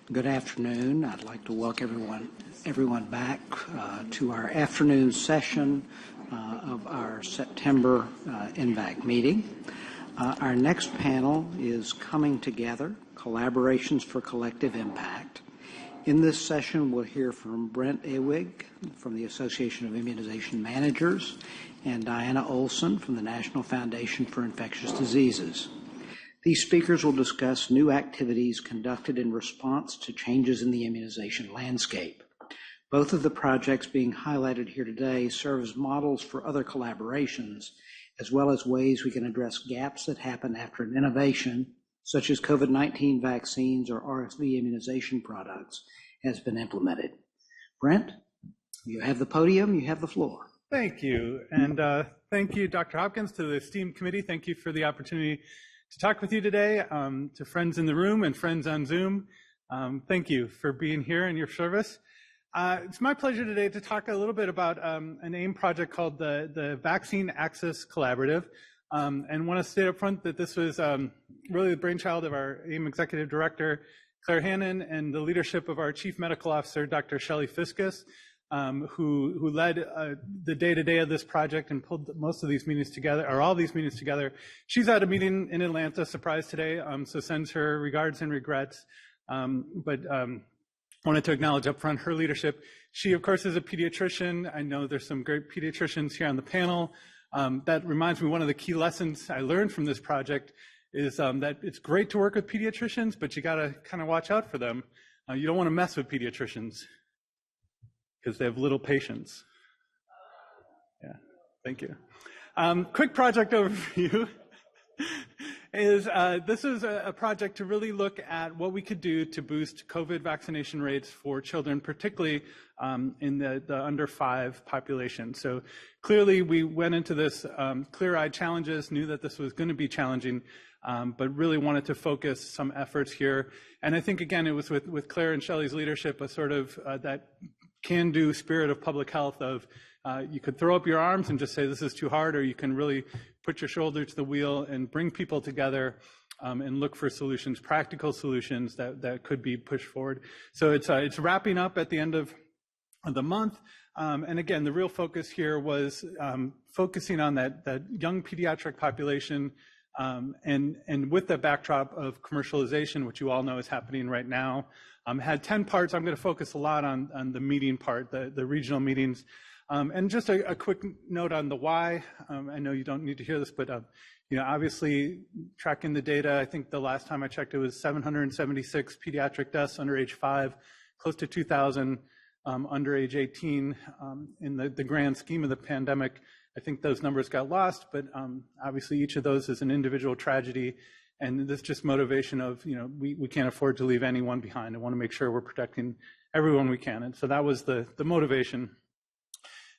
Good afternoon. I'd like to welcome everyone back to our afternoon session of our September NVAC meeting. Our next panel is Coming Together, Collaborations for Collective Impact. In this session, we'll hear from Brent Ewig from the Association of Immunization Managers and Diana Olson from the National Foundation for Infectious Diseases. These speakers will discuss new activities conducted in response to changes in the immunization landscape. Both of the projects being highlighted here today serve as models for other collaborations, as well as ways we can address gaps that happen after an innovation, such as COVID-19 vaccines or RSV immunization products, has been implemented. Brent, you have the podium, you have the floor. Thank you, and thank you, Dr. Hopkins, to the esteemed committee. Thank you for the opportunity to talk with you today, to friends in the room and friends on Zoom. Thank you for being here and your service. It's my pleasure today to talk a little bit about an AIM project called the Vaccine Access Collaborative, and want to state up front that this was really the brainchild of our AIM Executive Director, Claire Hannon, and the leadership of our Chief Medical Officer, Dr. Shelley Fiskus, who led the day-to-day of this project and pulled most of these meetings together, or all these meetings together. She's at a meeting in Atlanta, surprise today, so sends her regards and regrets. But wanted to acknowledge up front her leadership. She, of course, is a pediatrician. I know there's some great pediatricians here on the panel. That reminds me, one of the key lessons I learned from this project is that it's great to work with pediatricians, but you gotta kind of watch out for them. You don't want to mess with pediatricians, because they have little patience. Yeah, thank you. Quick project overview is this is a project to really look at what we could do to boost COVID vaccination rates for children, particularly in the under 5 population. So clearly we went into this clear-eyed challenges, knew that this was going to be challenging, but really wanted to focus some efforts here. And I think, again, it was with Claire and Shelley's leadership, a sort of that can-do spirit of public health of you could throw up your arms and just say this is too hard, or you can really put your shoulder to the wheel and bring people together and look for solutions, practical solutions that could be pushed forward. So it's wrapping up at the end of the month. And again, the real focus here was focusing on that young pediatric population, and with the backdrop of commercialization, which you all know is happening right now. Had 10 parts. I'm going to focus a lot on the meeting part, the regional meetings. And just a quick note on the why. I know you don't need to hear this, but obviously tracking the data, I think the last time I checked, it was 776 pediatric deaths under age 5, close to 2,000 under age 18 in the grand scheme of the pandemic. I think those numbers got lost, but obviously each of those is an individual tragedy. And this just motivation of, we can't afford to leave anyone behind. I want to make sure we're protecting everyone we can. And so that was the motivation.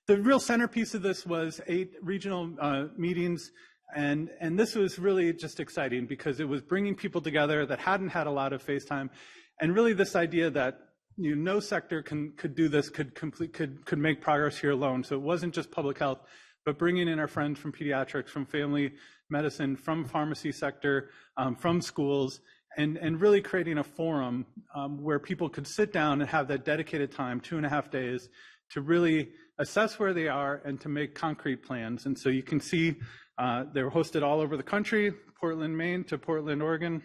The real centerpiece of this was 8 regional meetings. And this was really just exciting because it was bringing people together that hadn't had a lot of face time. And really this idea that no sector could do this, could make progress here alone. So it wasn't just public health, but bringing in our friends from pediatrics, from family medicine, from pharmacy sector, from schools, and really creating a forum where people could sit down and have that dedicated time, 2.5 days, to really assess where they are and to make concrete plans. And so you can see they were hosted all over the country, Portland, Maine to Portland, Oregon.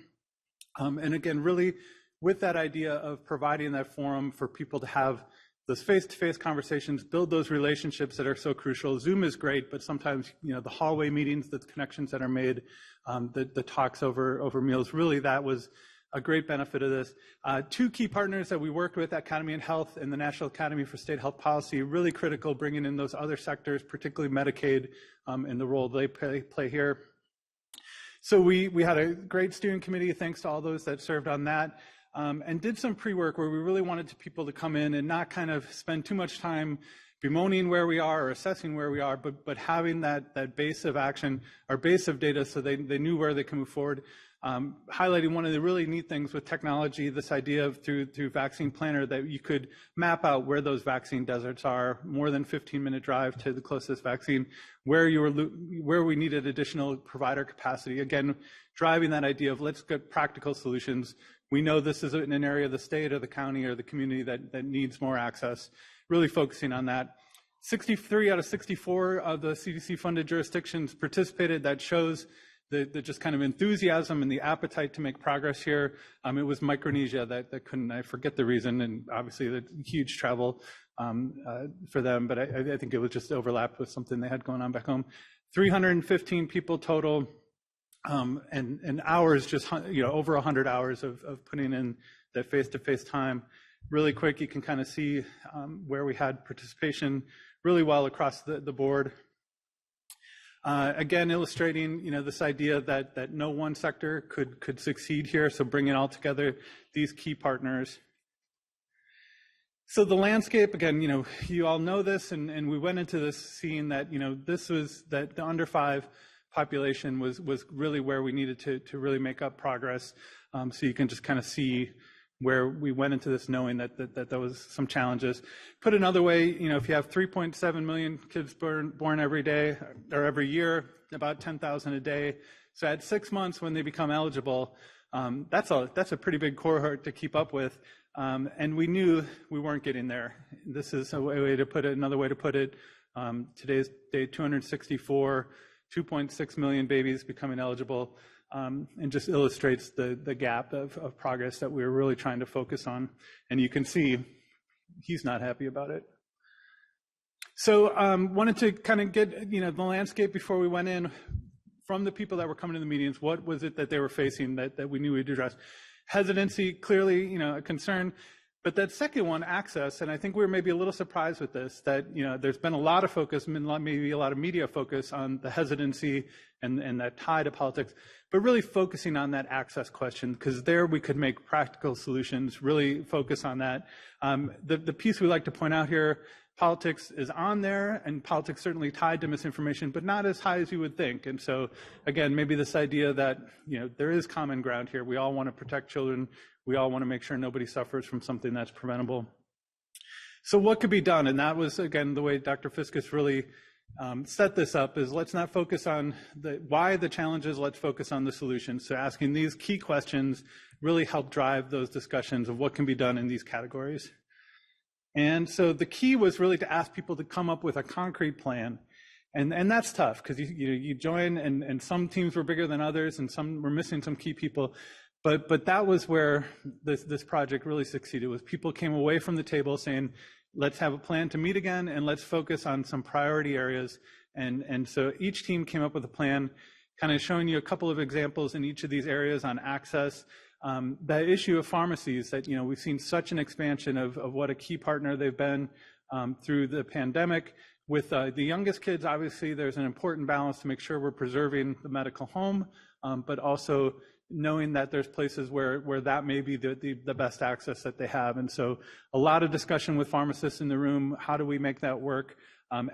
And again, really with that idea of providing that forum for people to have those face-to-face conversations, build those relationships that are so crucial. Zoom is great, but sometimes, the hallway meetings, the connections that are made, the talks over meals, really that was a great benefit of this. 2 key partners that we worked with, Academy on Health and the National Academy for State Health Policy, really critical, bringing in those other sectors, particularly Medicaid, and the role they play here. So we had a great steering committee, thanks to all those that served on that. And did some pre-work where we really wanted people to come in and not kind of spend too much time bemoaning where we are or assessing where we are, but having that base of action, or base of data, so they knew where they can move forward. highlighting one of the really neat things with technology, this idea of through Vaccine Planner that you could map out where those vaccine deserts are, more than 15-minute drive to the closest vaccine, where we needed additional provider capacity. Again, driving that idea of let's get practical solutions. We know this is in an area of the state or the county or the community that needs more access, really focusing on that. 63 out of 64 of the CDC-funded jurisdictions participated. That shows the just kind of enthusiasm and the appetite to make progress here. It was Micronesia that couldn't, I forget the reason, and obviously the huge travel for them, but I think it was just overlapped with something they had going on back home. 315 people total, and hours, just over 100 hours of putting in that face-to-face time. Really quick, you can kind of see where we had participation really well across the board. Again, illustrating, this idea that no one sector could succeed here. So bringing all together these key partners. So the landscape, again, you all know this, and we went into this seeing that, this was that the under 5 population was really where we needed to really make up progress. So you can just kind of see where we went into this knowing that there was some challenges. Put another way, if you have 3.7 million kids born every day or every year, about 10,000 a day. So at 6 months when they become eligible, that's a pretty big cohort to keep up with. And we knew we weren't getting there. This is another way to put it. Today's day 264, 2.6 million babies becoming eligible. And just illustrates the gap of progress that we were really trying to focus on. And you can see he's not happy about it. So wanted to kind of get the landscape before we went in from the people that were coming to the meetings. What was it that they were facing that we knew we'd address? Hesitancy, clearly, a concern. But that second one, access, and I think we were maybe a little surprised with this, that there's been a lot of focus, maybe a lot of media focus on the hesitancy and that tie to politics, but really focusing on that access question, because there we could make practical solutions, really focus on that. The piece we like to point out here, politics is on there, and politics certainly tied to misinformation, but not as high as you would think. And so, again, maybe this idea that there is common ground here. We all want to protect children. We all want to make sure nobody suffers from something that's preventable. So what could be done? And that was, again, the way Dr. Fiskus really set this up, is let's not focus on why the challenges, let's focus on the solutions. So asking these key questions really help drive those discussions of what can be done in these categories. And so the key was really to ask people to come up with a concrete plan. And that's tough, because you join, and some teams were bigger than others, and some were missing some key people. But that was where this project really succeeded, was people came away from the table saying, let's have a plan to meet again, and let's focus on some priority areas. And so each team came up with a plan, kind of showing you a couple of examples in each of these areas on access. The issue of pharmacies, that we've seen such an expansion of what a key partner they've been through the pandemic. With the youngest kids, obviously, there's an important balance to make sure we're preserving the medical home, but also knowing that there's places where that may be the best access that they have. And so a lot of discussion with pharmacists in the room, how do we make that work?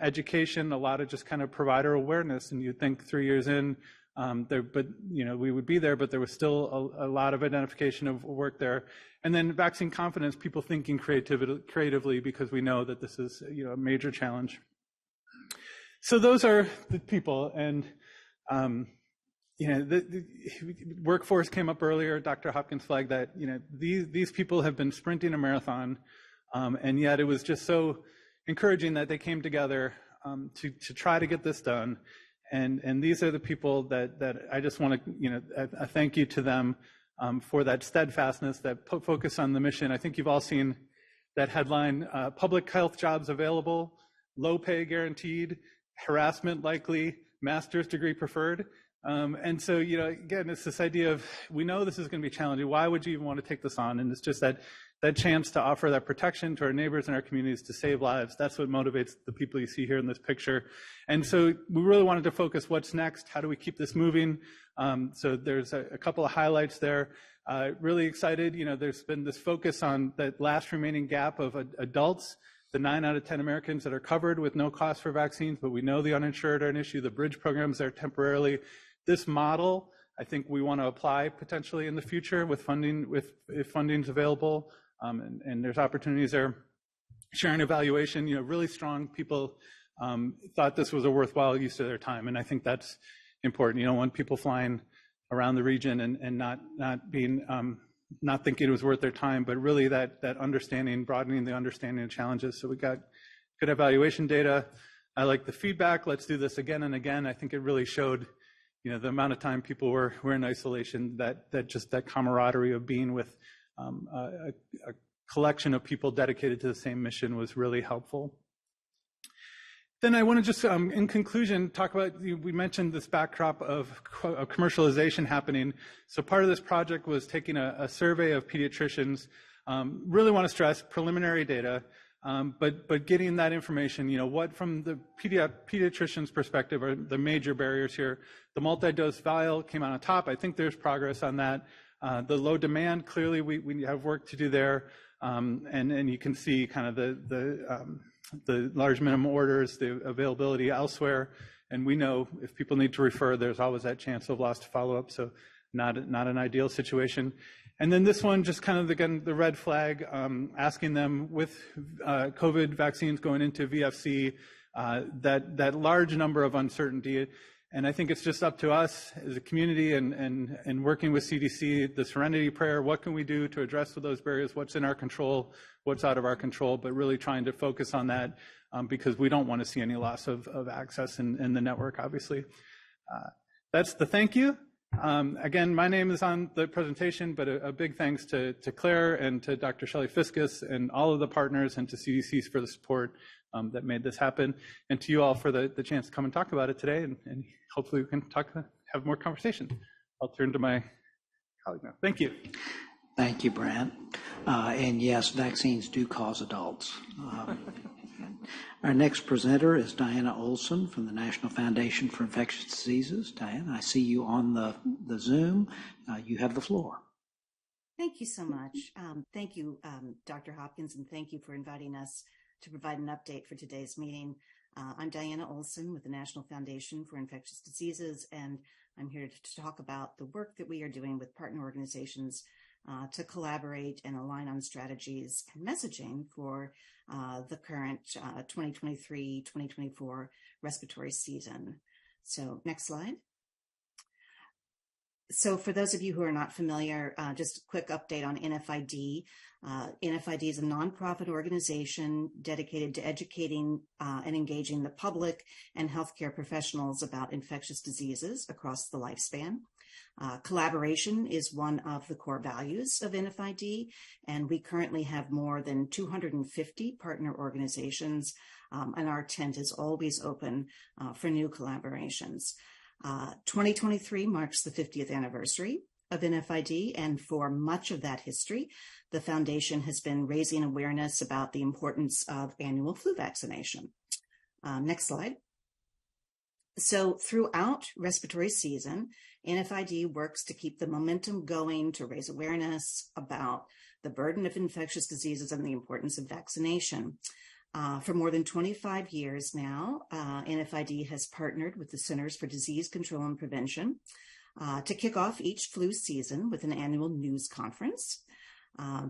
Education, a lot of just kind of provider awareness, and you'd think 3 years in, we would be there, but there was still a lot of identification of work there. And then vaccine confidence, people thinking creatively, because we know that this is a major challenge. So those are the people, and the workforce came up earlier. Dr. Hopkins flagged that these people have been sprinting a marathon, and yet it was just so encouraging that they came together to try to get this done. And these are the people that I just want to a thank you to them for that steadfastness, that focus on the mission. I think you've all seen that headline: public health jobs available, low pay guaranteed, harassment likely, master's degree preferred. And so, again, it's this idea of, we know this is going to be challenging. Why would you even want to take this on? And it's just that chance to offer that protection to our neighbors and our communities to save lives. That's what motivates the people you see here in this picture. And so we really wanted to focus what's next. How do we keep this moving? So there's a couple of highlights there. Really excited. There's been this focus on that last remaining gap of adults, the 9 out of 10 Americans that are covered with no cost for vaccines, but we know the uninsured are an issue. The bridge programs are temporarily. This model, I think we want to apply potentially in the future with funding, if funding's available, and there's opportunities there. Sharing evaluation, really strong people thought this was a worthwhile use of their time, and I think that's important. You don't want people flying around the region and not thinking it was worth their time, but really that understanding, broadening the understanding of challenges. So we got good evaluation data. I like the feedback. Let's do this again and again. I think it really showed, the amount of time people were in isolation, that camaraderie of being with a collection of people dedicated to the same mission was really helpful. Then I want to just, in conclusion, talk about, we mentioned this backdrop of commercialization happening. So part of this project was taking a survey of pediatricians. Really want to stress preliminary data, but getting that information, what from the pediatrician's perspective are the major barriers here. The multi-dose vial came out on top. I think there's progress on that. The low demand, clearly we have work to do there. And you can see kind of the large minimum orders, the availability elsewhere. And we know if people need to refer, there's always that chance of lost follow-up. So not an ideal situation. And then this one, just kind of, again, the red flag, asking them with COVID vaccines going into VFC, that large number of uncertainty. And I think it's just up to us as a community and working with CDC, the Serenity Prayer, what can we do to address those barriers, what's in our control, what's out of our control, but really trying to focus on that because we don't want to see any loss of access in the network, obviously. That's the thank you. Again, my name is on the presentation, but a big thanks to Claire and to Dr. Shelley Fiskus and all of the partners and to CDC for the support that made this happen, and to you all for the chance to come and talk about it today, and hopefully we can have more conversation. I'll turn to my colleague now. Thank you. Thank you, Brent. And yes, vaccines do cause adults. Our next presenter is Diana Olson from the National Foundation for Infectious Diseases. Diana, I see you on the Zoom. You have the floor. Thank you so much. Thank you, Dr. Hopkins, and thank you for inviting us to provide an update for today's meeting. I'm Diana Olson with the National Foundation for Infectious Diseases, and I'm here to talk about the work that we are doing with partner organizations to collaborate and align on strategies and messaging for the current 2023-2024 respiratory season. So next slide. So for those of you who are not familiar, just a quick update on NFID. NFID is a nonprofit organization dedicated to educating and engaging the public and healthcare professionals about infectious diseases across the lifespan. Collaboration is one of the core values of NFID, and we currently have more than 250 partner organizations, and our tent is always open for new collaborations. 2023 marks the 50th anniversary of NFID, and for much of that history, the Foundation has been raising awareness about the importance of annual flu vaccination. Next slide. So throughout respiratory season, NFID works to keep the momentum going to raise awareness about the burden of infectious diseases and the importance of vaccination. For more than 25 years now, NFID has partnered with the Centers for Disease Control and Prevention to kick off each flu season with an annual news conference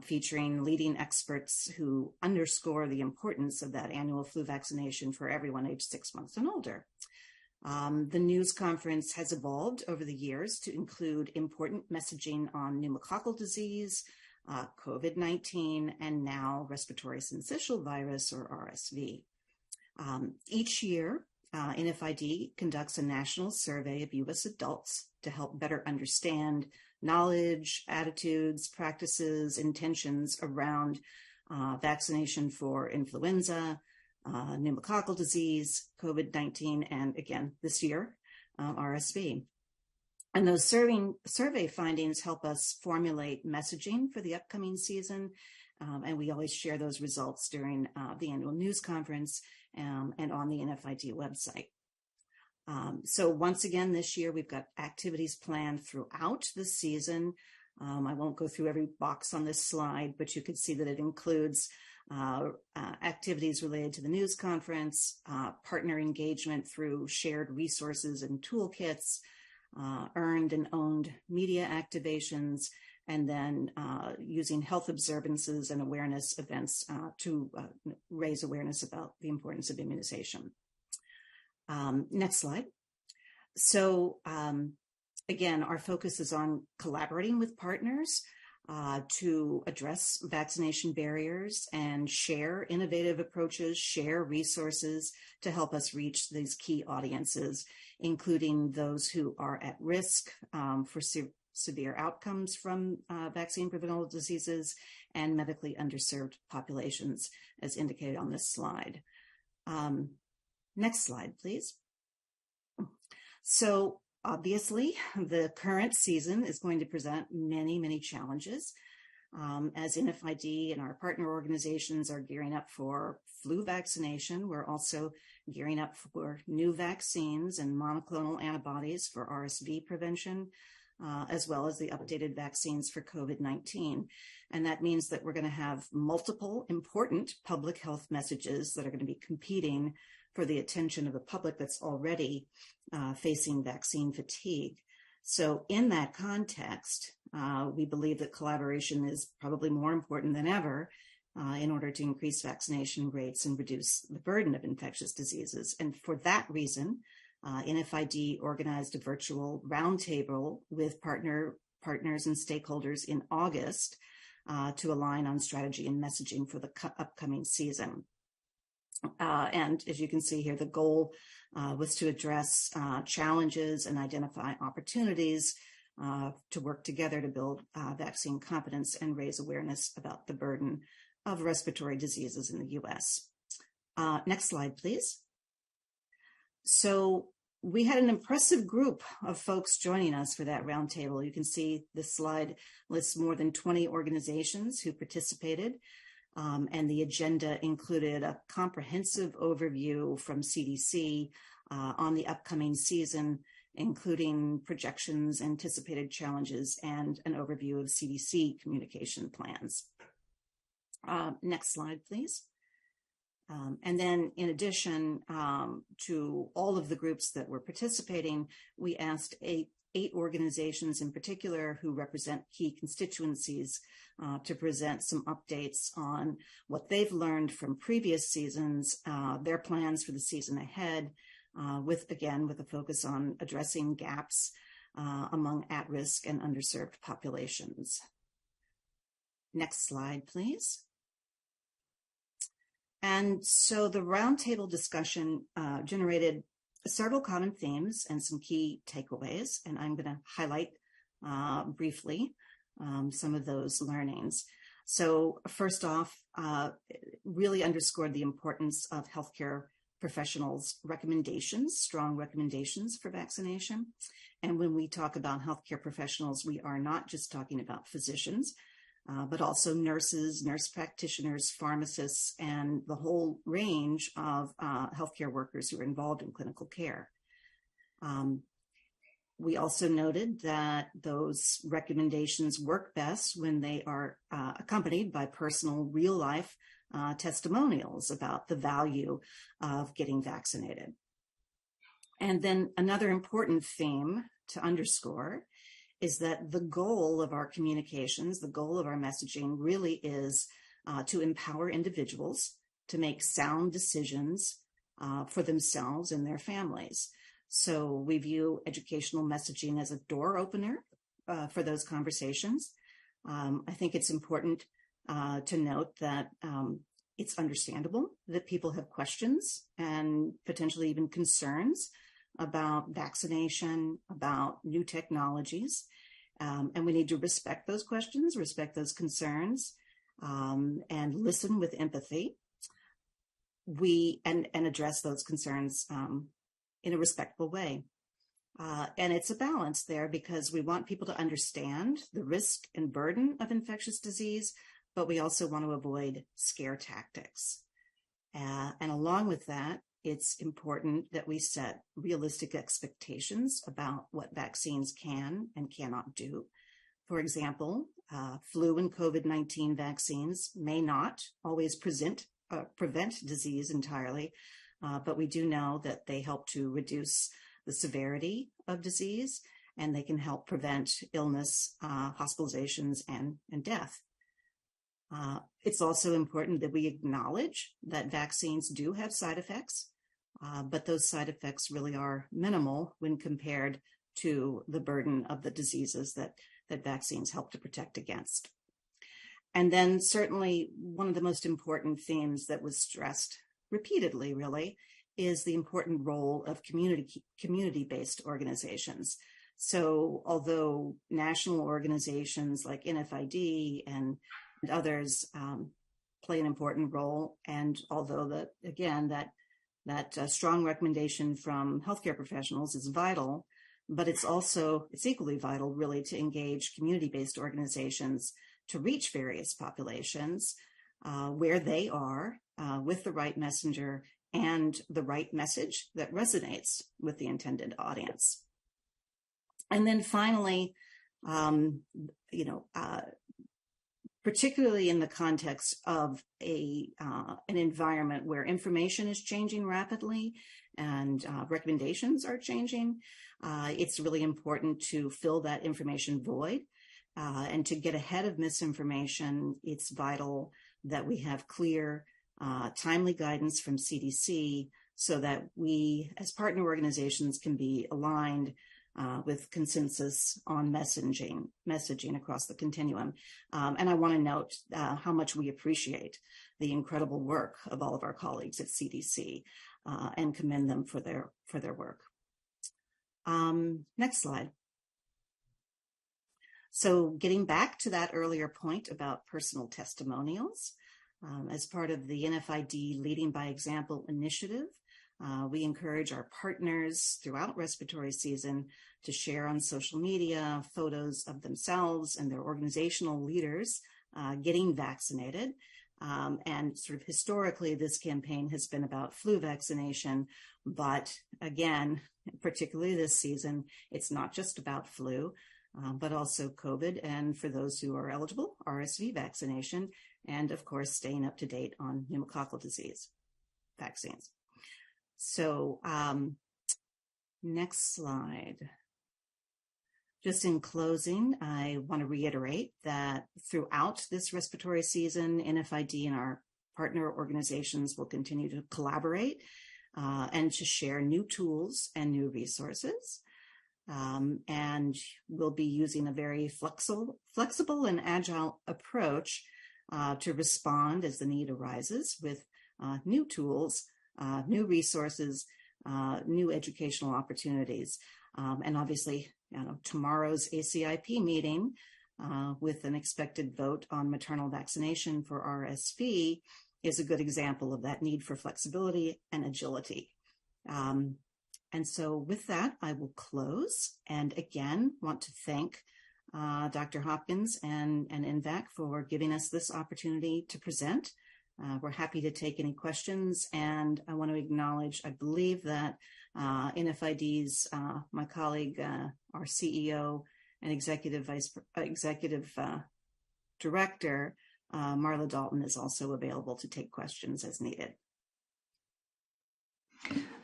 featuring leading experts who underscore the importance of that annual flu vaccination for everyone aged 6 months and older. The news conference has evolved over the years to include important messaging on pneumococcal disease, COVID-19, and now respiratory syncytial virus, or RSV. Each year, NFID conducts a national survey of U.S. adults to help better understand knowledge, attitudes, practices, intentions around vaccination for influenza, pneumococcal disease, COVID-19, and again, this year, RSV. And those survey findings help us formulate messaging for the upcoming season, and we always share those results during the annual news conference and on the NFID website. So once again, this year, we've got activities planned throughout the season. I won't go through every box on this slide, but you can see that it includes activities related to the news conference, partner engagement through shared resources and toolkits, earned and owned media activations, and then using health observances and awareness events to raise awareness about the importance of immunization. Next slide. So again, our focus is on collaborating with partners to address vaccination barriers and share innovative approaches, share resources to help us reach these key audiences, including those who are at risk for severe outcomes from vaccine-preventable diseases and medically underserved populations, as indicated on this slide. Next slide, please. So obviously, the current season is going to present many, many challenges as NFID and our partner organizations are gearing up for flu vaccination. We're also gearing up for new vaccines and monoclonal antibodies for RSV prevention, as well as the updated vaccines for COVID-19. And that means that we're going to have multiple important public health messages that are going to be competing for the attention of the public that's already facing vaccine fatigue. So in that context, we believe that collaboration is probably more important than ever in order to increase vaccination rates and reduce the burden of infectious diseases. And for that reason, NFID organized a virtual roundtable with partners and stakeholders in August to align on strategy and messaging for the upcoming season. And as you can see here, the goal was to address challenges and identify opportunities to work together to build vaccine competence and raise awareness about the burden of respiratory diseases in the U.S. Next slide, please. So we had an impressive group of folks joining us for that roundtable. You can see this slide lists more than 20 organizations who participated. And the agenda included a comprehensive overview from CDC on the upcoming season, including projections, anticipated challenges, and an overview of CDC communication plans. Next slide, please. And then in addition to all of the groups that were participating, we asked eight organizations in particular who represent key constituencies to present some updates on what they've learned from previous seasons, their plans for the season ahead, with a focus on addressing gaps among at-risk and underserved populations. Next slide, please. And so the roundtable discussion generated several common themes and some key takeaways, and I'm going to highlight briefly some of those learnings. So first off, really underscored the importance of healthcare professionals' recommendations, strong recommendations for vaccination. And when we talk about healthcare professionals, we are not just talking about physicians, but also nurses, nurse practitioners, pharmacists, and the whole range of healthcare workers who are involved in clinical care. We also noted that those recommendations work best when they are accompanied by personal, real-life testimonials about the value of getting vaccinated. And then another important theme to underscore is that the goal of our communications, the goal of our messaging really is to empower individuals to make sound decisions for themselves and their families. So we view educational messaging as a door opener for those conversations. I think it's important to note that it's understandable that people have questions and potentially even concerns about vaccination, about new technologies, and we need to respect those questions, respect those concerns, and listen with empathy. And address those concerns in a respectful way. And it's a balance there because we want people to understand the risk and burden of infectious disease, but we also want to avoid scare tactics. And along with that, it's important that we set realistic expectations about what vaccines can and cannot do. For example, flu and COVID-19 vaccines may not always prevent disease entirely, but we do know that they help to reduce the severity of disease and they can help prevent illness, hospitalizations, and death. It's also important that we acknowledge that vaccines do have side effects, but those side effects really are minimal when compared to the burden of the diseases that vaccines help to protect against. And then certainly one of the most important themes that was stressed repeatedly, really, is the important role of community-based organizations. So although national organizations like NFID and others play an important role, and although that strong recommendation from healthcare professionals is vital, but it's equally vital really to engage community-based organizations to reach various populations where they are with the right messenger and the right message that resonates with the intended audience. And then finally, particularly in the context of an environment where information is changing rapidly and recommendations are changing, it's really important to fill that information void. And to get ahead of misinformation, it's vital that we have clear, timely guidance from CDC so that we, as partner organizations, can be aligned with consensus on messaging across the continuum. And I want to note how much we appreciate the incredible work of all of our colleagues at CDC and commend them for their work. Next slide. So getting back to that earlier point about personal testimonials, as part of the NFID Leading by Example initiative, we encourage our partners throughout respiratory season to share on social media photos of themselves and their organizational leaders getting vaccinated. And sort of historically, this campaign has been about flu vaccination, but again, particularly this season, it's not just about flu, but also COVID, and for those who are eligible, RSV vaccination, and of course, staying up to date on pneumococcal disease vaccines. So next slide. Just in closing, I want to reiterate that throughout this respiratory season, NFID and our partner organizations will continue to collaborate and to share new tools and new resources. And we'll be using a very flexible and agile approach to respond as the need arises with new tools, new resources, new educational opportunities. And obviously, tomorrow's ACIP meeting with an expected vote on maternal vaccination for RSV is a good example of that need for flexibility and agility. And so with that, I will close and again want to thank Dr. Hopkins and NVAC for giving us this opportunity to present. We're happy to take any questions, and I want to acknowledge, I believe that NFID's, my colleague, our CEO and executive director, Marla Dalton, is also available to take questions as needed.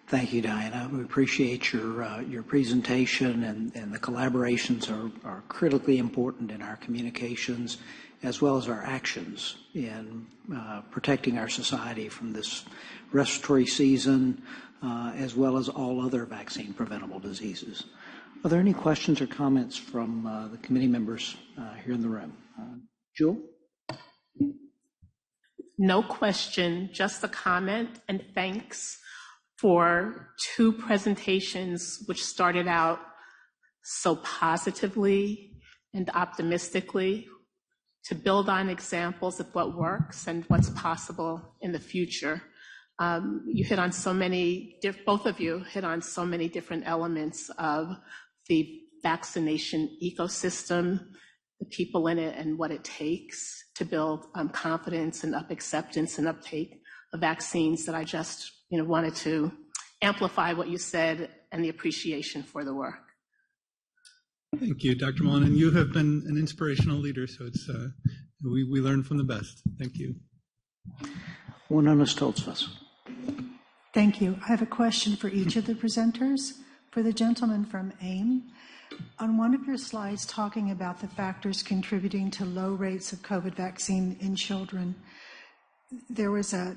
Thank you, Diana. We appreciate your presentation, and the collaborations are critically important in our communications as well as our actions in protecting our society from this respiratory season as well as all other vaccine preventable diseases. Are there any questions or comments from the committee members here in the room? Jewel? No question, just a comment and thanks for two presentations which started out so positively and optimistically to build on examples of what works and what's possible in the future. You hit on so many, both of you hit on so many different elements of the vaccination ecosystem, the people in it, and what it takes to build confidence and acceptance and uptake of vaccines that I just wanted to amplify what you said and the appreciation for the work. Thank you, Dr. Mullen, and you have been an inspirational leader, so it's we learn from the best. Thank you. One Stoltzfus. Thank you. I have a question for each of the presenters. For the gentleman from AIM, On one of your slides talking about the factors contributing to low rates of COVID vaccine in children, there was a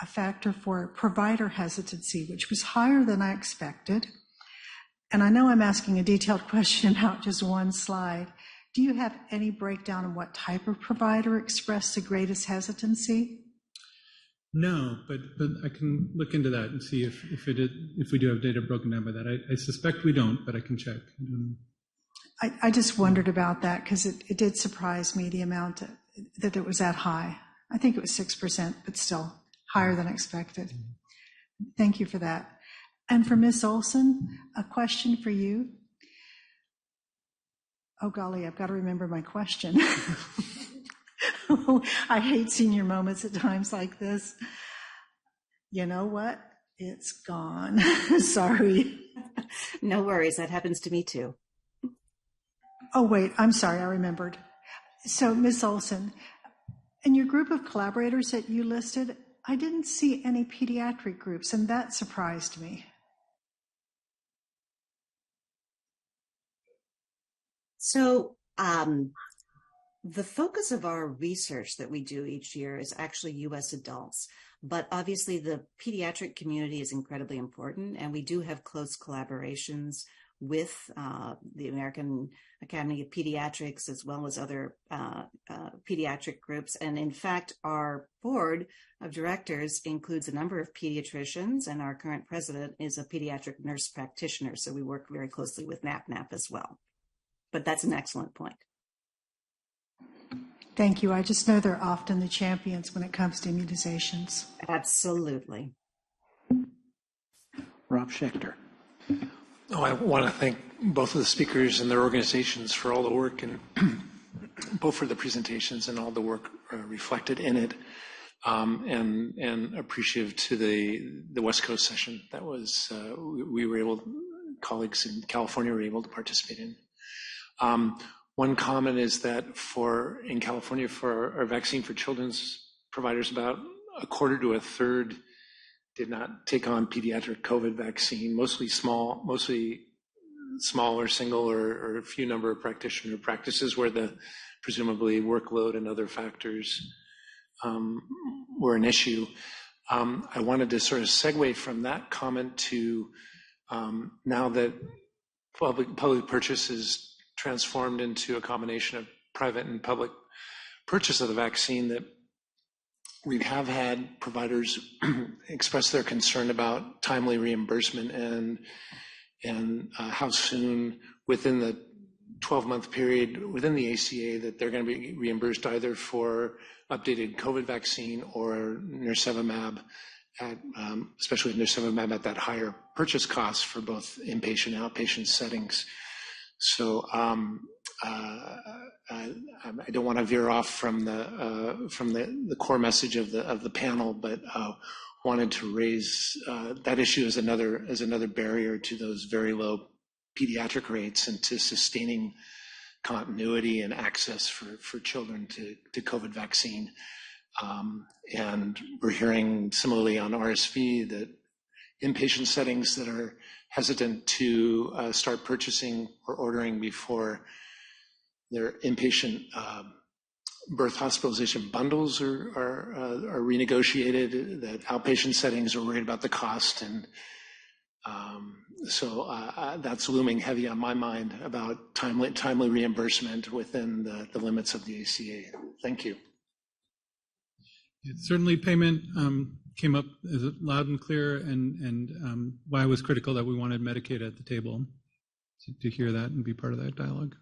factor for provider hesitancy, which was higher than I expected. And I know I'm asking a detailed question about just one slide. Do you have any breakdown on what type of provider expressed the greatest hesitancy? No, but I can look into that and see if we do have data broken down by that. I suspect we don't, but I can check. I just wondered about that because it did surprise me, the amount that it was that high. I think it was 6%, but still higher than expected. Thank you for that. And for Ms. Olson, a question for you. Oh golly, I've got to remember my question. I hate senior moments at times like this. You know what? It's gone. Sorry. No worries. That happens to me too. Oh, wait. I'm sorry. I remembered. So, Ms. Olson, in your group of collaborators that you listed, I didn't see any pediatric groups, and that surprised me. So, the focus of our research that we do each year is actually U.S. adults, but obviously the pediatric community is incredibly important, and we do have close collaborations with the American Academy of Pediatrics as well as other pediatric groups. And in fact, our board of directors includes a number of pediatricians, and our current president is a pediatric nurse practitioner, so we work very closely with NAPNAP as well. But that's an excellent point. Thank you. I just know they're often the champions when it comes to immunizations. Absolutely. Rob Schechter. Oh, I want to thank both of the speakers and their organizations for all the work, and both for the presentations and all the work reflected in it, and appreciative to the West Coast session. That was we were able, colleagues in California were able to participate in. One comment is that in California, for our vaccine for children's providers, about a quarter to a third did not take on pediatric COVID vaccine, mostly smaller single or a few number of practitioner practices where the presumably workload and other factors were an issue. I wanted to sort of segue from that comment to now that public purchase is transformed into a combination of private and public purchase of the vaccine, that we have had providers express their concern about timely reimbursement and how soon within the 12-month period within the ACA that they're going to be reimbursed either for updated COVID vaccine or nirsevimab, especially nirsevimab at that higher purchase cost for both inpatient and outpatient settings. So I don't want to veer off from the core message of the panel, but wanted to raise that issue as another barrier to those very low pediatric rates and to sustaining continuity and access for children to COVID vaccine. And we're hearing similarly on RSV that inpatient settings that are hesitant to start purchasing or ordering before their inpatient birth hospitalization bundles are renegotiated, that outpatient settings are worried about the cost. And so that's looming heavy on my mind about timely reimbursement within the limits of the ACA. Thank you. Certainly payment came up as loud and clear, and why it was critical that we wanted Medicaid at the table to hear that and be part of that dialogue.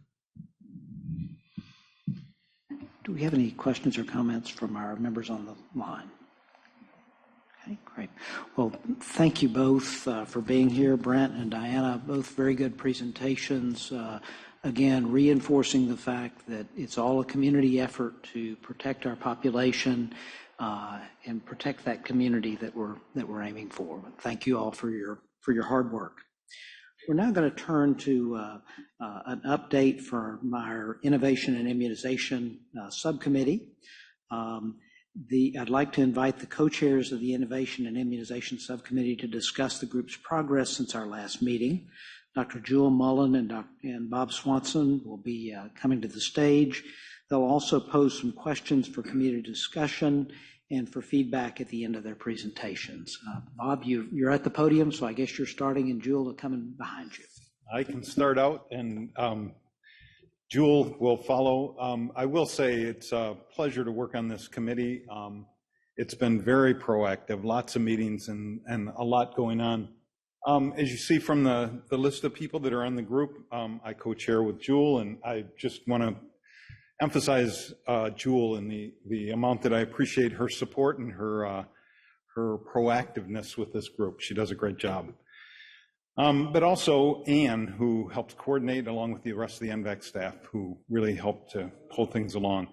Do we have any questions or comments from our members on the line? Okay, great. Well, thank you both for being here. Brent and Diana, both very good presentations. Again, reinforcing the fact that it's all a community effort to protect our population and protect that community that we're aiming for. Thank you all for your hard work. We're now going to turn to an update from our Innovation and Immunization Subcommittee. I'd like to invite the co-chairs of the Innovation and Immunization Subcommittee to discuss the group's progress since our last meeting. Dr. Jewel Mullen and Bob Swanson will be coming to the stage. They'll also pose some questions for community discussion and for feedback at the end of their presentations. Bob, you're at the podium, so I guess you're starting, and Jewel are coming behind you. I can start out, and Jewel will follow. I will say it's a pleasure to work on this committee. It's been very proactive, lots of meetings and a lot going on. As you see from the list of people that are on the group, I co-chair with Jewel, and I just want to emphasize Jewel and the amount that I appreciate her support and her proactiveness with this group. She does a great job. But also Anne, who helped coordinate along with the rest of the NVAC staff, who really helped to pull things along.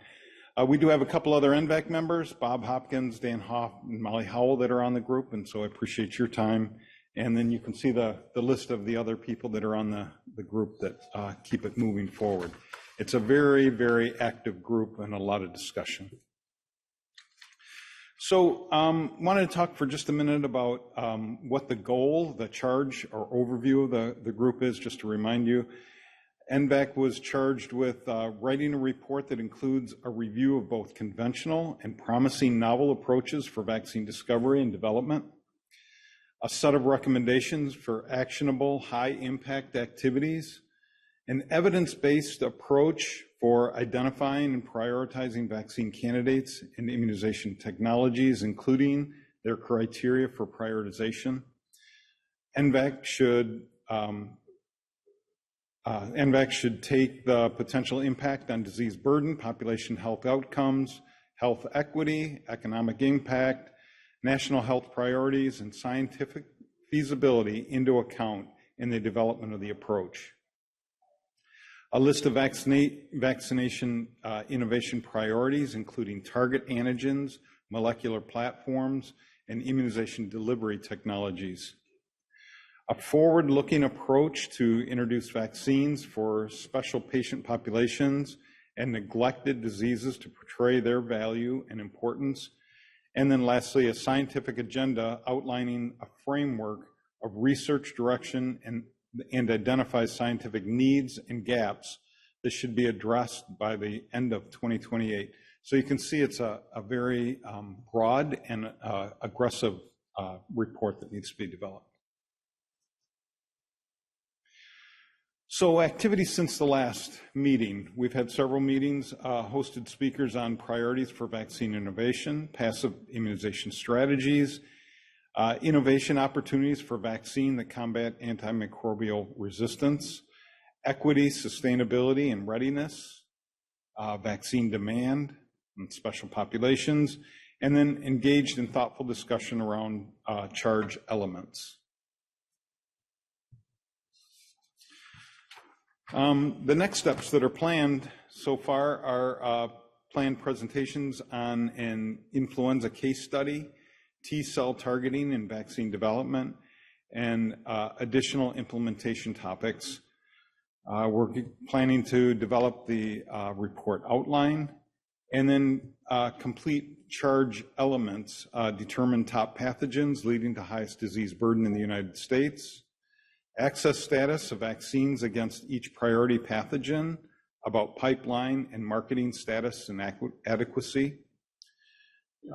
We do have a couple other NVAC members, Bob Hopkins, Dan Hoff, and Molly Howell, that are on the group, and so I appreciate your time. And then you can see the list of the other people that are on the group that keep it moving forward. It's a very, very active group and a lot of discussion. So wanted to talk for just a minute about what the goal, the charge, or overview of the group is, just to remind you. NVAC was charged with writing a report that includes a review of both conventional and promising novel approaches for vaccine discovery and development, a set of recommendations for actionable high-impact activities, an evidence-based approach for identifying and prioritizing vaccine candidates and immunization technologies, including their criteria for prioritization. NVAC should take the potential impact on disease burden, population health outcomes, health equity, economic impact, national health priorities, and scientific feasibility into account in the development of the approach. A list of vaccination innovation priorities, including target antigens, molecular platforms, and immunization delivery technologies. A forward-looking approach to introduce vaccines for special patient populations and neglected diseases to portray their value and importance. And then lastly, a scientific agenda outlining a framework of research direction and identifies scientific needs and gaps that should be addressed by the end of 2028. So you can see it's a very broad and aggressive report that needs to be developed. So activities since the last meeting. We've had several meetings, hosted speakers on priorities for vaccine innovation, passive immunization strategies, innovation opportunities for vaccine that combat antimicrobial resistance, equity, sustainability, and readiness, vaccine demand and special populations, and then engaged in thoughtful discussion around charge elements. The next steps that are planned so far are planned presentations on an influenza case study, T-cell targeting and vaccine development, and additional implementation topics. We're planning to develop the report outline and then complete charge elements, determine top pathogens leading to highest disease burden in the United States, access status of vaccines against each priority pathogen, about pipeline and marketing status and adequacy,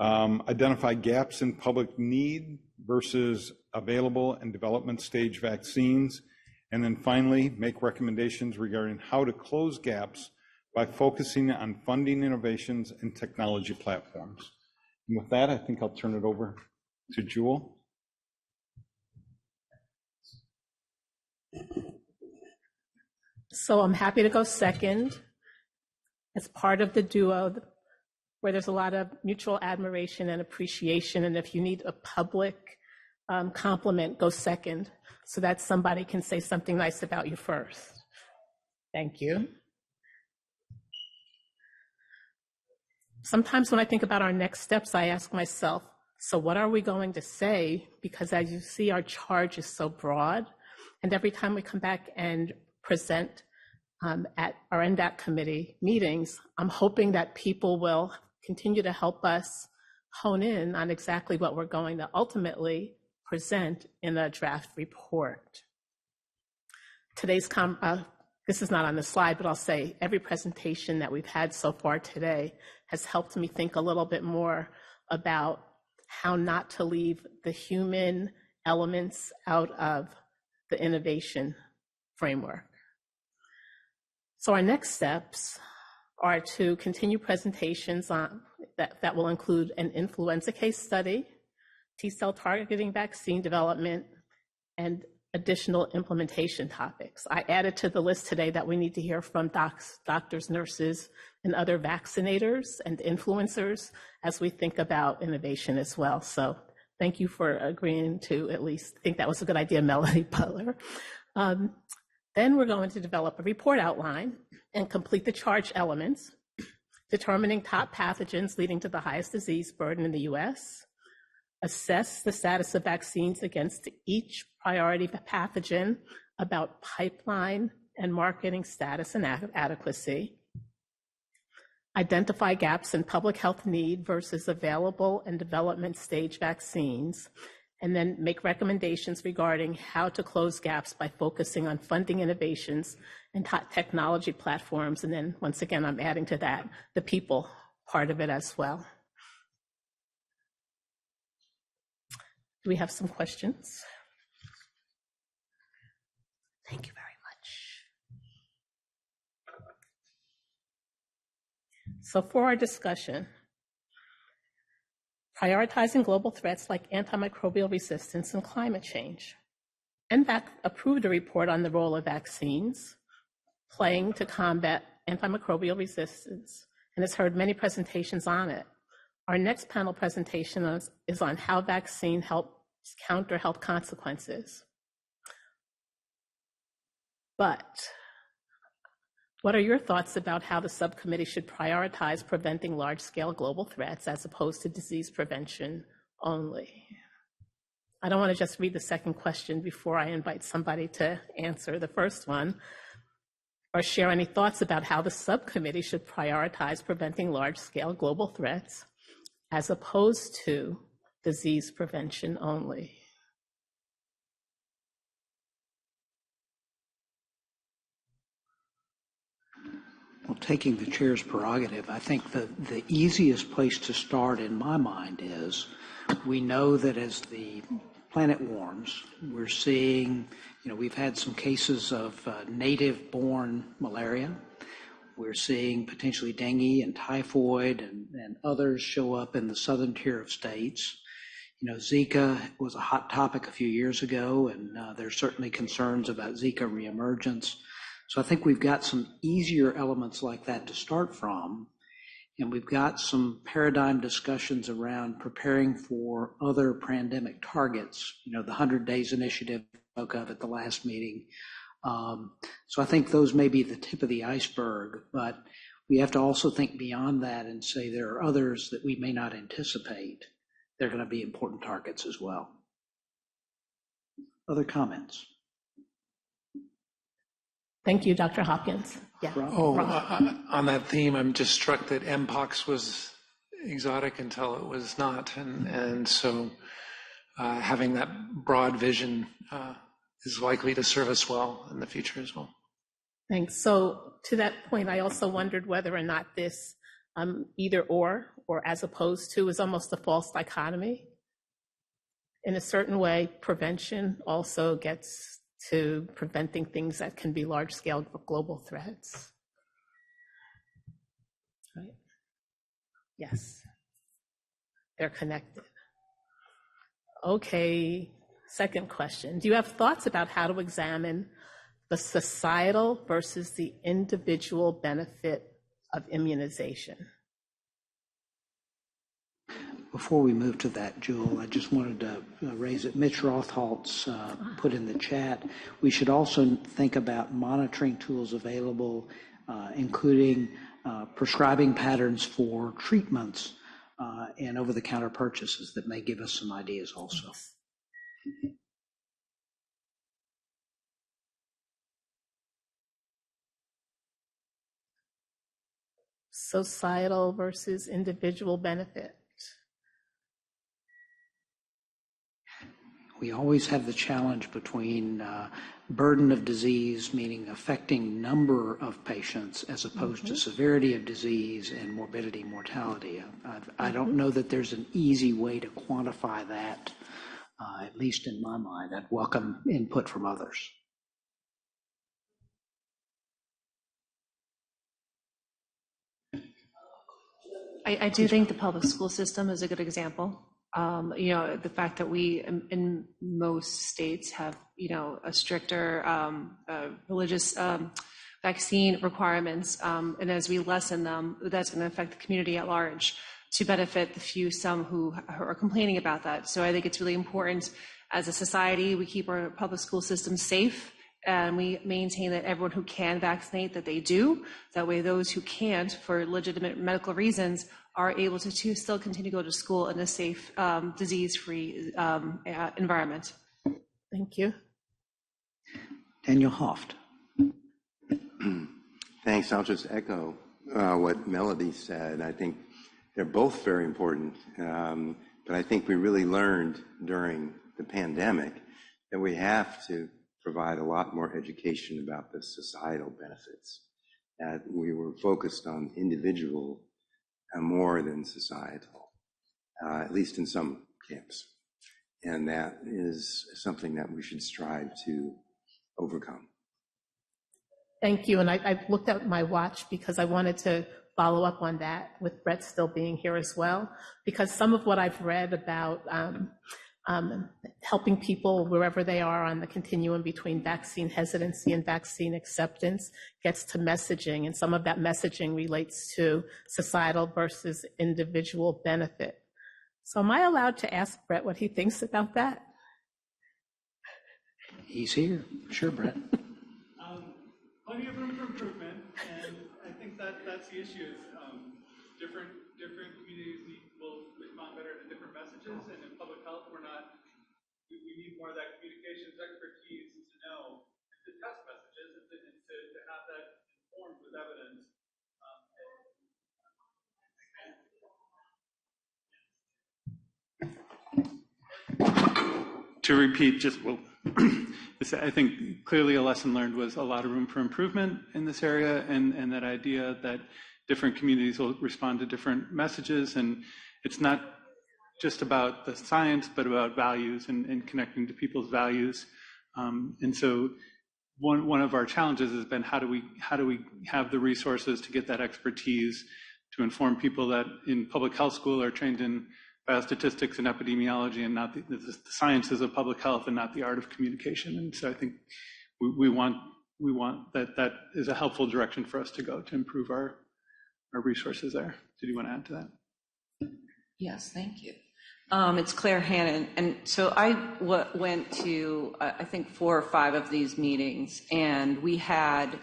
identify gaps in public need versus available and development stage vaccines, and then finally make recommendations regarding how to close gaps by focusing on funding innovations and technology platforms. And with that, I think I'll turn it over to Jewel. So I'm happy to go second as part of the duo where there's a lot of mutual admiration and appreciation. And if you need a public compliment, go second so that somebody can say something nice about you first. Thank you. Sometimes when I think about our next steps, I ask myself, so what are we going to say? Because as you see, our charge is so broad. And every time we come back and present at our NVAC committee meetings, I'm hoping that people will continue to help us hone in on exactly what we're going to ultimately present in the draft report. today's this is not on the slide, but I'll say every presentation that we've had so far today has helped me think a little bit more about how not to leave the human elements out of the innovation framework. So our next steps are to continue presentations on that will include an influenza case study, T-cell targeting vaccine development, and additional implementation topics. I added to the list today that we need to hear from doctors, nurses, and other vaccinators and influencers as we think about innovation as well. So thank you for agreeing to at least think that was a good idea, Melody Butler. Then we're going to develop a report outline and complete the charge elements, determining top pathogens leading to the highest disease burden in the US, assess the status of vaccines against each priority pathogen, about pipeline and marketing status and adequacy, identify gaps in public health need versus available and development stage vaccines, and then make recommendations regarding how to close gaps by focusing on funding innovations and technology platforms. And then once again, I'm adding to that the people part of it as well. Do we have some questions? Thank you very much. So for our discussion, prioritizing global threats like antimicrobial resistance and climate change. NVAC approved a report on the role of vaccines playing to combat antimicrobial resistance and has heard many presentations on it. Our next panel presentation is on how vaccine helps counter health consequences. But what are your thoughts about how the subcommittee should prioritize preventing large-scale global threats as opposed to disease prevention only? I don't want to just read the second question before I invite somebody to answer the first one, or share any thoughts about how the subcommittee should prioritize preventing large-scale global threats as opposed to disease prevention only. Well, taking the chair's prerogative, I think the easiest place to start in my mind is we know that as the planet warms, we're seeing, we've had some cases of native-born malaria. We're seeing potentially dengue and typhoid and others show up in the southern tier of states. Zika was a hot topic a few years ago, and there's certainly concerns about Zika reemergence. So I think we've got some easier elements like that to start from, and we've got some paradigm discussions around preparing for other pandemic targets, the 100 Days Initiative spoke of at the last meeting. So I think those may be the tip of the iceberg, but we have to also think beyond that and say there are others that we may not anticipate. They're going to be important targets as well. Other comments? Thank you, Dr. Hopkins. Yeah. On that theme, I'm just struck that Mpox was exotic until it was not, and so having that broad vision is likely to serve us well in the future as well. Thanks. So to that point, I also wondered whether or not this either or as opposed to is almost a false dichotomy. In a certain way, prevention also gets to preventing things that can be large-scale global threats. Right? Yes, they're connected. Okay, second question. Do you have thoughts about how to examine the societal versus the individual benefit of immunization? Before we move to that, Jewel, I just wanted to raise it. Mitch Rothalt's put in the chat. We should also think about monitoring tools available, including prescribing patterns for treatments and over-the-counter purchases that may give us some ideas also. Societal versus individual benefit. We always have the challenge between burden of disease, meaning affecting number of patients as opposed to severity of disease and morbidity, mortality. I don't know that there's an easy way to quantify that, at least in my mind. I'd welcome input from others. I do think the public school system is a good example. The fact that we in most states have, a stricter religious vaccine requirements, and as we lessen them, that's going to affect the community at large to benefit the some who are complaining about that. So I think it's really important as a society, we keep our public school system safe, and we maintain that everyone who can vaccinate, that they do. That way those who can't for legitimate medical reasons are able to still continue to go to school in a safe, disease-free environment. Thank you. Daniel Hoft. Thanks. I'll just echo what Melody said. I think they're both very important, but I think we really learned during the pandemic that we have to provide a lot more education about the societal benefits, that we were focused on individual more than societal, at least in some camps. And that is something that we should strive to overcome. Thank you. And I've looked at my watch because I wanted to follow up on that with Brett still being here as well, because some of what I've read about helping people wherever they are on the continuum between vaccine hesitancy and vaccine acceptance gets to messaging, and some of that messaging relates to societal versus individual benefit. So am I allowed to ask Brett what he thinks about that? He's here. Sure, Brett. Plenty of room for improvement, and I think that's the issue. Different communities will respond better to different messages, and in public health, we need more of that communications expertise to know and to test messages and to have that informed with evidence. To repeat, I think clearly a lesson learned was a lot of room for improvement in this area, and that idea that different communities will respond to different messages, and it's not just about the science, but about values and connecting to people's values. And so one of our challenges has been how do we have the resources to get that expertise to inform people that in public health school are trained in biostatistics and epidemiology and not the sciences of public health and not the art of communication. And so I think we want that is a helpful direction for us to go to improve our resources there. Did you want to add to that? Yes, thank you. It's Claire Hannon. And so I went to, I think, 4 or 5 of these meetings, and we had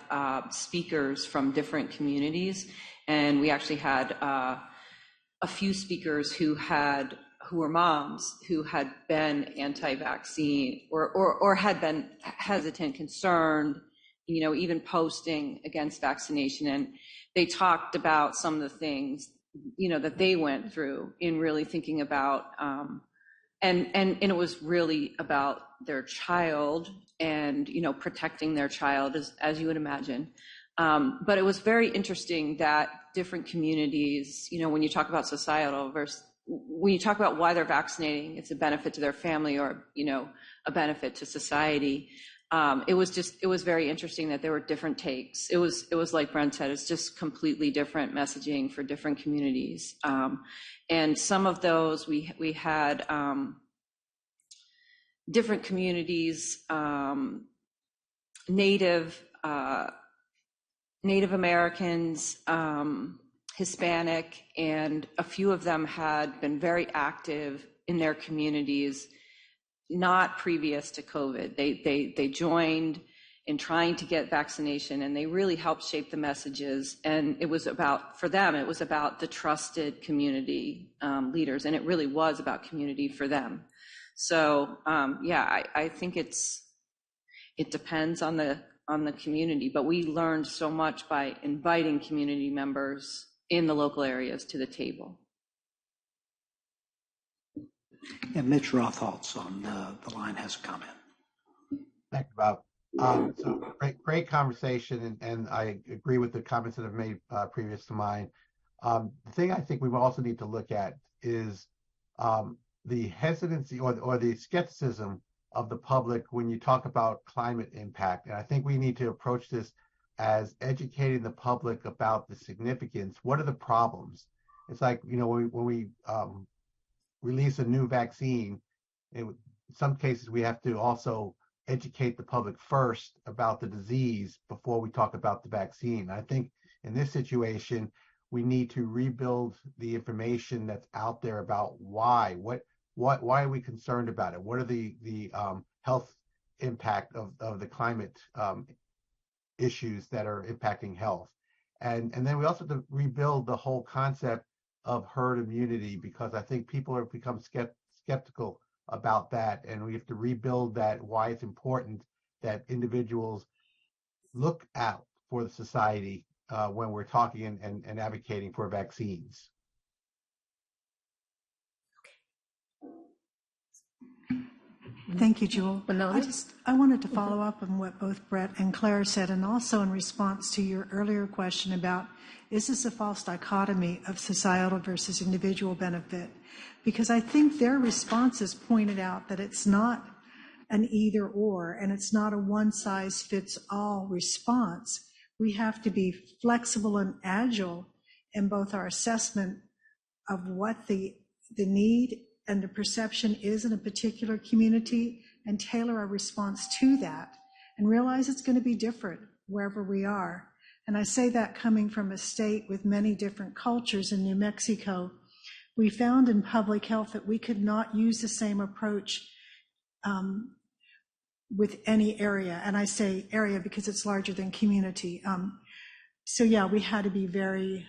speakers from different communities. And we actually had a few speakers who were moms who had been anti-vaccine or had been hesitant, concerned, even posting against vaccination. And they talked about some of the things, that they went through in really thinking about, and it was really about their child and, protecting their child, as you would imagine. But it was very interesting that different communities, when you talk about societal versus when you talk about why they're vaccinating, it's a benefit to their family or, a benefit to society. It was very interesting that there were different takes. It was like Brent said, it's just completely different messaging for different communities. And some of those we had different communities, Native Americans, Hispanic, and a few of them had been very active in their communities, not previous to COVID. They joined in trying to get vaccination, and they really helped shape the messages. And it was about, for them, it was about the trusted community leaders, and it really was about community for them. So I think it depends on the community, but we learned so much by inviting community members in the local areas to the table. And Mitch Rotholtz on the line has a comment. Thank you, Bob. So great conversation, and I agree with the comments that have made previous to mine. The thing I think we also need to look at is the hesitancy or the skepticism of the public when you talk about climate impact. And I think we need to approach this as educating the public about the significance. What are the problems? It's like, when we release a new vaccine, in some cases we have to also educate the public first about the disease before we talk about the vaccine. I think in this situation, we need to rebuild the information that's out there about why are we concerned about it? What are the health impact of the climate issues that are impacting health? And then we also have to rebuild the whole concept of herd immunity, because I think people have become skeptical about that, and we have to rebuild that, why it's important that individuals look out for the society when we're talking and advocating for vaccines. Thank you, Jewel. I wanted to follow up on what both Brett and Claire said, and also in response to your earlier question about, is this a false dichotomy of societal versus individual benefit? Because I think their responses pointed out that it's not an either or, and it's not a one-size-fits-all response. We have to be flexible and agile in both our assessment of what the need and the perception is in a particular community, and tailor our response to that, and realize it's going to be different wherever we are. And I say that coming from a state with many different cultures in New Mexico. We found in public health that we could not use the same approach with any area. And I say area because it's larger than community. So yeah, we had to be very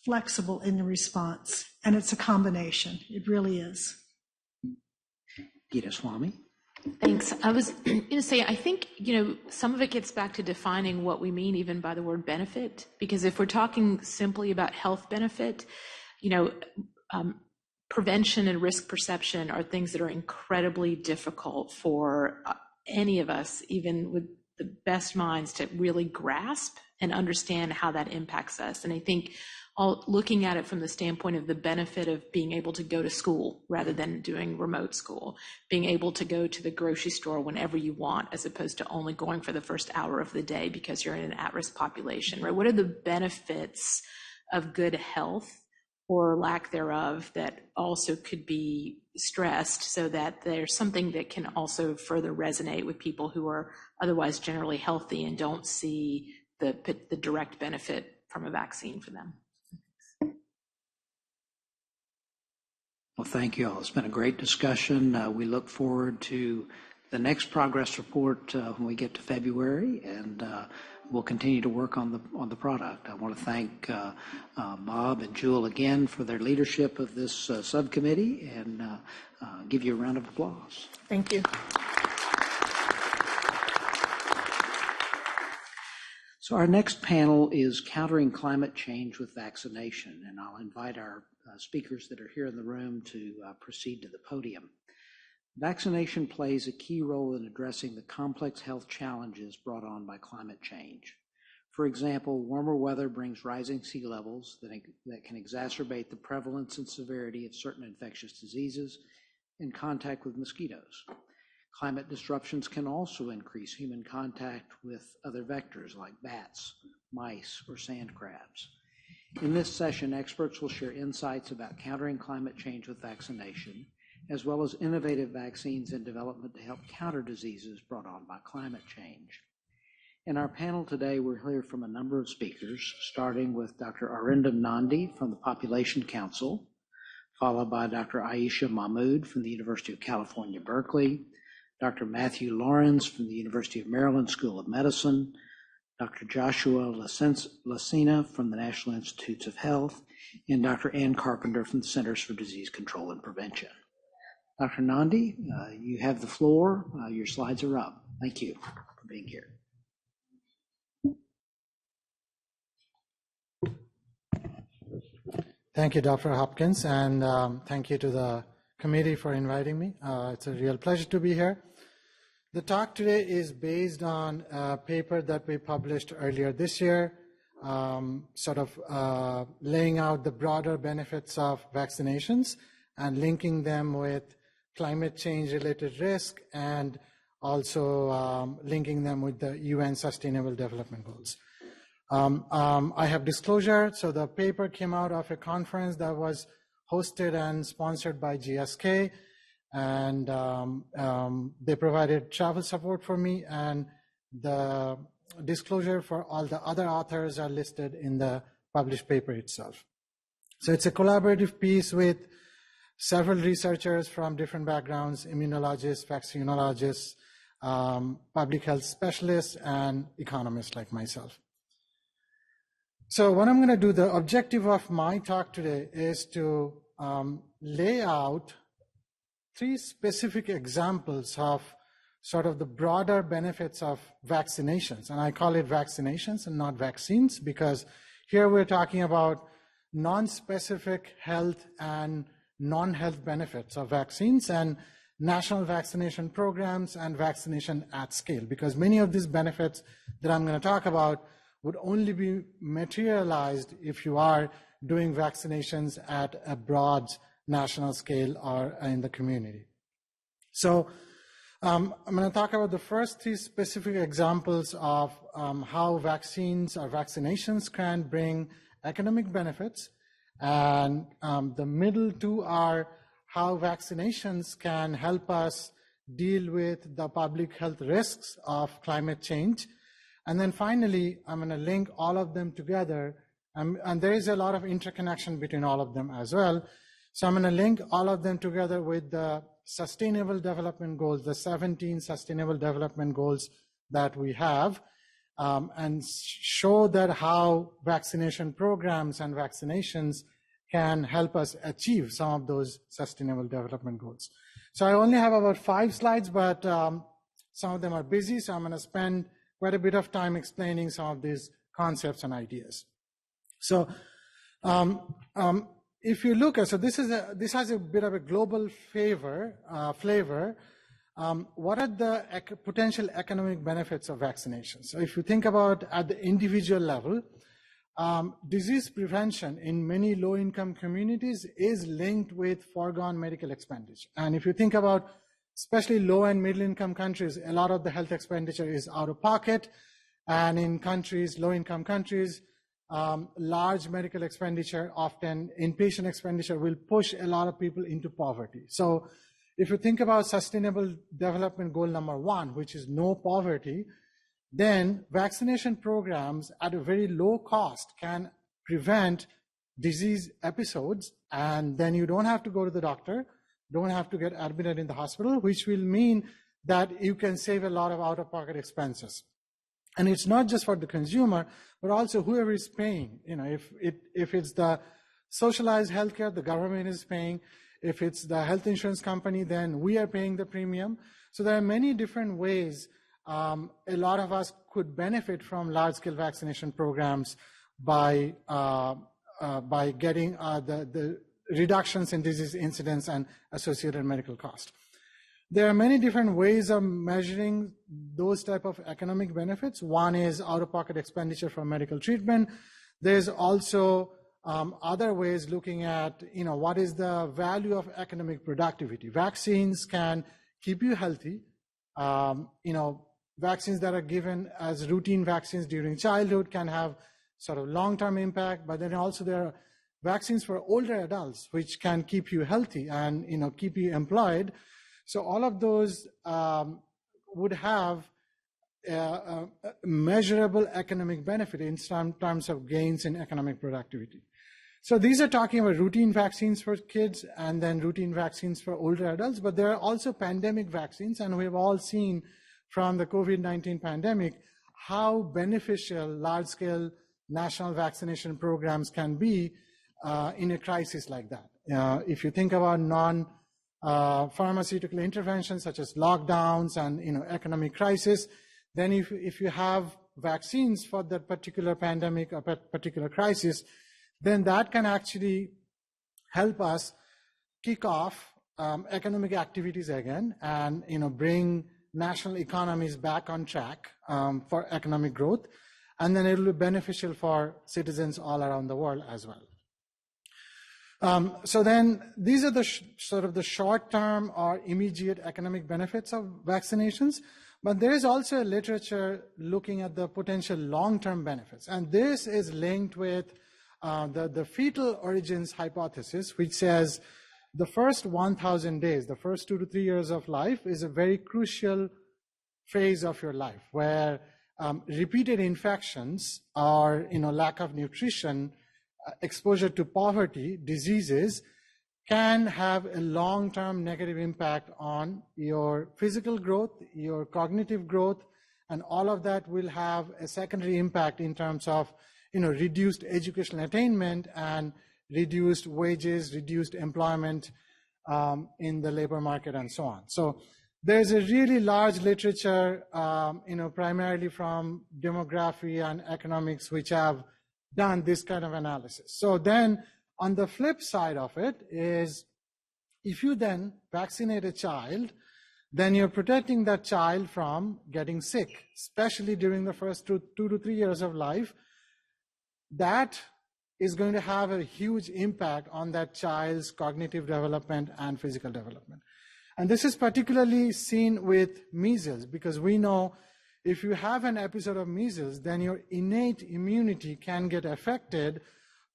flexible in the response. And it's a combination. It really is. Gita Swami. Thanks. I was going to say, I think, some of it gets back to defining what we mean even by the word benefit, because if we're talking simply about health benefit, prevention and risk perception are things that are incredibly difficult for any of us, even with the best minds, to really grasp and understand how that impacts us. And I think looking at it from the standpoint of the benefit of being able to go to school rather than doing remote school, being able to go to the grocery store whenever you want, as opposed to only going for the first hour of the day because you're in an at-risk population, right? What are the benefits of good health or lack thereof that also could be stressed, so that there's something that can also further resonate with people who are otherwise generally healthy and don't see the direct benefit from a vaccine for them? Well, thank you all. It's been a great discussion. We look forward to the next progress report when we get to February, and we'll continue to work on the product. I want to thank Bob and Jewel again for their leadership of this subcommittee, and give you a round of applause. Thank you. So our next panel is Countering Climate Change with Vaccination, and I'll invite our speakers that are here in the room to proceed to the podium. Vaccination plays a key role in addressing the complex health challenges brought on by climate change. For example, warmer weather brings rising sea levels that can exacerbate the prevalence and severity of certain infectious diseases in contact with mosquitoes. Climate disruptions can also increase human contact with other vectors like bats, mice, or sand crabs. In this session, experts will share insights about countering climate change with vaccination, as well as innovative vaccines in development to help counter diseases brought on by climate change. In our panel today, we'll hear from a number of speakers, starting with Dr. Arindam Nandi from the Population Council, followed by Dr. Aisha Mahmood from the University of California, Berkeley, Dr. Matthew Lawrence from the University of Maryland School of Medicine, Dr. Joshua Lacina from the National Institutes of Health, and Dr. Ann Carpenter from the Centers for Disease Control and Prevention. Dr. Nandi, you have the floor. Your slides are up. Thank you for being here. Thank you, Dr. Hopkins, and thank you to the committee for inviting me. It's a real pleasure to be here. The talk today is based on a paper that we published earlier this year, laying out the broader benefits of vaccinations and linking them with climate change related risk, and also linking them with the UN Sustainable Development Goals. I have disclosure. So the paper came out of a conference that was hosted and sponsored by GSK, and they provided travel support for me, and the disclosure for all the other authors are listed in the published paper itself. So it's a collaborative piece with several researchers from different backgrounds: immunologists, vaccinologists, public health specialists, and economists like myself. So what I'm going to do, the objective of my talk today is to lay out 3 specific examples of sort of the broader benefits of vaccinations. And I call it vaccinations and not vaccines, because here we're talking about non-specific health and non-health benefits of vaccines and national vaccination programs and vaccination at scale, because many of these benefits that I'm going to talk about would only be materialized if you are doing vaccinations at a broad national scale or in the community. So I'm going to talk about the first 3 specific examples of how vaccines or vaccinations can bring economic benefits, and the middle 2 are how vaccinations can help us deal with the public health risks of climate change. And then finally, I'm going to link all of them together, and there is a lot of interconnection between all of them as well. So I'm going to link all of them together with the Sustainable Development Goals, the 17 Sustainable Development Goals that we have, and show that how vaccination programs and vaccinations can help us achieve some of those Sustainable Development Goals. So I only have about 5 slides, but some of them are busy, so I'm going to spend quite a bit of time explaining some of these concepts and ideas. So if you look at, so this has a bit of a global flavor. What are the potential economic benefits of vaccinations? So if you think about at the individual level, disease prevention in many low-income communities is linked with foregone medical expenditure. And if you think about especially low and middle-income countries, a lot of the health expenditure is out of pocket. And in countries, low-income countries, large medical expenditure, often inpatient expenditure, will push a lot of people into poverty. So if you think about Sustainable Development Goal number 1, which is no poverty, then vaccination programs at a very low cost can prevent disease episodes, and then you don't have to go to the doctor, don't have to get admitted in the hospital, which will mean that you can save a lot of out-of-pocket expenses. And it's not just for the consumer, but also whoever is paying. You know, if it's the socialized healthcare, the government is paying. If it's the health insurance company, then we are paying the premium. So there are many different ways a lot of us could benefit from large-scale vaccination programs by getting the reductions in disease incidence and associated medical cost. There are many different ways of measuring those type of economic benefits. One is out-of-pocket expenditure for medical treatment. There's also other ways looking at, what is the value of economic productivity. Vaccines can keep you healthy. Vaccines that are given as routine vaccines during childhood can have sort of long-term impact, but then also there are vaccines for older adults, which can keep you healthy and, keep you employed. So all of those would have a measurable economic benefit in some terms of gains in economic productivity. So these are talking about routine vaccines for kids and then routine vaccines for older adults, but there are also pandemic vaccines, and we've all seen from the COVID-19 pandemic how beneficial large-scale national vaccination programs can be in a crisis like that. If you think about non-pharmaceutical interventions such as lockdowns and economic crisis, then if you have vaccines for that particular pandemic or particular crisis, then that can actually help us kick off economic activities again and bring national economies back on track for economic growth, and then it will be beneficial for citizens all around the world as well. So then these are the sort of the short-term or immediate economic benefits of vaccinations, but there is also a literature looking at the potential long-term benefits, and this is linked with the fetal origins hypothesis, which says the first 1,000 days, the first 2 to 3 years of life, is a very crucial phase of your life where repeated infections or lack of nutrition, exposure to poverty, diseases can have a long-term negative impact on your physical growth, your cognitive growth, and all of that will have a secondary impact in terms of reduced educational attainment and reduced wages, reduced employment in the labor market, and so on. So there's a really large literature, primarily from demography and economics, which have done this kind of analysis. So then on the flip side of it is, if you then vaccinate a child, then you're protecting that child from getting sick, especially during the first 2 to 3 years of life. That is going to have a huge impact on that child's cognitive development and physical development. And this is particularly seen with measles, because we know if you have an episode of measles, then your innate immunity can get affected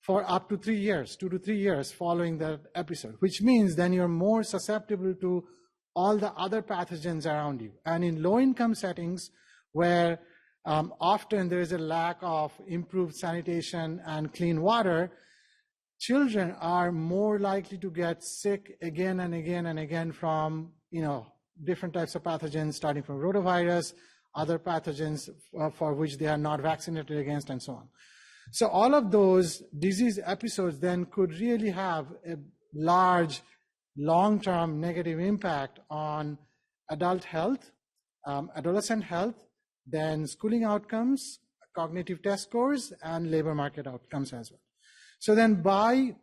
for up to 3 years, 2 to 3 years following that episode, which means then you're more susceptible to all the other pathogens around you. And in low-income settings where often there is a lack of improved sanitation and clean water, children are more likely to get sick again and again and again from different types of pathogens, starting from rotavirus, other pathogens for which they are not vaccinated against, and so on. So all of those disease episodes then could really have a large, long-term negative impact on adult health, adolescent health, then schooling outcomes, cognitive test scores, and labor market outcomes as well. So then by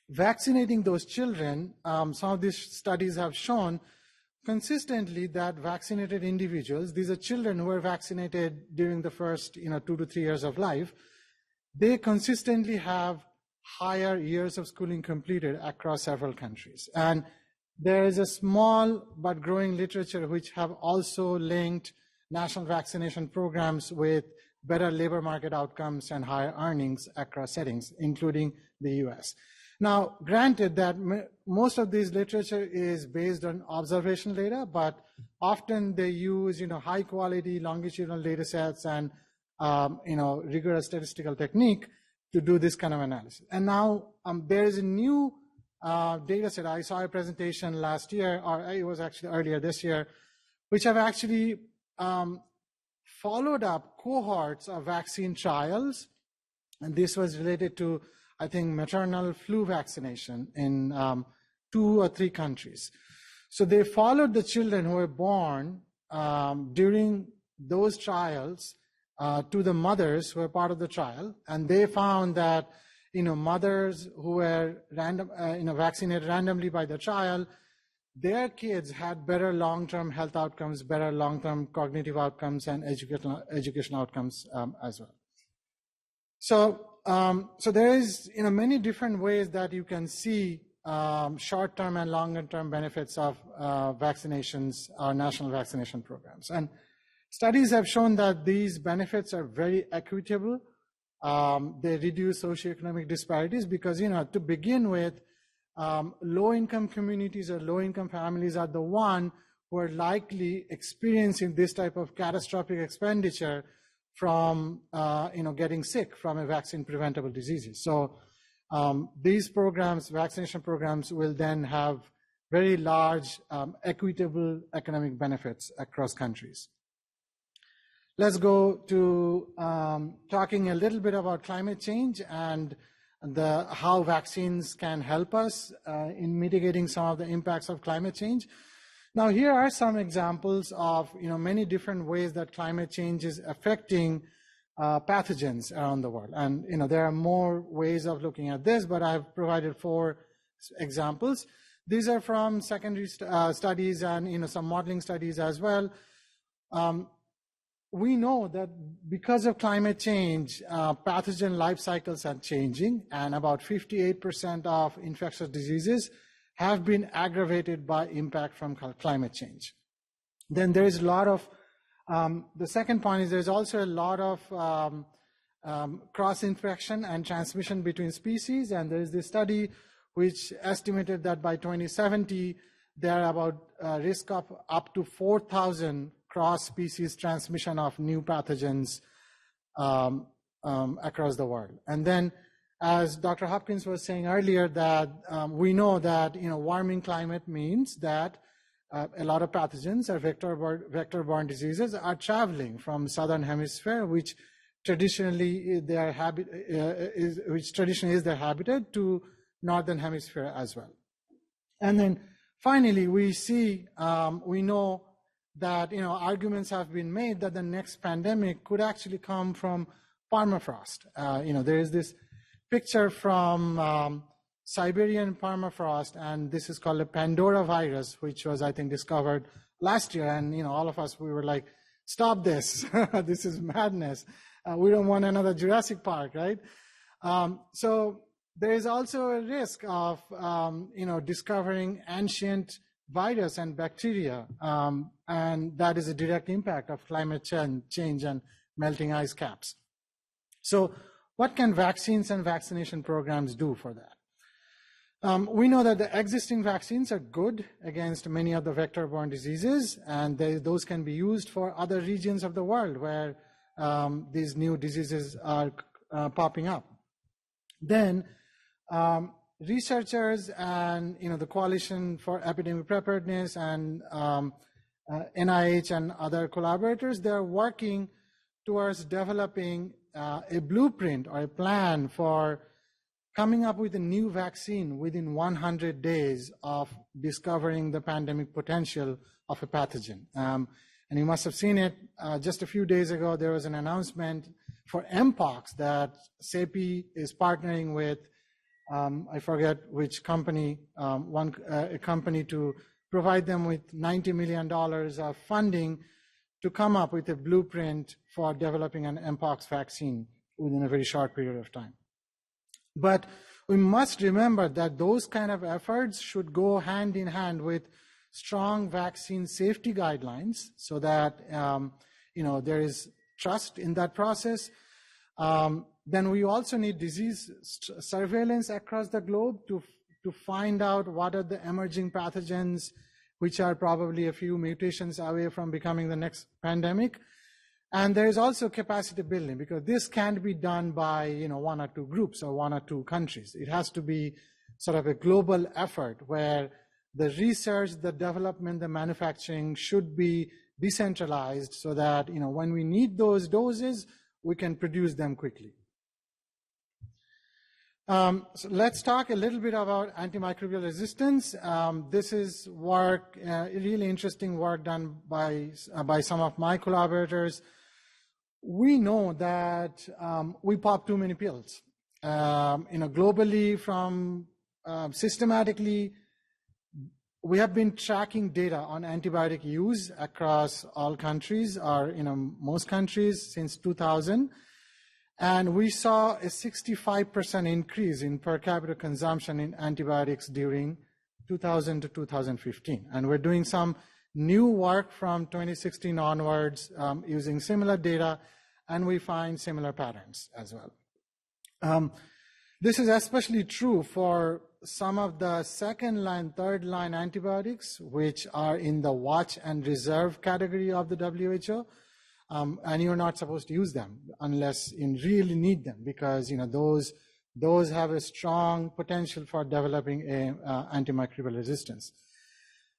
vaccinating those children, some of these studies have shown consistently that vaccinated individuals, these are children who are vaccinated during the first 2 to 3 years of life, they consistently have higher years of schooling completed across several countries. And there is a small but growing literature which have also linked national vaccination programs with better labor market outcomes and higher earnings across settings, including the US. Now, granted that most of this literature is based on observational data, but often they use high quality longitudinal data sets and rigorous statistical technique to do this kind of analysis. And now there is a new data set. I saw a presentation last year, or it was actually earlier this year, which have actually followed up cohorts of vaccine trials. And this was related to, I think, maternal flu vaccination in 2 or 3 countries. So they followed the children who were born during those trials to the mothers who were part of the trial, and they found that mothers who were vaccinated randomly by the trial, their kids had better long-term health outcomes, better long-term cognitive outcomes, and educational outcomes as well. So there is many different ways that you can see short-term and longer-term benefits of vaccinations or national vaccination programs. And studies have shown that these benefits are very equitable. They reduce socioeconomic disparities because, to begin with, low-income communities or low-income families are the one who are likely experiencing this type of catastrophic expenditure from, getting sick from a vaccine-preventable diseases. So these programs, vaccination programs, will then have very large, equitable economic benefits across countries. Let's go to talking a little bit about climate change and how vaccines can help us in mitigating some of the impacts of climate change. Now, here are some examples of many different ways that climate change is affecting pathogens around the world. And there are more ways of looking at this, but I've provided 4 examples. these are from secondary studies and some modeling studies as well. We know that because of climate change, pathogen life cycles are changing, and about 58% of infectious diseases have been aggravated by impact from climate change. Then there is a lot of, the second point is there's also a lot of cross-infection and transmission between species, and there is this study which estimated that by 2070, there are about a risk of up to 4,000 cross-species transmission of new pathogens across the world. And then, as Dr. Hopkins was saying earlier, that we know that warming climate means that a lot of pathogens or vector-borne diseases are traveling from southern hemisphere, which traditionally is their habitat, to northern hemisphere as well. And then finally, we know that arguments have been made that the next pandemic could actually come from permafrost. There is this picture from Siberian permafrost, and this is called a Pandora virus, which was, I think, discovered last year. And all of us, we were like, stop this. This is madness. We don't want another Jurassic Park, right? So there is also a risk of discovering ancient virus and bacteria, and that is a direct impact of climate change and melting ice caps. So what can vaccines and vaccination programs do for that? We know that the existing vaccines are good against many of the vector-borne diseases, and those can be used for other regions of the world where these new diseases are popping up. Then researchers and the Coalition for Epidemic Preparedness and NIH and other collaborators, they're working towards developing a blueprint or a plan for coming up with a new vaccine within 100 days of discovering the pandemic potential of a pathogen. And you must have seen it just a few days ago. There was an announcement for Mpox that CEPI is partnering with I forget which company, a company, to provide them with $90 million of funding to come up with a blueprint for developing an Mpox vaccine within a very short period of time. But we must remember that those kind of efforts should go hand in hand with strong vaccine safety guidelines, so that there is trust in that process. Then we also need disease surveillance across the globe to find out what are the emerging pathogens, which are probably a few mutations away from becoming the next pandemic. And there is also capacity building, because this can't be done by one or two groups or one or two countries. It has to be sort of a global effort where the research, the development, the manufacturing should be decentralized, so that when we need those doses, we can produce them quickly. So let's talk a little bit about antimicrobial resistance. This is work, really interesting work done by some of my collaborators. We know that we pop too many pills. Globally, from systematically, we have been tracking data on antibiotic use across all countries, or most countries, since 2000. And we saw a 65% increase in per capita consumption in antibiotics during 2000 to 2015. And we're doing some new work from 2016 onwards using similar data, and we find similar patterns as well. This is especially true for some of the second-line, third-line antibiotics, which are in the watch and reserve category of the WHO. And you're not supposed to use them unless you really need them, because those have a strong potential for developing antimicrobial resistance.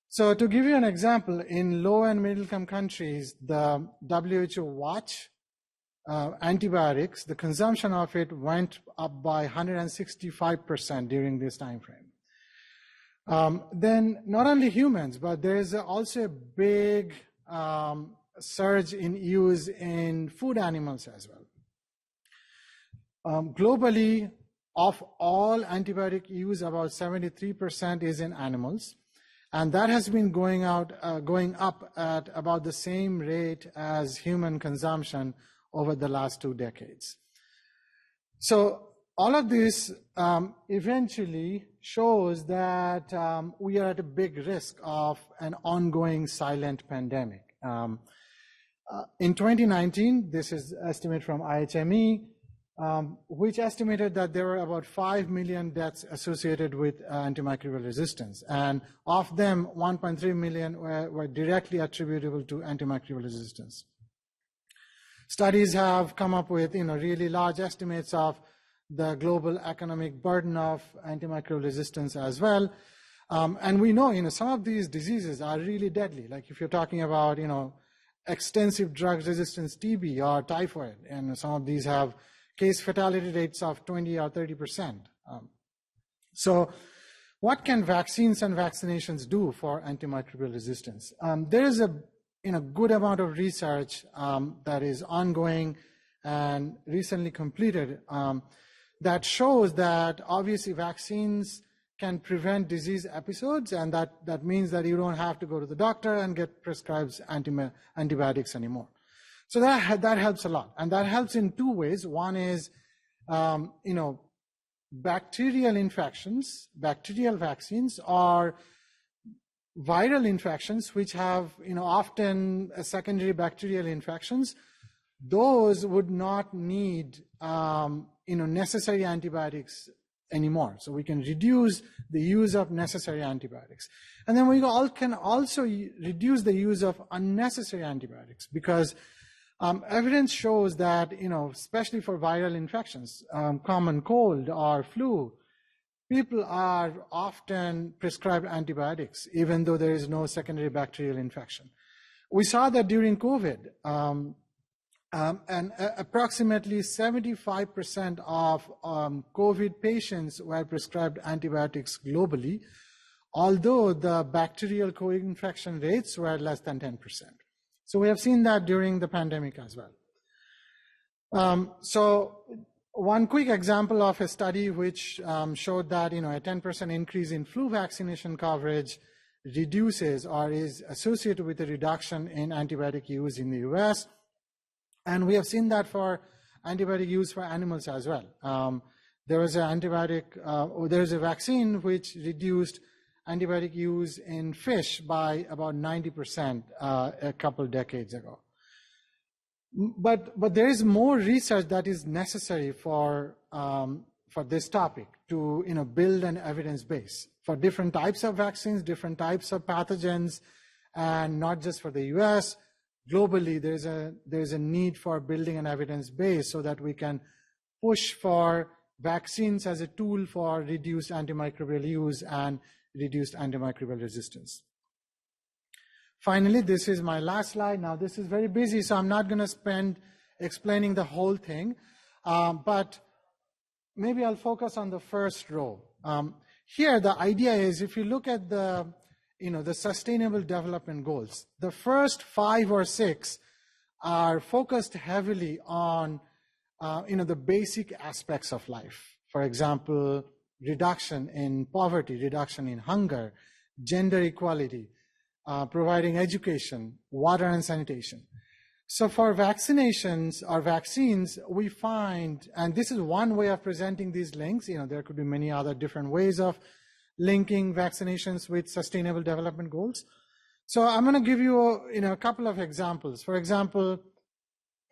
So to give you an example, in low and middle income countries, the WHO watch antibiotics, the consumption of it went up by 165% during this time frame. Then not only humans, but there is also a big surge in use in food animals as well. Globally, Of all antibiotic use, about 73% is in animals, and that has been going up at about the same rate as human consumption over the last 2 decades. So all of this eventually shows that we are at a big risk of an ongoing silent pandemic. In 2019, this is estimate from IHME, which estimated that there were about 5 million deaths associated with antimicrobial resistance. And of them, 1.3 million were directly attributable to antimicrobial resistance. Studies have come up with really large estimates of the global economic burden of antimicrobial resistance as well. And we know, some of these diseases are really deadly. Like if you're talking about, extensive drug resistance TB or typhoid, and some of these have case fatality rates of 20 or 30%. So what can vaccines and vaccinations do for antimicrobial resistance? There is a good amount of research that is ongoing and recently completed that shows that obviously vaccines can prevent disease episodes, and that means that you don't have to go to the doctor and get prescribed antibiotics anymore. So that helps a lot, and that helps in 2 ways. One is, bacterial infections, bacterial vaccines, or viral infections, which have, often secondary bacterial infections. Those would not need, necessary antibiotics anymore. So we can reduce the use of necessary antibiotics. And then we can also reduce the use of unnecessary antibiotics, because evidence shows that, especially for viral infections, common cold or flu, people are often prescribed antibiotics, even though there is no secondary bacterial infection. We saw that during COVID, and approximately 75% of COVID patients were prescribed antibiotics globally, although the bacterial co-infection rates were less than 10%. So we have seen that during the pandemic as well. So one quick example of a study which showed that a 10% increase in flu vaccination coverage reduces or is associated with a reduction in antibiotic use in the US. And we have seen that for antibiotic use for animals as well. There was a vaccine which reduced antibiotic use in fish by about 90% a couple decades ago. But there is more research that is necessary for this topic to build an evidence base for different types of vaccines, different types of pathogens, and not just for the US. Globally, there's a need for building an evidence base so that we can push for vaccines as a tool for reduced antimicrobial use and reduced antimicrobial resistance. Finally, this is my last slide. Now, this is very busy, so I'm not going to spend explaining the whole thing, but maybe I'll focus on the first row. Here, the idea is, if you look at the Sustainable Development Goals, the first 5 or 6 are focused heavily on, the basic aspects of life. For example, reduction in poverty, reduction in hunger, gender equality, providing education, water and sanitation. So for vaccinations or vaccines, we find, and this is one way of presenting these links, there could be many other different ways of linking vaccinations with Sustainable Development Goals. So I'm going to give you, a couple of examples. For example,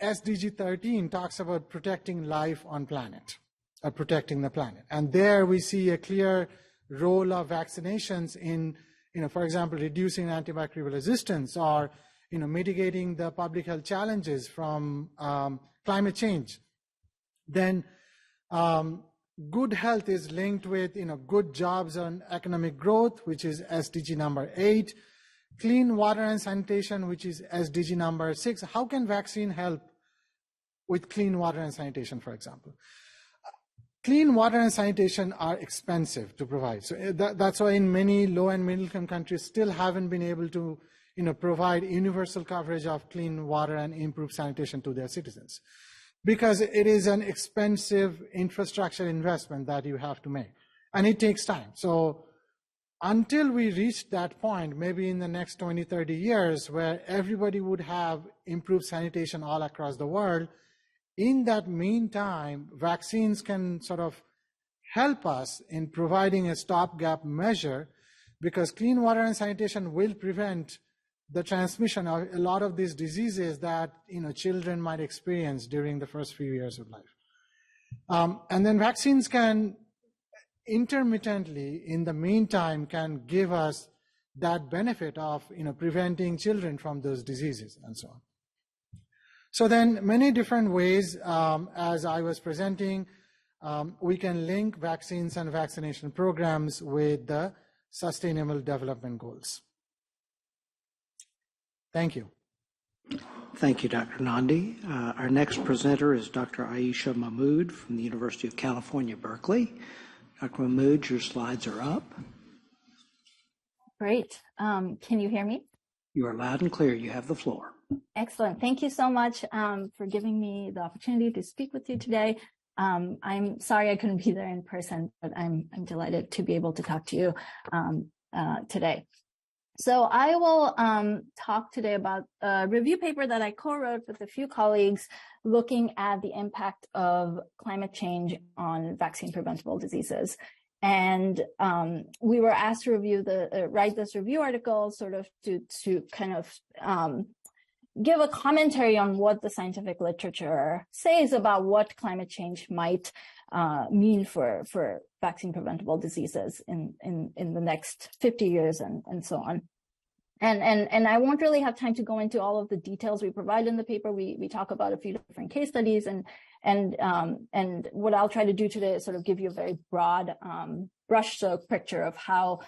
SDG 13 talks about protecting life on planet, or protecting the planet. And there we see a clear role of vaccinations in, for example, reducing antimicrobial resistance, or, mitigating the public health challenges from climate change. Then good health is linked with, good jobs and economic growth, which is SDG number 8. Clean water and sanitation, which is SDG number 6. How can vaccine help with clean water and sanitation, for example? Clean water and sanitation are expensive to provide. So that's why in many low and middle income countries still haven't been able to, provide universal coverage of clean water and improve sanitation to their citizens. because it is an expensive infrastructure investment that you have to make, and it takes time. So until we reach that point, maybe in the next 20, 30 years, where everybody would have improved sanitation all across the world, in that meantime, vaccines can sort of help us in providing a stopgap measure, because clean water and sanitation will prevent the transmission of a lot of these diseases that children might experience during the first few years of life. And then vaccines can intermittently, in the meantime, can give us that benefit of preventing children from those diseases and so on. So then many different ways, as I was presenting, we can link vaccines and vaccination programs with the Sustainable Development Goals. Thank you. Thank you, Dr. Nandi. Our next presenter is Dr. Aisha Mahmood from the University of California, Berkeley. Dr. Mahmood, your slides are up. Great. Can you hear me? You are loud and clear. You have the floor. Excellent. Thank you so much for giving me the opportunity to speak with you today. I'm sorry I couldn't be there in person, but I'm delighted to be able to talk to you today. So I will talk today about a review paper that I co-wrote with a few colleagues looking at the impact of climate change on vaccine preventable diseases. And we were asked to write this review article sort of to kind of give a commentary on what the scientific literature says about what climate change might mean for vaccine preventable diseases in the next 50 years and so on. And I won't really have time to go into all of the details we provide in the paper. We talk about a few different case studies, and what I'll try to do today is sort of give you a very broad brushstroke picture of how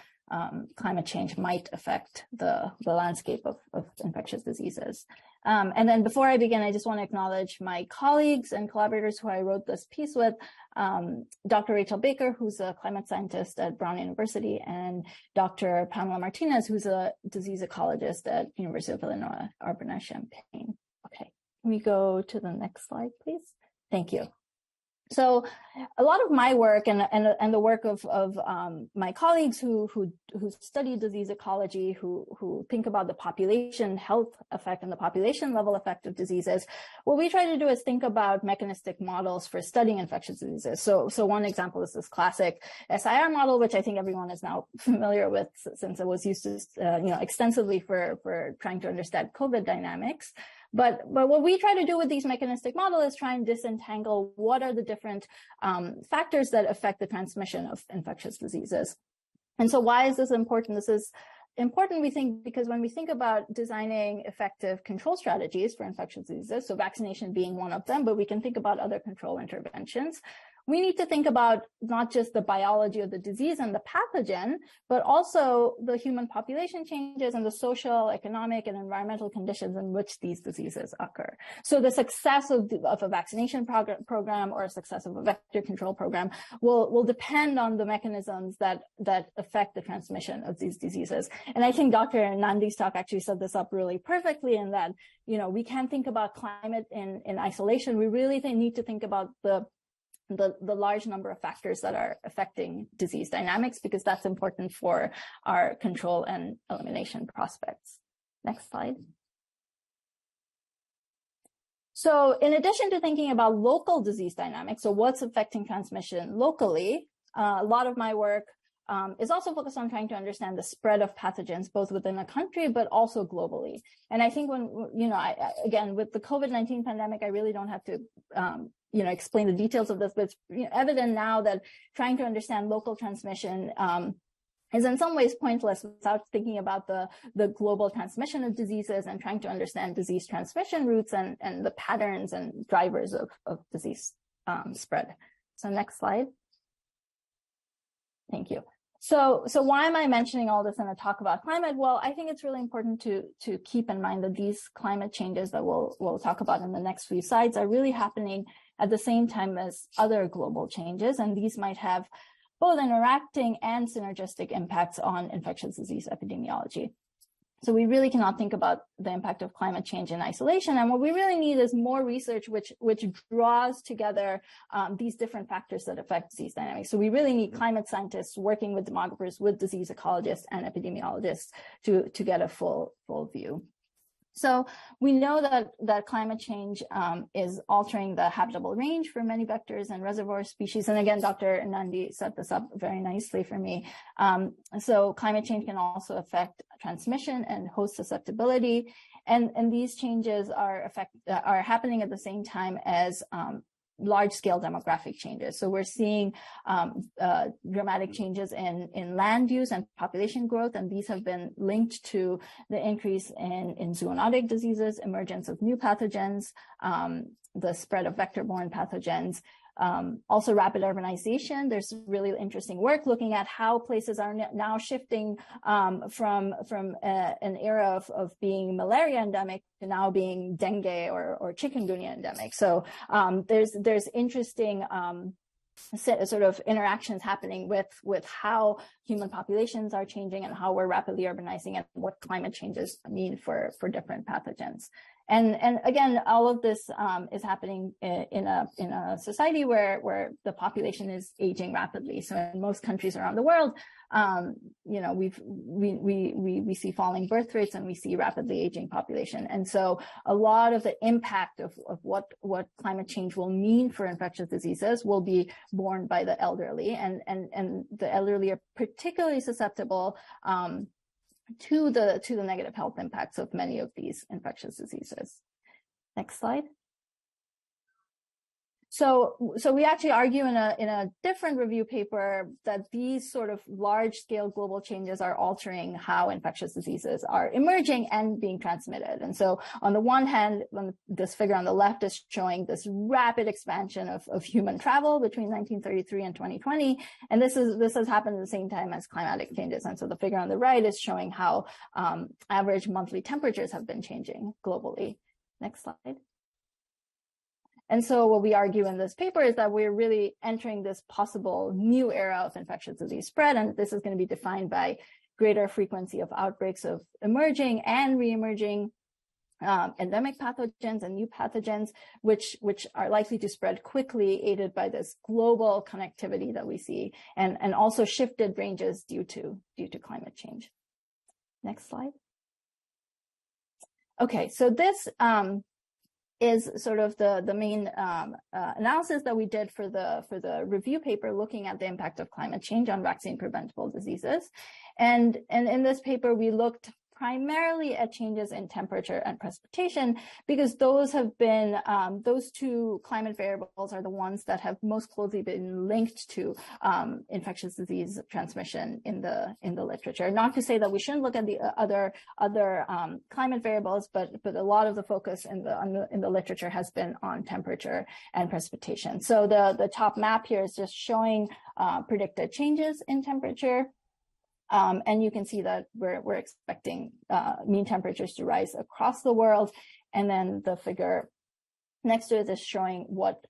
climate change might affect the landscape of infectious diseases. And then before I begin, I just want to acknowledge my colleagues and collaborators who I wrote this piece with, Dr. Rachel Baker, who's a climate scientist at Brown University, and Dr. Pamela Martinez, who's a disease ecologist at University of Illinois, Urbana-Champaign. Okay, can we go to the next slide, please? Thank you. So a lot of my work and the work of my colleagues who study disease ecology, who think about the population health effect and the population level effect of diseases, what we try to do is think about mechanistic models for studying infectious diseases. So one example is this classic SIR model, which I think everyone is now familiar with since it was used extensively for trying to understand COVID dynamics. But what we try to do with these mechanistic models is try and disentangle what are the different factors that affect the transmission of infectious diseases. And so why is this important? This is important, we think, because when we think about designing effective control strategies for infectious diseases, so vaccination being one of them, but we can think about other control interventions, we need to think about not just the biology of the disease and the pathogen, but also the human population changes and the social, economic, and environmental conditions in which these diseases occur. So the success of a vaccination program or a success of a vector control program will depend on the mechanisms that affect the transmission of these diseases. And I think Dr. Nandi's talk actually set this up really perfectly in that, we can't think about climate in isolation. We really need to think about the large number of factors that are affecting disease dynamics, because that's important for our control and elimination prospects. Next slide. So in addition to thinking about local disease dynamics, so what's affecting transmission locally, a lot of my work is also focused on trying to understand the spread of pathogens, both within a country, but also globally. And I think again, with the COVID-19 pandemic, I really don't have to, explain the details of this, but it's evident now that trying to understand local transmission is in some ways pointless without thinking about the global transmission of diseases and trying to understand disease transmission routes and the patterns and drivers of disease spread. So next slide. Thank you. So why am I mentioning all this in a talk about climate? Well, I think it's really important to keep in mind that these climate changes that we'll talk about in the next few slides are really happening at the same time as other global changes, and these might have both interacting and synergistic impacts on infectious disease epidemiology. So we really cannot think about the impact of climate change in isolation. And what we really need is more research which draws together these different factors that affect disease dynamics. So we really need climate scientists working with demographers, with disease ecologists and epidemiologists to get a full view. So we know that climate change is altering the habitable range for many vectors and reservoir species. And again, Dr. Nandi set this up very nicely for me. So climate change can also affect transmission and host susceptibility. And these changes are happening at the same time as large-scale demographic changes. So we're seeing dramatic changes in land use and population growth, and these have been linked to the increase in zoonotic diseases, emergence of new pathogens, the spread of vector-borne pathogens, also rapid urbanization. There's really interesting work looking at how places are now shifting from an era of being malaria endemic to now being dengue or chikungunya endemic. So there's interesting sort of interactions happening with how human populations are changing and how we're rapidly urbanizing and what climate changes mean for different pathogens. And again, all of this is happening in a society where the population is aging rapidly. So in most countries around the world, we see falling birth rates and we see rapidly aging population. And so a lot of the impact of what climate change will mean for infectious diseases will be borne by the elderly, and the elderly are particularly susceptible to the negative health impacts of many of these infectious diseases. Next slide. So we actually argue in a different review paper that these sort of large-scale global changes are altering how infectious diseases are emerging and being transmitted. And so on the one hand, this figure on the left is showing this rapid expansion of human travel between 1933 and 2020, and this has happened at the same time as climatic changes. And so the figure on the right is showing how average monthly temperatures have been changing globally. Next slide. And so what we argue in this paper is that we're really entering this possible new era of infectious disease spread, and this is going to be defined by greater frequency of outbreaks of emerging and re-emerging endemic pathogens and new pathogens, which are likely to spread quickly, aided by this global connectivity that we see, and also shifted ranges due to climate change. Next slide. Okay, so this is sort of the main analysis that we did for the review paper looking at the impact of climate change on vaccine preventable diseases. And in this paper, we looked primarily at changes in temperature and precipitation, because those have been, those two climate variables are the ones that have most closely been linked to infectious disease transmission in the literature. Not to say that we shouldn't look at the other climate variables, but a lot of the focus in the literature has been on temperature and precipitation. So the top map here is just showing predicted changes in temperature. And you can see that we're expecting mean temperatures to rise across the world. And then the figure next to it is showing what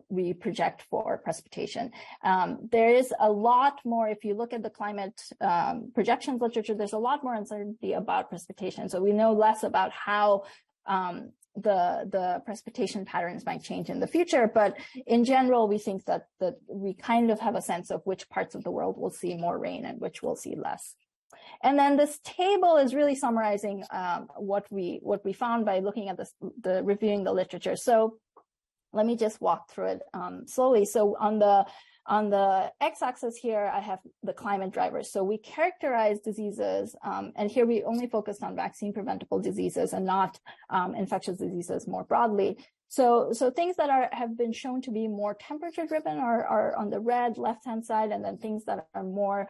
we project for precipitation. There is a lot more, if you look at the climate projections literature, there's a lot more uncertainty about precipitation. So we know less about how the precipitation patterns might change in the future, but in general, we think that we kind of have a sense of which parts of the world will see more rain and which will see less. And then this table is really summarizing what we found by looking at reviewing the literature. So let me just walk through it slowly. So on the x-axis here, I have the climate drivers. So we characterize diseases, and here we only focused on vaccine preventable diseases and not infectious diseases more broadly. So things that have been shown to be more temperature driven are on the red left-hand side, and then things that are more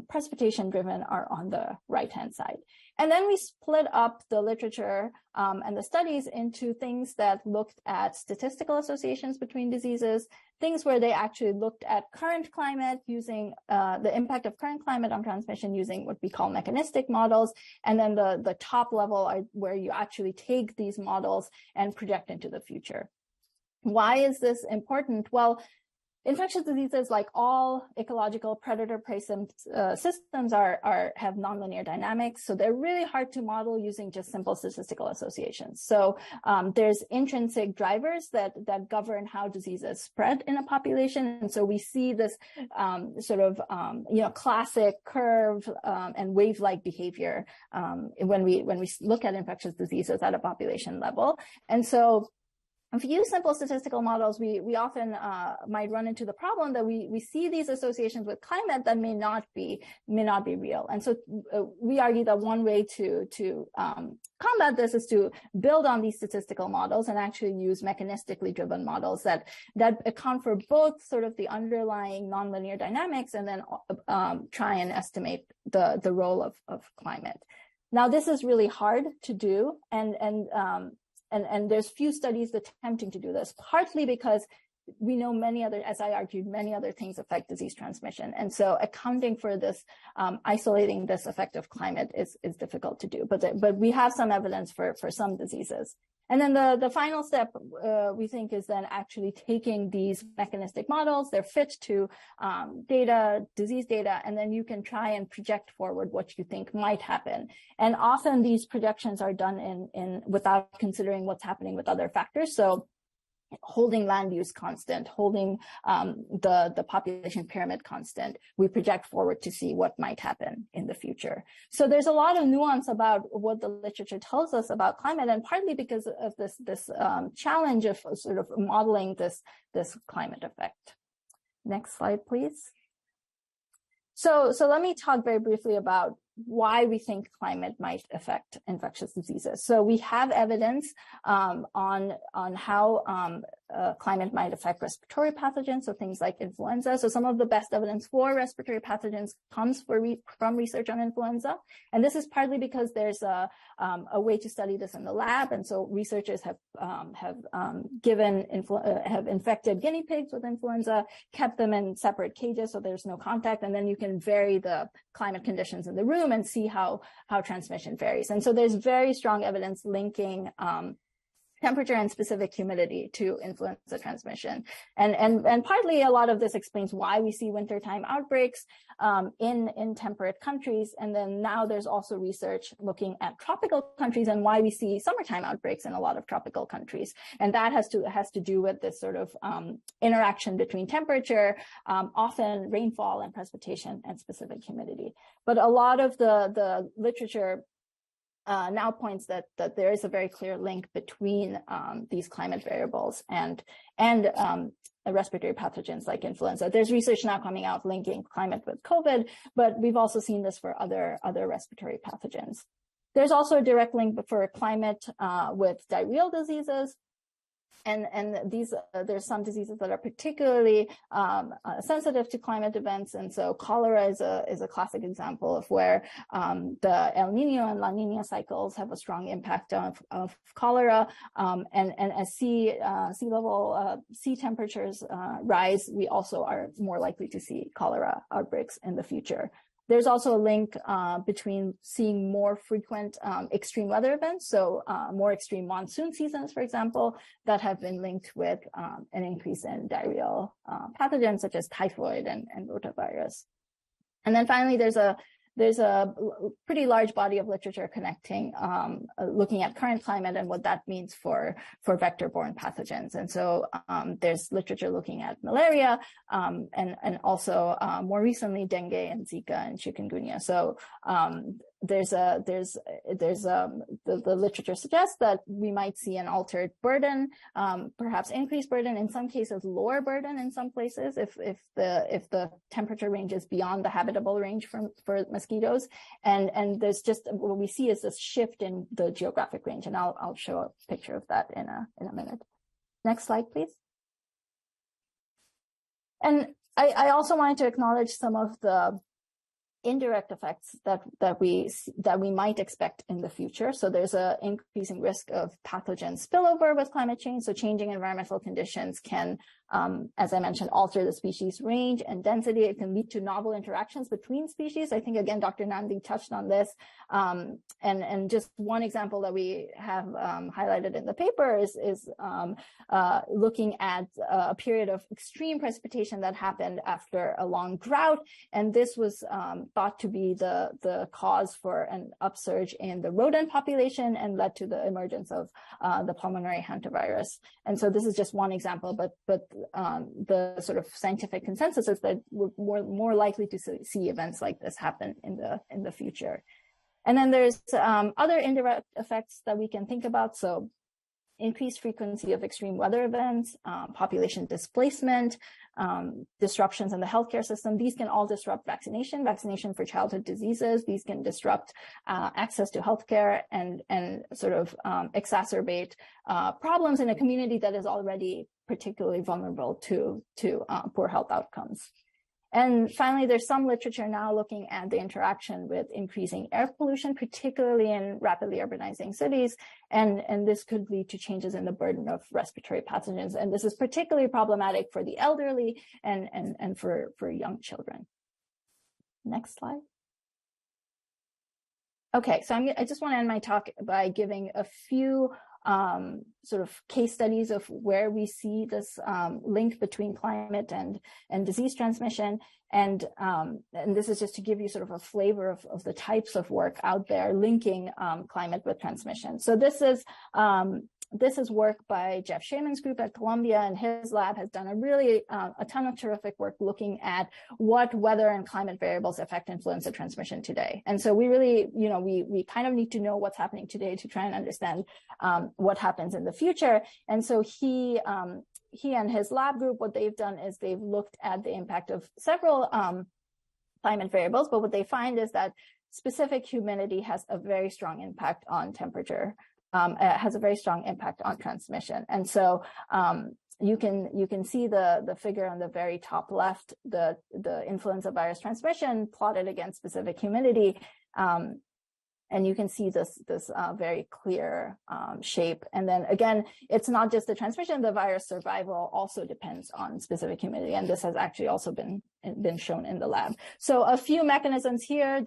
precipitation driven are on the right-hand side. And then we split up the literature and the studies into things that looked at statistical associations between diseases, things where they actually looked at current climate using the impact of current climate on transmission using what we call mechanistic models, and then the top level are where you actually take these models and project into the future. Why is this important? Well, Infectious diseases, like all ecological predator-prey systems, have nonlinear dynamics, so they're really hard to model using just simple statistical associations. So there's intrinsic drivers that govern how diseases spread in a population, and so we see this classic curve and wave-like behavior when we look at infectious diseases at a population level, and so. If we use simple statistical models, we often might run into the problem that we see these associations with climate that may not be real. And so we argue that one way to combat this is to build on these statistical models and actually use mechanistically driven models that account for both sort of the underlying nonlinear dynamics and then try and estimate the role of climate. Now, this is really hard to do, and there's few studies attempting to do this, partly because we know as I argued, many other things affect disease transmission. And so accounting for this, isolating this effect of climate is difficult to do. But we have some evidence for some diseases. And then the final step, we think, is then actually taking these mechanistic models, they're fit to disease data, and then you can try and project forward what you think might happen. And often these projections are done in without considering what's happening with other factors. So holding land use constant, holding the population pyramid constant, we project forward to see what might happen in the future. So there's a lot of nuance about what the literature tells us about climate, and partly because of this challenge of sort of modeling this climate effect. Next slide, please. So let me talk very briefly about why we think climate might affect infectious diseases. So we have evidence on how climate might affect respiratory pathogens, so things like influenza. So some of the best evidence for respiratory pathogens comes from research on influenza, and this is partly because there's a way to study this in the lab, and so researchers have infected guinea pigs with influenza, kept them in separate cages so there's no contact, and then you can vary the climate conditions in the room and see how transmission varies. And so there's very strong evidence linking temperature and specific humidity to influenza transmission. And partly a lot of this explains why we see wintertime outbreaks in temperate countries. And then now there's also research looking at tropical countries and why we see summertime outbreaks in a lot of tropical countries. And that has to do with this sort of interaction between temperature, often rainfall and precipitation, and specific humidity. But a lot of the literature now points that there is a very clear link between these climate variables and respiratory pathogens like influenza. There's research now coming out linking climate with COVID, but we've also seen this for other respiratory pathogens. There's also a direct link for climate with diarrheal diseases. And these there's some diseases that are particularly sensitive to climate events, and so cholera is a classic example of where the El Nino and La Nina cycles have a strong impact of cholera. And as sea temperatures rise, we also are more likely to see cholera outbreaks in the future. There's also a link between seeing more frequent extreme weather events, so more extreme monsoon seasons, for example, that have been linked with an increase in diarrheal pathogens such as typhoid and rotavirus. And then finally, there's a pretty large body of literature connecting, looking at current climate and what that means for vector-borne pathogens. And so there's literature looking at malaria and also more recently dengue and Zika and chikungunya. So the literature suggests that we might see an altered burden, perhaps increased burden, in some cases lower burden in some places if the temperature range is beyond the habitable range for mosquitoes. And there's just what we see is this shift in the geographic range, and I'll show a picture of that in a minute. Next slide, please. And I also wanted to acknowledge some of the indirect effects that we might expect in the future. So there's an increasing risk of pathogen spillover with climate change. So changing environmental conditions can as I mentioned, alter the species range and density. It can lead to novel interactions between species. I think, again, Dr. Nandi touched on this. And just one example that we have highlighted in the paper is looking at a period of extreme precipitation that happened after a long drought. And this was thought to be the cause for an upsurge in the rodent population and led to the emergence of the pulmonary hantavirus. And so this is just one example, but the sort of scientific consensus is that we're more likely to see events like this happen in the future. And then there's other indirect effects that we can think about. So increased frequency of extreme weather events, population displacement, disruptions in the healthcare system. These can all disrupt vaccination for childhood diseases. These can disrupt access to healthcare and sort of exacerbate problems in a community that is already particularly vulnerable to poor health outcomes. And finally, there's some literature now looking at the interaction with increasing air pollution, particularly in rapidly urbanizing cities. And this could lead to changes in the burden of respiratory pathogens. And this is particularly problematic for the elderly and for young children. Next slide. Okay, so I just want to end my talk by giving a few sort of case studies of where we see this link between climate and disease transmission. And this is just to give you sort of a flavor of the types of work out there linking climate with transmission. So this is work by Jeff Shaman's group at Columbia, and his lab has done a ton of terrific work looking at what weather and climate variables affect influenza transmission today. And so we really, we kind of need to know what's happening today to try and understand what happens in the future. And so he and his lab group, what they've done is they've looked at the impact of several climate variables, but what they find is that specific humidity has a very strong impact on temperature. Has a very strong impact on transmission. And so you can see the figure on the very top left, the influenza virus transmission plotted against specific humidity. And you can see this very clear shape. And then again, it's not just the transmission, the virus survival also depends on specific humidity. And this has actually also been shown in the lab. So a few mechanisms here,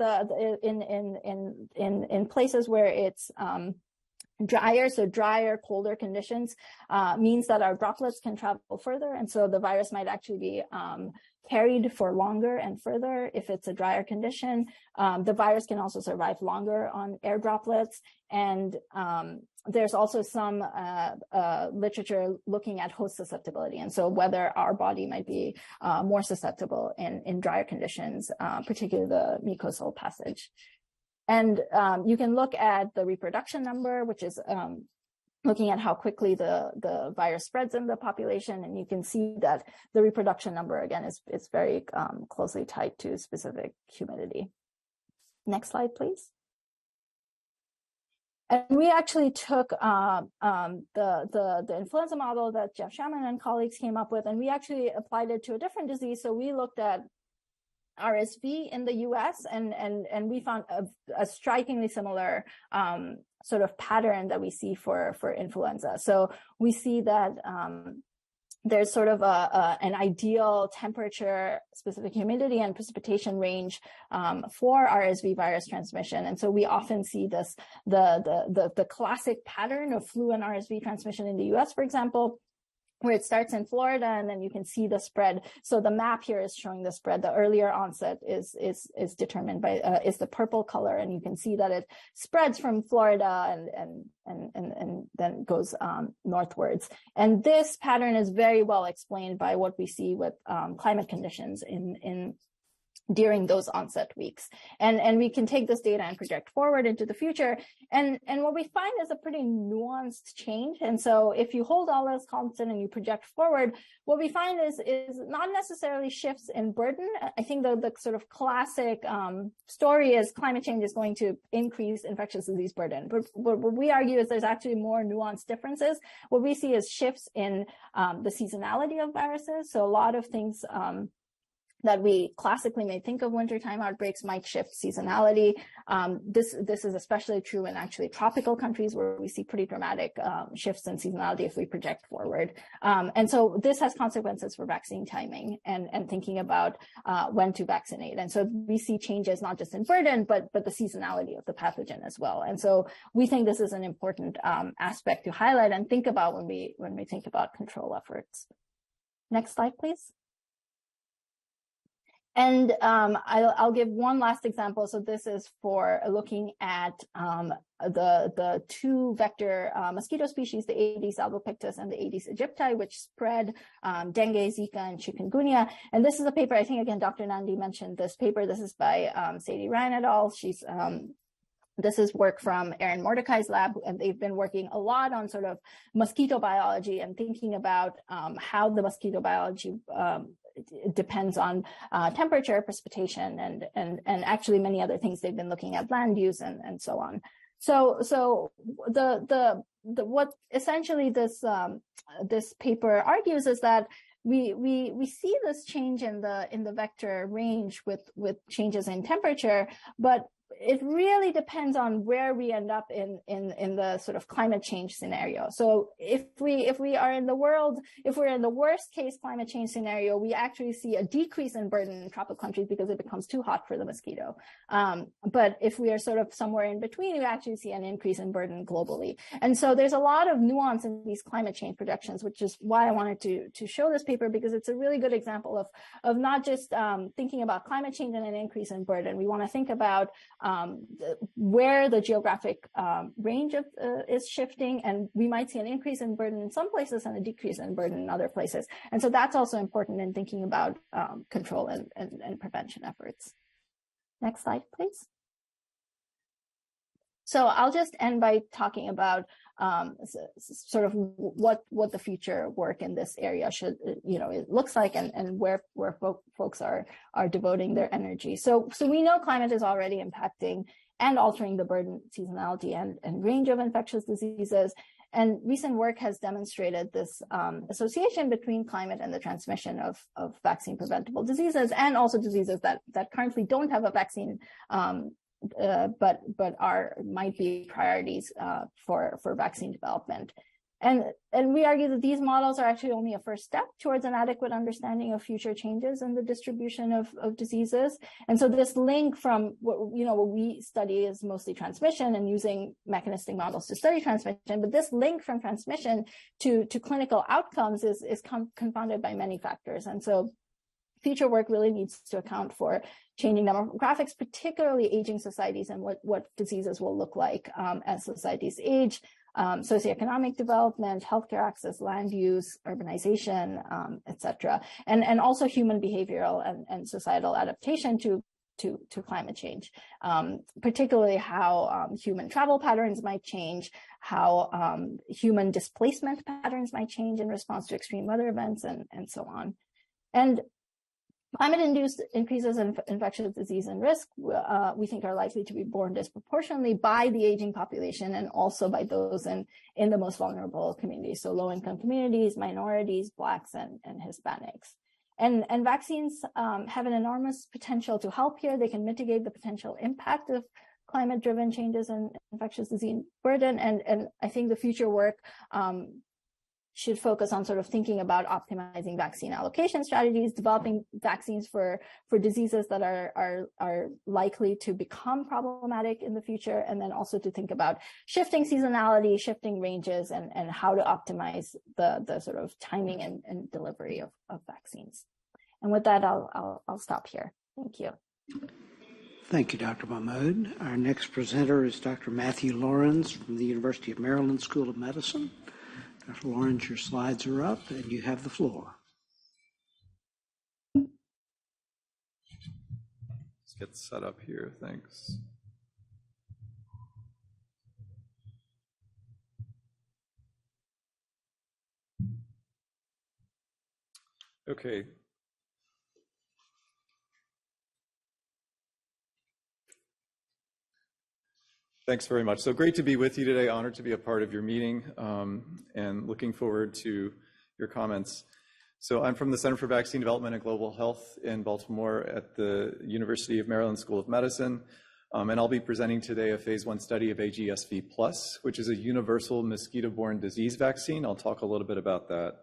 in places where it's drier, so drier, colder conditions means that our droplets can travel further. And so the virus might actually be carried for longer and further if it's a drier condition. The virus can also survive longer on air droplets. And there's also some literature looking at host susceptibility. And so whether our body might be more susceptible in drier conditions, particularly the mucosal passage. And you can look at the reproduction number, which is looking at how quickly the virus spreads in the population. And you can see that the reproduction number, again, is very closely tied to specific humidity. Next slide, please. And we actually took the influenza model that Jeff Shaman and colleagues came up with, and we actually applied it to a different disease. So we looked at RSV in the US, and we found a strikingly similar sort of pattern that we see for influenza. So we see that there's sort of an ideal temperature, specific humidity, and precipitation range for RSV virus transmission. And so we often see this, the classic pattern of flu and RSV transmission in the US, for example, where it starts in Florida, and then you can see the spread. So the map here is showing the spread. The earlier onset is determined by is the purple color, and you can see that it spreads from Florida and then goes northwards. And this pattern is very well explained by what we see with climate conditions during those onset weeks. And we can take this data and project forward into the future. And what we find is a pretty nuanced change. And so if you hold all else constant and you project forward, what we find is not necessarily shifts in burden. I think the sort of classic story is climate change is going to increase infectious disease burden. But what we argue is there's actually more nuanced differences. What we see is shifts in the seasonality of viruses. So a lot of things that we classically may think of wintertime outbreaks might shift seasonality. This is especially true in actually tropical countries where we see pretty dramatic shifts in seasonality if we project forward. And so this has consequences for vaccine timing and thinking about when to vaccinate. And so we see changes not just in burden, but the seasonality of the pathogen as well. And so we think this is an important aspect to highlight and think about when we think about control efforts. Next slide, please. And I'll give one last example. So this is for looking at the two vector mosquito species, the Aedes albopictus and the Aedes aegypti, which spread dengue, Zika, and chikungunya. And this is a paper, I think, again, Dr. Nandi mentioned this paper. This is by Sadie Ryan et al. This is work from Erin Mordecai's lab, and they've been working a lot on sort of mosquito biology and thinking about how the mosquito biology depends on temperature, precipitation, and actually many other things. They've been looking at land use and so on. So what essentially this paper argues is that we see this change in the vector range with changes in temperature, but it really depends on where we end up in the sort of climate change scenario. So if we're in the worst case climate change scenario, we actually see a decrease in burden in tropical countries because it becomes too hot for the mosquito. But if we are sort of somewhere in between, we actually see an increase in burden globally. And so there's a lot of nuance in these climate change projections, which is why I wanted to show this paper, because it's a really good example of not just thinking about climate change and an increase in burden. We want to think about where the geographic range is shifting, and we might see an increase in burden in some places and a decrease in burden in other places. And so that's also important in thinking about control and prevention efforts. Next slide, please. So I'll just end by talking about sort of what the future work in this area should, it looks like, and where folks are devoting their energy. So we know climate is already impacting and altering the burden, seasonality, and range of infectious diseases. And recent work has demonstrated this association between climate and the transmission of vaccine preventable diseases, and also diseases that currently don't have a vaccine, but might be priorities for vaccine development. And we argue that these models are actually only a first step towards an adequate understanding of future changes in the distribution of diseases. And so this link from what we study is mostly transmission and using mechanistic models to study transmission, but this link from transmission to clinical outcomes is confounded by many factors. And so future work really needs to account for changing demographics, particularly aging societies, and what diseases will look like as societies age, socioeconomic development, healthcare access, land use, urbanization, et cetera, and also human behavioral and societal adaptation to climate change, particularly how human travel patterns might change, how human displacement patterns might change in response to extreme weather events, and so on. And climate-induced increases in infectious disease and risk, we think, are likely to be borne disproportionately by the aging population and also by those in the most vulnerable communities, so low-income communities, minorities, Blacks, and Hispanics. And vaccines have an enormous potential to help here. They can mitigate the potential impact of climate-driven changes in infectious disease burden, and I think the future work should focus on sort of thinking about optimizing vaccine allocation strategies, developing vaccines for diseases that are likely to become problematic in the future, and then also to think about shifting seasonality, shifting ranges, and how to optimize the sort of timing and delivery of vaccines. And with that, I'll stop here. Thank you. Thank you, Dr. Mahmood. Our next presenter is Dr. Matthew Lawrence from the University of Maryland School of Medicine. Dr. Lawrence, your slides are up and you have the floor. Let's get set up here, thanks. Okay. Thanks very much. So great to be with you today, honored to be a part of your meeting, and looking forward to your comments. So I'm from the Center for Vaccine Development and Global Health in Baltimore at the University of Maryland School of Medicine. And I'll be presenting today a phase 1 study of AGSV+, which is a universal mosquito-borne disease vaccine. I'll talk a little bit about that.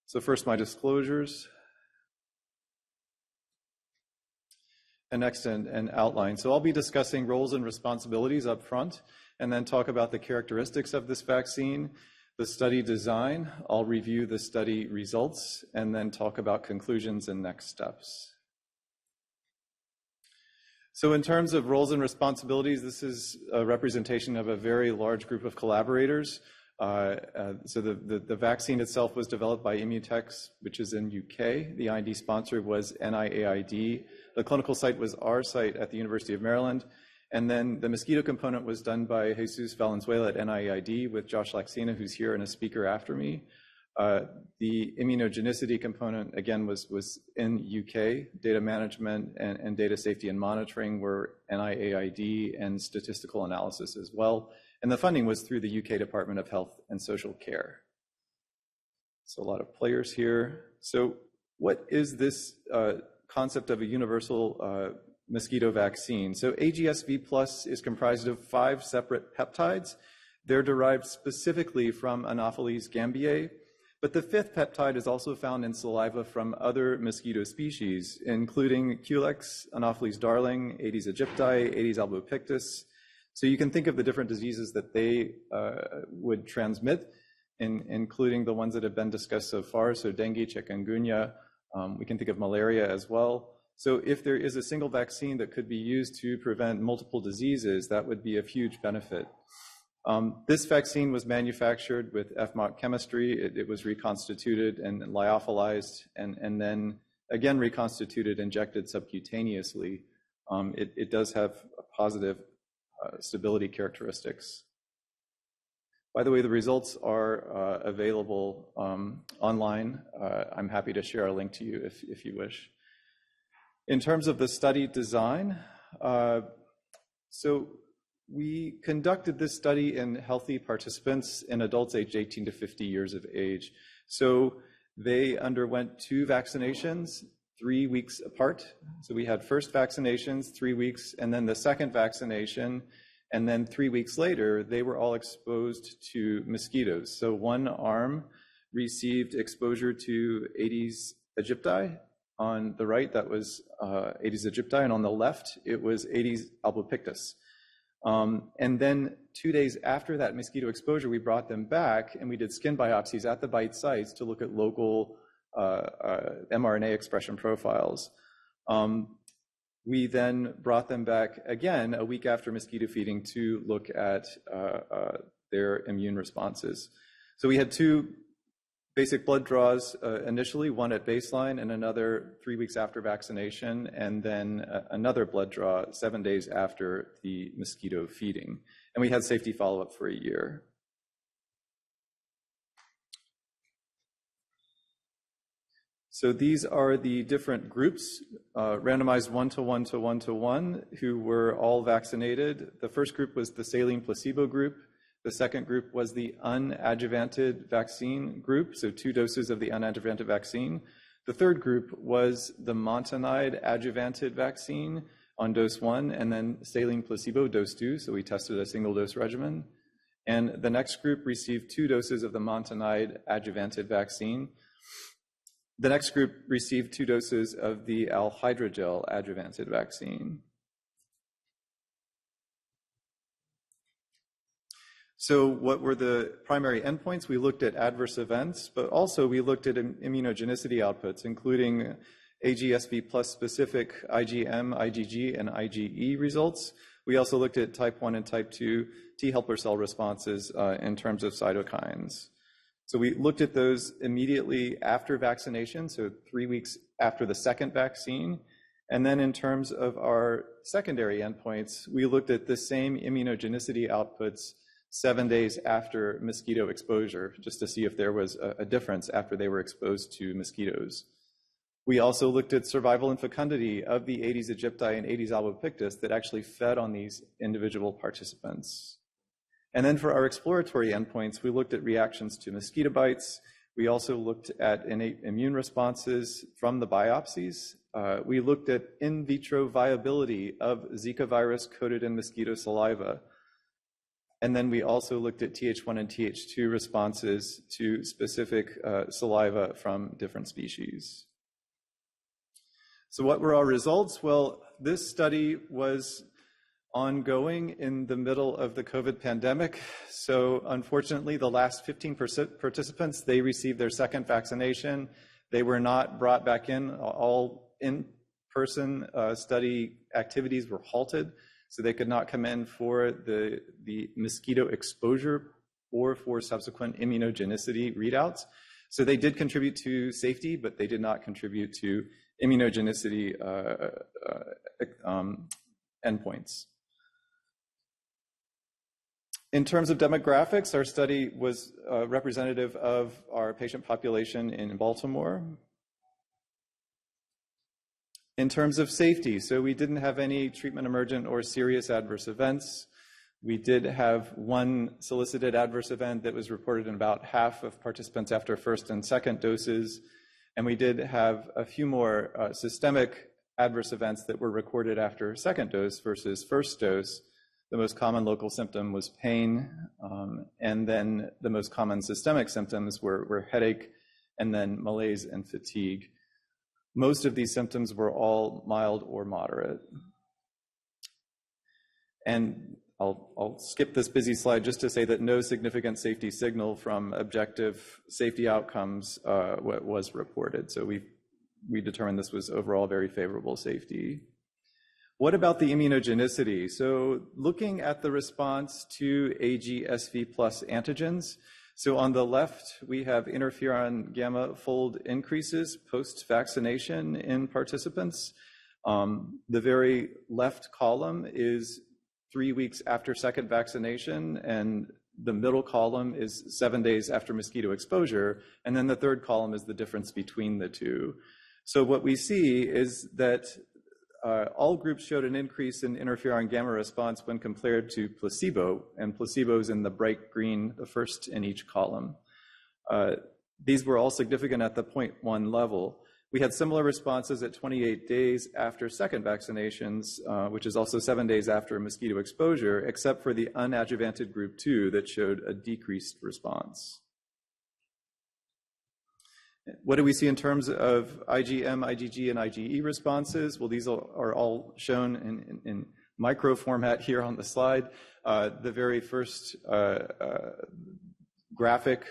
So first, my disclosures. And next, an outline. So I'll be discussing roles and responsibilities up front, and then talk about the characteristics of this vaccine, the study design. I'll review the study results, and then talk about conclusions and next steps. So in terms of roles and responsibilities, this is a representation of a very large group of collaborators. So the vaccine itself was developed by Immutex, which is in UK. The IND sponsor was NIAID. The clinical site was our site at the University of Maryland. And then the mosquito component was done by Jesus Valenzuela at NIAID with Josh Laxina, who's here and a speaker after me. The immunogenicity component, again, was in UK. Data management and data safety and monitoring were NIAID, and statistical analysis as well. And the funding was through the UK Department of Health and Social Care. So a lot of players here. So what is this concept of a universal mosquito vaccine? So AGSV+ is comprised of 5 separate peptides. They're derived specifically from Anopheles gambiae, but the 5th peptide is also found in saliva from other mosquito species, including Culex, Anopheles darling, Aedes aegypti, Aedes albopictus. So you can think of the different diseases that they would transmit, including the ones that have been discussed so far, so dengue, chikungunya. We can think of malaria as well. So if there is a single vaccine that could be used to prevent multiple diseases, that would be of huge benefit. This vaccine was manufactured with FMOC chemistry. It was reconstituted and lyophilized, and then again reconstituted, injected subcutaneously. It does have positive stability characteristics. By the way, the results are available online. I'm happy to share a link to you if you wish. In terms of the study design, so we conducted this study in healthy participants in adults aged 18 to 50 years of age. So they underwent 2 vaccinations 3 weeks apart. So we had first vaccinations 3 weeks, and then the second vaccination, and then 3 weeks later, they were all exposed to mosquitoes. So one arm received exposure to Aedes aegypti. On the right, that was Aedes aegypti, and on the left, it was Aedes albopictus. And then 2 days after that mosquito exposure, we brought them back and we did skin biopsies at the bite sites to look at local mRNA expression profiles. We then brought them back again a week after mosquito feeding to look at their immune responses. So we had 2 basic blood draws initially, one at baseline and another 3 weeks after vaccination, and then another blood draw 7 days after the mosquito feeding. And we had safety follow-up for a year. So these are the different groups, randomized 1-to-1 to 1-to-1, who were all vaccinated. The first group was the saline placebo group. The second group was the unadjuvanted vaccine group, so 2 doses of the unadjuvanted vaccine. The third group was the Montanide adjuvanted vaccine on dose 1, and then saline placebo dose 2, so we tested a single dose regimen. And the next group received 2 doses of the Montanide adjuvanted vaccine. The next group received 2 doses of the Alhydrogel adjuvanted vaccine. So what were the primary endpoints? We looked at adverse events, but also we looked at immunogenicity outputs, including AGSV+ specific IgM, IgG, and IgE results. We also looked at type 1 and type 2 T helper cell responses in terms of cytokines. So we looked at those immediately after vaccination, so 3 weeks after the second vaccine. And then in terms of our secondary endpoints, we looked at the same immunogenicity outputs 7 days after mosquito exposure, just to see if there was a difference after they were exposed to mosquitoes. We also looked at survival and fecundity of the Aedes aegypti and Aedes albopictus that actually fed on these individual participants. And then for our exploratory endpoints, we looked at reactions to mosquito bites. We also looked at innate immune responses from the biopsies. We looked at in vitro viability of Zika virus coated in mosquito saliva. And then we also looked at Th1 and Th2 responses to specific saliva from different species. So what were our results? Well, this study was ongoing in the middle of the COVID pandemic. So unfortunately, the last 15 participants, they received their second vaccination. They were not brought back in. All in-person study activities were halted, so they could not come in for the mosquito exposure or for subsequent immunogenicity readouts. So they did contribute to safety, but they did not contribute to immunogenicity endpoints. In terms of demographics, our study was representative of our patient population in Baltimore. In terms of safety, so we didn't have any treatment emergent or serious adverse events. We did have one solicited adverse event that was reported in about half of participants after first and second doses. And we did have a few more systemic adverse events that were recorded after second dose versus first dose. The most common local symptom was pain, and then the most common systemic symptoms were headache, and then malaise and fatigue. Most of these symptoms were all mild or moderate. And I'll skip this busy slide just to say that no significant safety signal from objective safety outcomes was reported. So we determined this was overall very favorable safety. What about the immunogenicity? So looking at the response to AG-SV plus antigens, so on the left, we have interferon gamma fold increases post-vaccination in participants. The very left column is 3 weeks after second vaccination, and the middle column is 7 days after mosquito exposure, and then the third column is the difference between the two. So what we see is that all groups showed an increase in interferon gamma response when compared to placebo, and placebo is in the bright green, the first in each column. These were all significant at the 0.1 level. We had similar responses at 28 days after second vaccinations, which is also 7 days after mosquito exposure, except for the unadjuvanted group 2 that showed a decreased response. What do we see in terms of IgM, IgG, and IgE responses? Well, these are all shown in micro format here on the slide. The very first graphic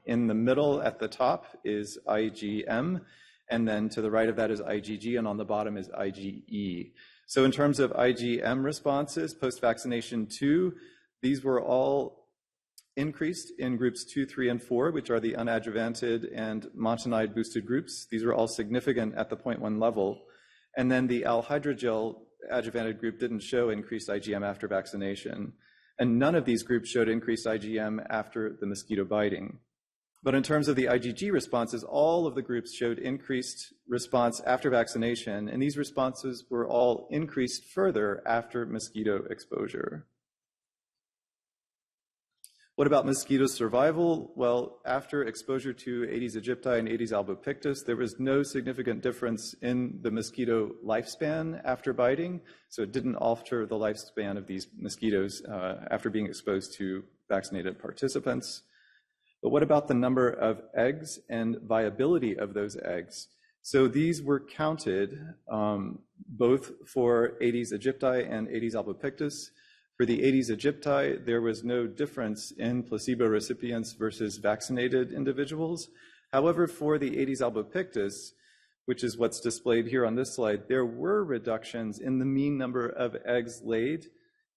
in the middle at the top is IgM, and then to the right of that is IgG, and on the bottom is IgE. So in terms of IgM responses, post-vaccination 2, these were all increased in groups 2, 3, and 4, which are the unadjuvanted and montanide boosted groups. These are all significant at the 0.1 level. And then the alhydrogel adjuvanted group didn't show increased IgM after vaccination. And none of these groups showed increased IgM after the mosquito biting. But in terms of the IgG responses, all of the groups showed increased response after vaccination, and these responses were all increased further after mosquito exposure. What about mosquito survival? Well, after exposure to Aedes aegypti and Aedes albopictus, there was no significant difference in the mosquito lifespan after biting, so it didn't alter the lifespan of these mosquitoes after being exposed to vaccinated participants. But what about the number of eggs and viability of those eggs? So these were counted both for Aedes aegypti and Aedes albopictus. For the Aedes aegypti, there was no difference in placebo recipients versus vaccinated individuals. However, for the Aedes albopictus, which is what's displayed here on this slide, there were reductions in the mean number of eggs laid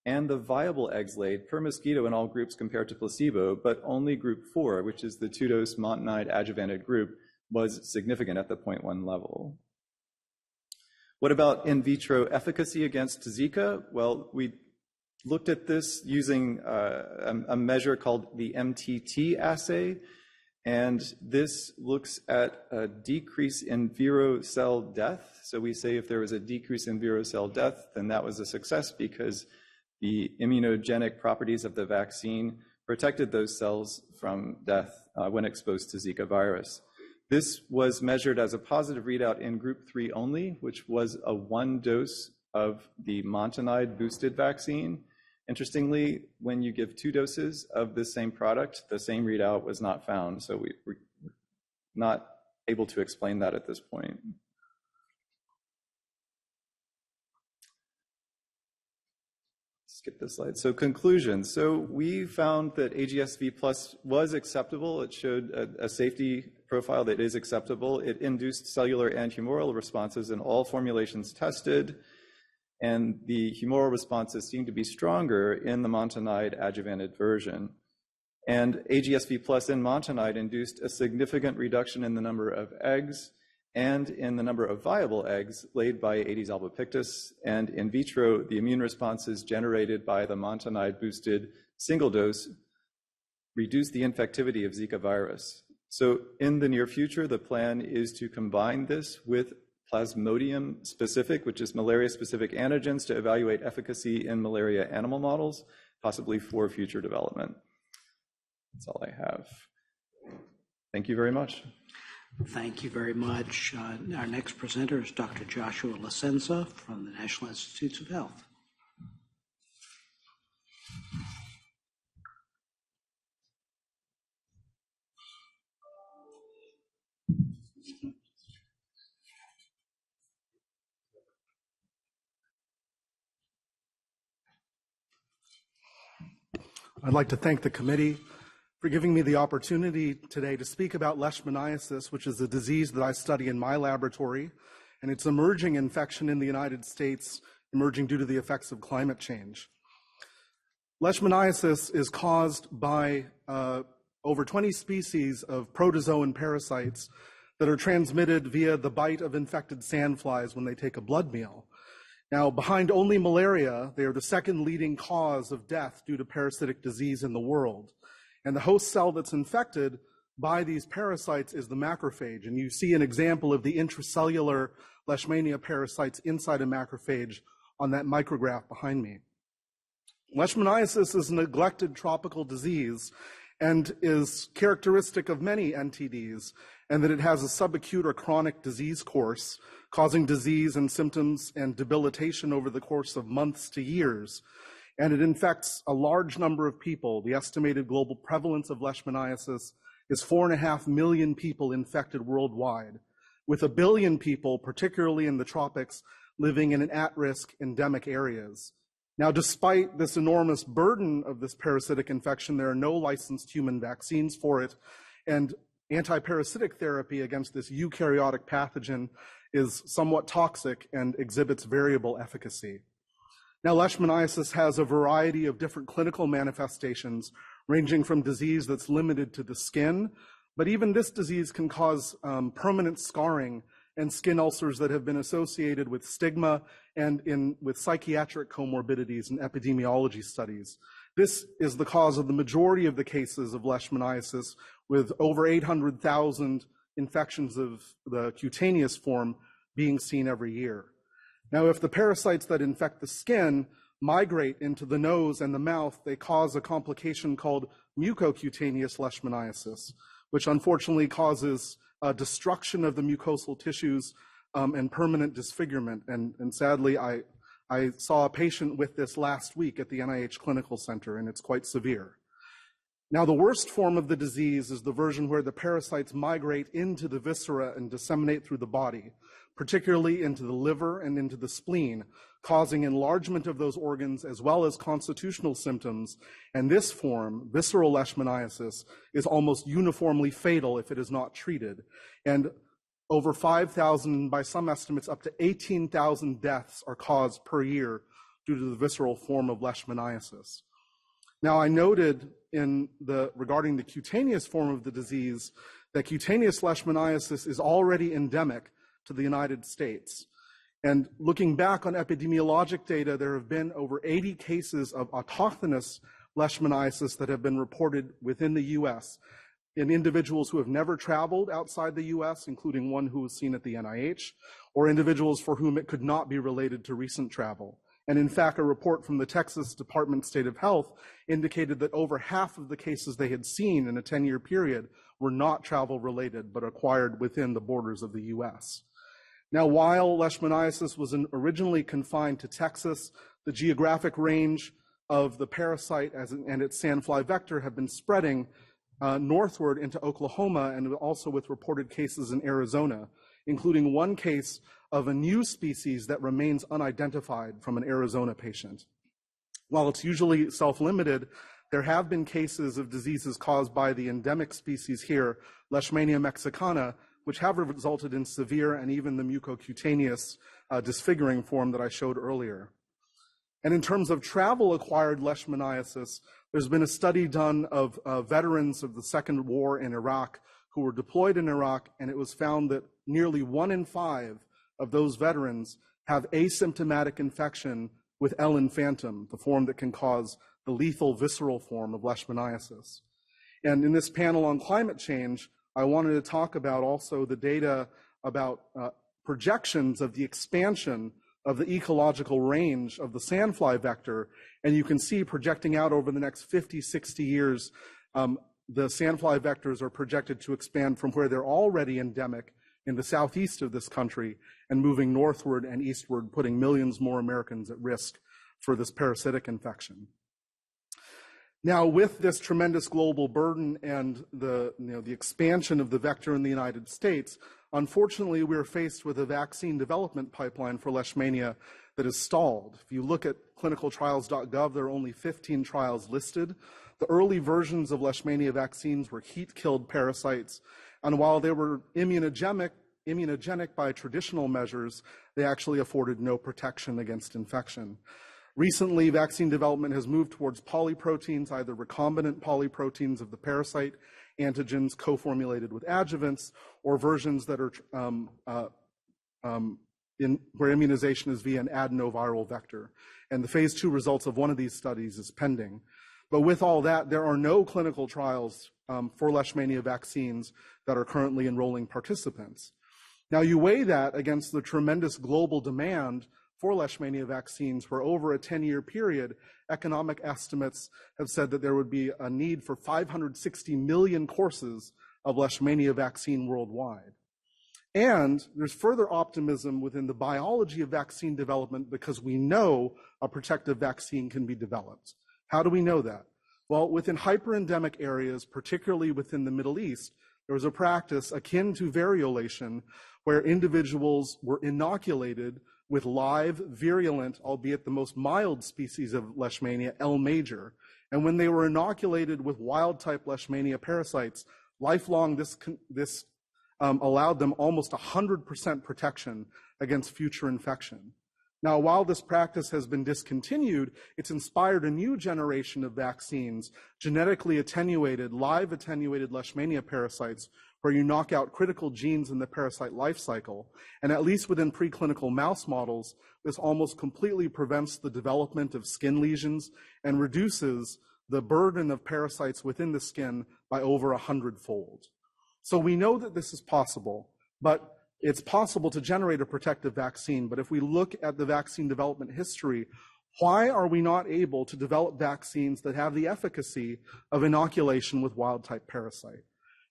and the viable eggs laid per mosquito in all groups compared to placebo, but only group 4, which is the 2-dose montanide adjuvanted group, was significant at the 0.1 level. What about in vitro efficacy against Zika? Well, we looked at this using a measure called the MTT assay, and this looks at a decrease in vero cell death. So we say if there was a decrease in vero cell death, then that was a success because the immunogenic properties of the vaccine protected those cells from death when exposed to Zika virus. This was measured as a positive readout in group 3 only, which was a 1 dose of the Montanide boosted vaccine. Interestingly, when you give 2 doses of this same product, the same readout was not found. So we're not able to explain that at this point. Skip this slide. So conclusions. So we found that AGSV Plus was acceptable. It showed a safety profile that is acceptable. It induced cellular and humoral responses in all formulations tested. And the humoral responses seem to be stronger in the Montanide adjuvanted version. And AGSV Plus in Montanide induced a significant reduction in the number of eggs and in the number of viable eggs laid by Aedes albopictus. And in vitro, the immune responses generated by the Montanide boosted single dose reduced the infectivity of Zika virus. So in the near future, the plan is to combine this with Plasmodium specific, which is malaria specific antigens, to evaluate efficacy in malaria animal models, possibly for future development. That's all I have. Thank you very much. Thank you very much. Our next presenter is Dr. Joshua Lasenza from the National Institutes of Health. I'd like to thank the committee for giving me the opportunity today to speak about leishmaniasis, which is a disease that I study in my laboratory, and it's emerging infection in the United States, emerging due to the effects of climate change. Leishmaniasis is caused by over 20 species of protozoan parasites that are transmitted via the bite of infected sandflies when they take a blood meal. Now, behind only malaria, they are the second leading cause of death due to parasitic disease in the world. And the host cell that's infected by these parasites is the macrophage. And you see an example of the intracellular Leishmania parasites inside a macrophage on that micrograph behind me. Leishmaniasis is a neglected tropical disease and is characteristic of many NTDs, and that it has a subacute or chronic disease course, causing disease and symptoms and debilitation over the course of months to years. And it infects a large number of people. The estimated global prevalence of leishmaniasis is 4.5 million people infected worldwide, with 1 billion people, particularly in the tropics, living in at-risk endemic areas. Now, despite this enormous burden of this parasitic infection, there are no licensed human vaccines for it, and antiparasitic therapy against this eukaryotic pathogen is somewhat toxic and exhibits variable efficacy. Now, leishmaniasis has a variety of different clinical manifestations, ranging from disease that's limited to the skin, but even this disease can cause permanent scarring and skin ulcers that have been associated with stigma and with psychiatric comorbidities in epidemiology studies. This is the cause of the majority of the cases of leishmaniasis, with over 800,000 infections of the cutaneous form being seen every year. Now, if the parasites that infect the skin migrate into the nose and the mouth, they cause a complication called mucocutaneous leishmaniasis, which unfortunately causes destruction of the mucosal tissues and permanent disfigurement. And sadly, I saw a patient with this last week at the NIH Clinical Center, and it's quite severe. Now, the worst form of the disease is the version where the parasites migrate into the viscera and disseminate through the body, particularly into the liver and into the spleen, causing enlargement of those organs as well as constitutional symptoms. And this form, visceral leishmaniasis, is almost uniformly fatal if it is not treated. And over 5,000, by some estimates, up to 18,000 deaths are caused per year due to the visceral form of leishmaniasis. Now, I noted regarding the cutaneous form of the disease that cutaneous leishmaniasis is already endemic to the United States. And looking back on epidemiologic data, there have been over 80 cases of autochthonous leishmaniasis that have been reported within the US in individuals who have never traveled outside the US, including one who was seen at the NIH, or individuals for whom it could not be related to recent travel. And in fact, a report from the Texas Department of State of Health indicated that over half of the cases they had seen in a 10-year period were not travel-related, but acquired within the borders of the US. Now, while leishmaniasis was originally confined to Texas, the geographic range of the parasite and its sandfly vector have been spreading northward into Oklahoma, and also with reported cases in Arizona, including one case of a new species that remains unidentified from an Arizona patient. While it's usually self-limited, there have been cases of diseases caused by the endemic species here, Leishmania mexicana, which have resulted in severe and even the mucocutaneous disfiguring form that I showed earlier. And in terms of travel-acquired leishmaniasis, there's been a study done of veterans of the Second War in Iraq who were deployed in Iraq, and it was found that nearly 1 in 5 of those veterans have asymptomatic infection with L. infantum, the form that can cause the lethal visceral form of leishmaniasis. And in this panel on climate change, I wanted to talk about also the data about projections of the expansion of the ecological range of the sandfly vector. And you can see projecting out over the next 50, 60 years, the sandfly vectors are projected to expand from where they're already endemic in the southeast of this country and moving northward and eastward, putting millions more Americans at risk for this parasitic infection. Now, with this tremendous global burden and the expansion of the vector in the United States, unfortunately, we're faced with a vaccine development pipeline for leishmania that is stalled. If you look at clinicaltrials.gov, there are only 15 trials listed. The early versions of leishmania vaccines were heat-killed parasites, and while they were immunogenic by traditional measures, they actually afforded no protection against infection. Recently, vaccine development has moved towards polyproteins, either recombinant polyproteins of the parasite antigens co-formulated with adjuvants, or versions that are where immunization is via an adenoviral vector. And the phase 2 results of one of these studies is pending. But with all that, there are no clinical trials for leishmania vaccines that are currently enrolling participants. Now, you weigh that against the tremendous global demand for leishmania vaccines, where over a 10-year period, economic estimates have said that there would be a need for 560 million courses of leishmania vaccine worldwide. And there's further optimism within the biology of vaccine development because we know a protective vaccine can be developed. How do we know that? Well, within hyperendemic areas, particularly within the Middle East, there was a practice akin to variolation where individuals were inoculated with live, virulent, albeit the most mild species of leishmania, L. major. And when they were inoculated with wild-type leishmania parasites, lifelong this allowed them almost 100% protection against future infection. Now, while this practice has been discontinued, it's inspired a new generation of vaccines, genetically attenuated, live attenuated leishmania parasites, where you knock out critical genes in the parasite life cycle. And at least within preclinical mouse models, this almost completely prevents the development of skin lesions and reduces the burden of parasites within the skin by over 100-fold. So we know that this is possible, but it's possible to generate a protective vaccine. But if we look at the vaccine development history, why are we not able to develop vaccines that have the efficacy of inoculation with wild-type parasite?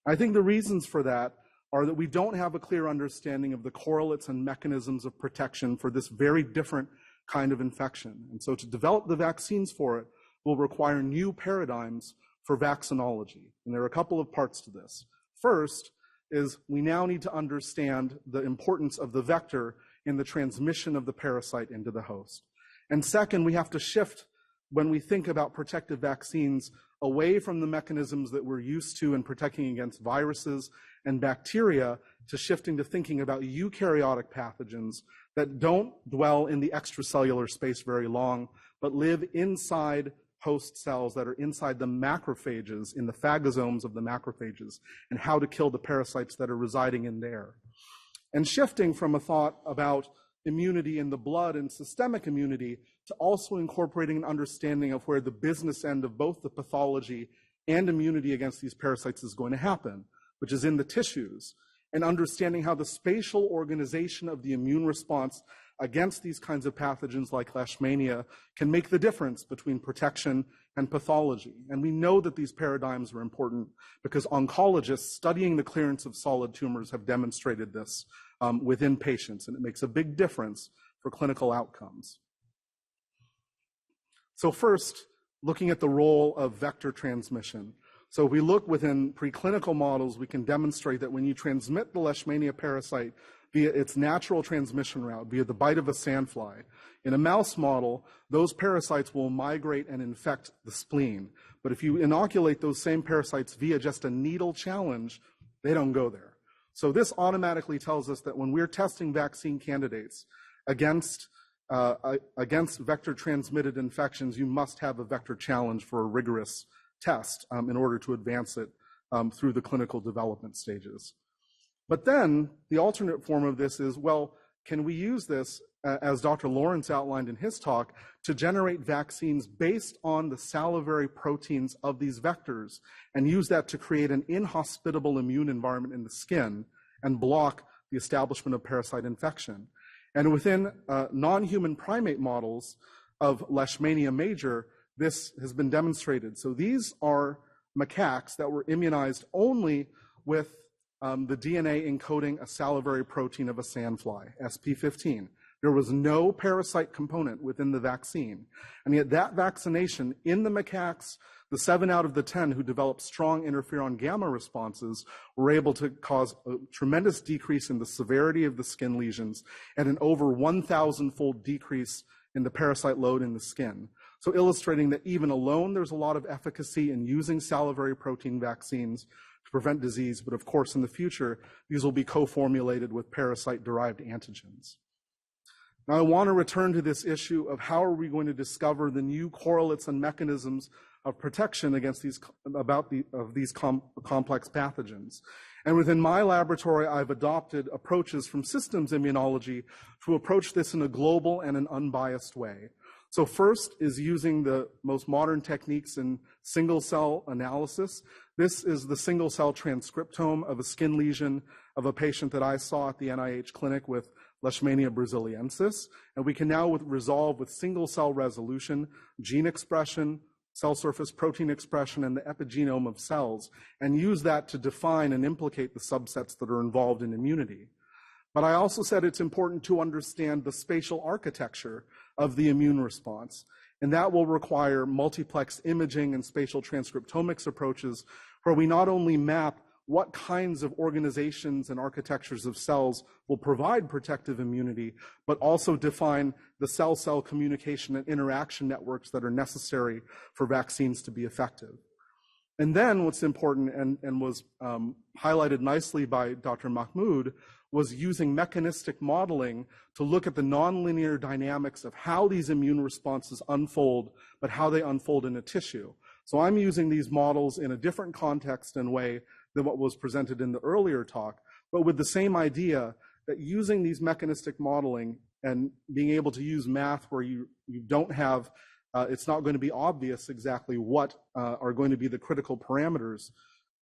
I think the reasons for that are that we don't have a clear understanding of the correlates and mechanisms of protection for this very different kind of infection. And so to develop the vaccines for it will require new paradigms for vaccinology. And there are a couple of parts to this. First is we now need to understand the importance of the vector in the transmission of the parasite into the host. And second, we have to shift when we think about protective vaccines away from the mechanisms that we're used to in protecting against viruses and bacteria to shifting to thinking about eukaryotic pathogens that don't dwell in the extracellular space very long, but live inside host cells that are inside the macrophages, in the phagosomes of the macrophages, and how to kill the parasites that are residing in there. And shifting from a thought about immunity in the blood and systemic immunity to also incorporating an understanding of where the business end of both the pathology and immunity against these parasites is going to happen, which is in the tissues, and understanding how the spatial organization of the immune response against these kinds of pathogens like Leishmania can make the difference between protection and pathology. And we know that these paradigms are important because oncologists studying the clearance of solid tumors have demonstrated this within patients, and it makes a big difference for clinical outcomes. So first, looking at the role of vector transmission. So if we look within preclinical models, we can demonstrate that when you transmit the Leishmania parasite via its natural transmission route, via the bite of a sandfly, in a mouse model, those parasites will migrate and infect the spleen. But if you inoculate those same parasites via just a needle challenge, they don't go there. So this automatically tells us that when we're testing vaccine candidates against vector-transmitted infections, you must have a vector challenge for a rigorous test in order to advance it through the clinical development stages. But then the alternate form of this is, well, can we use this, as Dr. Lawrence outlined in his talk, to generate vaccines based on the salivary proteins of these vectors and use that to create an inhospitable immune environment in the skin and block the establishment of parasite infection? And within non-human primate models of Leishmania major, this has been demonstrated. So these are macaques that were immunized only with the DNA encoding a salivary protein of a sandfly, SP15. There was no parasite component within the vaccine. And yet that vaccination in the macaques, the 7 out of the 10 who developed strong interferon gamma responses were able to cause a tremendous decrease in the severity of the skin lesions and an over 1,000-fold decrease in the parasite load in the skin. So illustrating that even alone, there's a lot of efficacy in using salivary protein vaccines to prevent disease, but of course in the future, these will be co-formulated with parasite-derived antigens. Now I want to return to this issue of how are we going to discover the new correlates and mechanisms of protection against these complex pathogens. And within my laboratory, I've adopted approaches from systems immunology to approach this in a global and an unbiased way. So first is using the most modern techniques in single-cell analysis. This is the single-cell transcriptome of a skin lesion of a patient that I saw at the NIH clinic with Leishmania brasiliensis. And we can now resolve with single-cell resolution, gene expression, cell surface protein expression, and the epigenome of cells, and use that to define and implicate the subsets that are involved in immunity. But I also said it's important to understand the spatial architecture of the immune response, and that will require multiplex imaging and spatial transcriptomics approaches where we not only map what kinds of organizations and architectures of cells will provide protective immunity, but also define the cell-cell communication and interaction networks that are necessary for vaccines to be effective. And then what's important and was highlighted nicely by Dr. Mahmoud was using mechanistic modeling to look at the nonlinear dynamics of how these immune responses unfold, but how they unfold in a tissue. So I'm using these models in a different context and way than what was presented in the earlier talk, but with the same idea that using these mechanistic modeling and being able to use math where you don't have, it's not going to be obvious exactly what are going to be the critical parameters.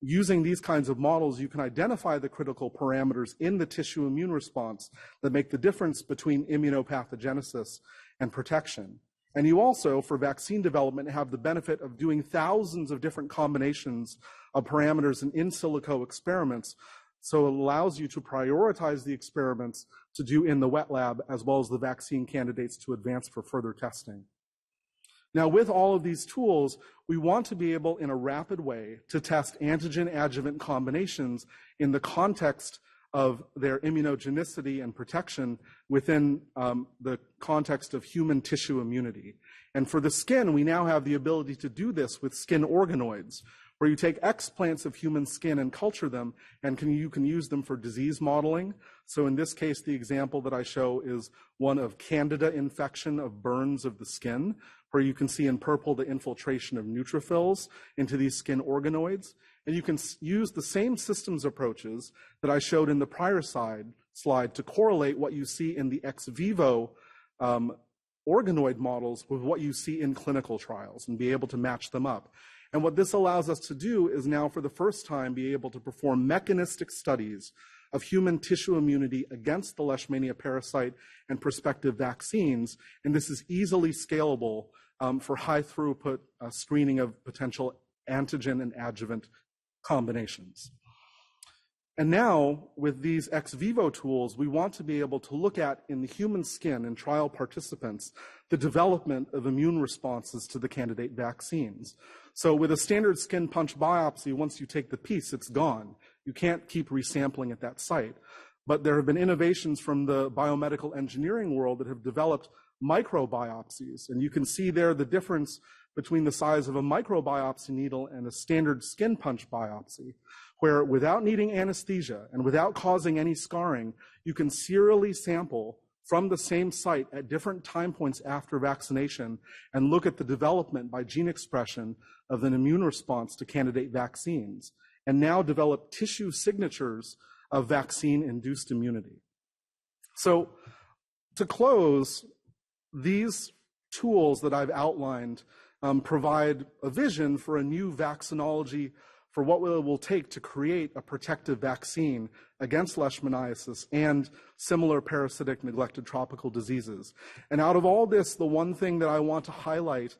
Using these kinds of models, you can identify the critical parameters in the tissue immune response that make the difference between immunopathogenesis and protection. And you also, for vaccine development, have the benefit of doing thousands of different combinations of parameters and in silico experiments. So it allows you to prioritize the experiments to do in the wet lab as well as the vaccine candidates to advance for further testing. Now, with all of these tools, we want to be able in a rapid way to test antigen adjuvant combinations in the context of their immunogenicity and protection within the context of human tissue immunity. And for the skin, we now have the ability to do this with skin organoids, where you take explants of human skin and culture them, and you can use them for disease modeling. So in this case, the example that I show is one of candida infection of burns of the skin, where you can see in purple the infiltration of neutrophils into these skin organoids. And you can use the same systems approaches that I showed in the prior slide to correlate what you see in the ex vivo organoid models with what you see in clinical trials and be able to match them up. And what this allows us to do is now for the first time be able to perform mechanistic studies of human tissue immunity against the Leishmania parasite and prospective vaccines, and this is easily scalable for high throughput screening of potential antigen and adjuvant combinations. And now, with these ex vivo tools, we want to be able to look at, in the human skin in trial participants, the development of immune responses to the candidate vaccines. So with a standard skin punch biopsy, once you take the piece, it's gone. You can't keep resampling at that site. But there have been innovations from the biomedical engineering world that have developed microbiopsies. And you can see there the difference between the size of a microbiopsy needle and a standard skin punch biopsy, where without needing anesthesia and without causing any scarring, you can serially sample from the same site at different time points after vaccination and look at the development by gene expression of an immune response to candidate vaccines, and now develop tissue signatures of vaccine-induced immunity. So to close, these tools that I've outlined provide a vision for a new vaccinology for what it will take to create a protective vaccine against leishmaniasis and similar parasitic neglected tropical diseases. And out of all this, the one thing that I want to highlight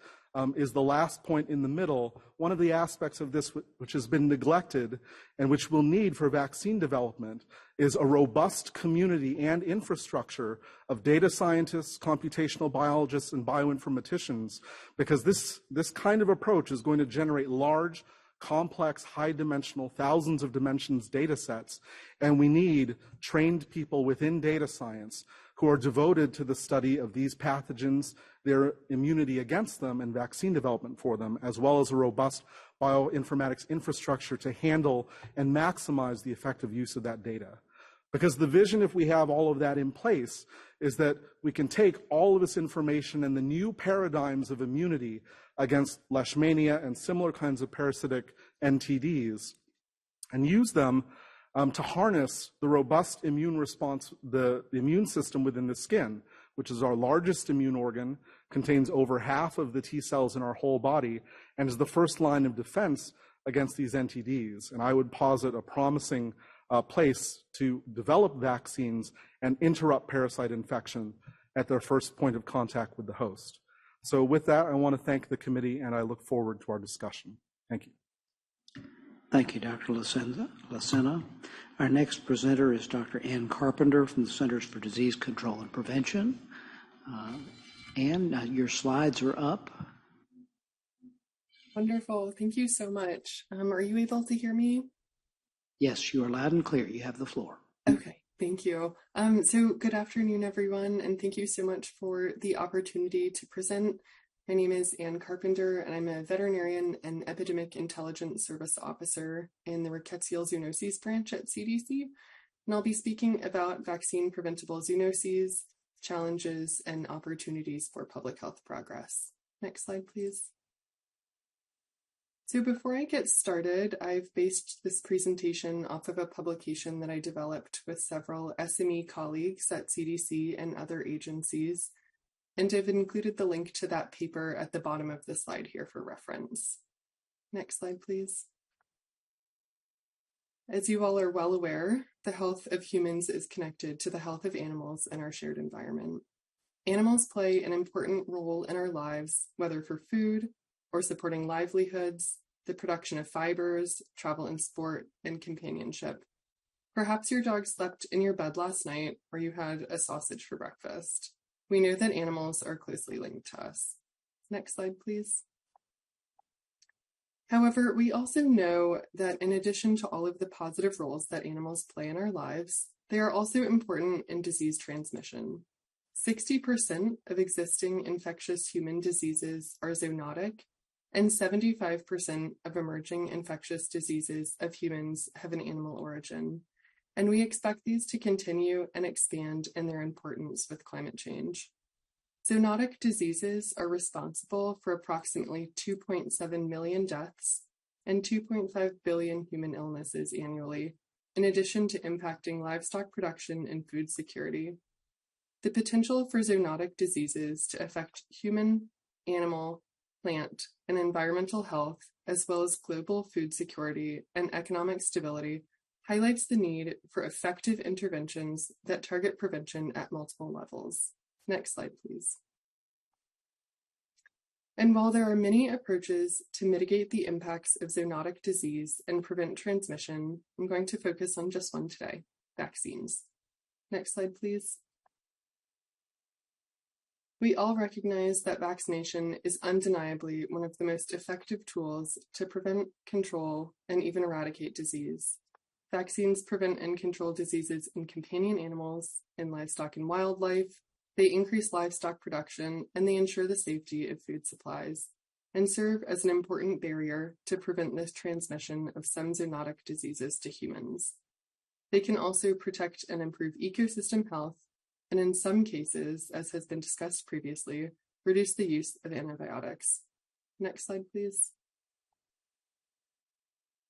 is the last point in the middle. One of the aspects of this which has been neglected and which we'll need for vaccine development is a robust community and infrastructure of data scientists, computational biologists, and bioinformaticians, because this kind of approach is going to generate large, complex, high-dimensional, thousands of dimensions data sets, and we need trained people within data science who are devoted to the study of these pathogens, their immunity against them, and vaccine development for them, as well as a robust bioinformatics infrastructure to handle and maximize the effective use of that data. Because the vision, if we have all of that in place, is that we can take all of this information and the new paradigms of immunity against leishmania and similar kinds of parasitic NTDs and use them to harness the robust immune response, the immune system within the skin, which is our largest immune organ, contains over half of the T cells in our whole body, and is the first line of defense against these NTDs. And I would posit a promising place to develop vaccines and interrupt parasite infection at their first point of contact with the host. So with that, I want to thank the committee, and I look forward to our discussion. Thank you. Thank you, Dr. Lacena. Our next presenter is Dr. Ann Carpenter from the Centers for Disease Control and Prevention. Ann, your slides are up. Wonderful. Thank you so much. Are you able to hear me? Yes, you are loud and clear. You have the floor. Okay, thank you. So good afternoon, everyone, and thank you so much for the opportunity to present. My name is Ann Carpenter, and I'm a veterinarian and epidemic intelligence service officer in the rickettsial zoonoses branch at CDC. And I'll be speaking about vaccine preventable zoonoses, challenges, and opportunities for public health progress. Next slide, please. So before I get started, I've based this presentation off of a publication that I developed with several SME colleagues at CDC and other agencies, and I've included the link to that paper at the bottom of the slide here for reference. Next slide, please. As you all are well aware, the health of humans is connected to the health of animals and our shared environment. Animals play an important role in our lives, whether for food or supporting livelihoods, the production of fibers, travel and sport, and companionship. Perhaps your dog slept in your bed last night, or you had a sausage for breakfast. We know that animals are closely linked to us. Next slide, please. However, we also know that in addition to all of the positive roles that animals play in our lives, they are also important in disease transmission. 60% of existing infectious human diseases are zoonotic, and 75% of emerging infectious diseases of humans have an animal origin. And we expect these to continue and expand in their importance with climate change. Zoonotic diseases are responsible for approximately 2.7 million deaths and 2.5 billion human illnesses annually, in addition to impacting livestock production and food security. The potential for zoonotic diseases to affect human, animal, plant, and environmental health, as well as global food security and economic stability, highlights the need for effective interventions that target prevention at multiple levels. Next slide, please. And while there are many approaches to mitigate the impacts of zoonotic disease and prevent transmission, I'm going to focus on just one today, vaccines. Next slide, please. We all recognize that vaccination is undeniably one of the most effective tools to prevent, control, and even eradicate disease. Vaccines prevent and control diseases in companion animals, in livestock and wildlife. They increase livestock production, and they ensure the safety of food supplies, and serve as an important barrier to prevent the transmission of some zoonotic diseases to humans. They can also protect and improve ecosystem health, and in some cases, as has been discussed previously, reduce the use of antibiotics. Next slide, please.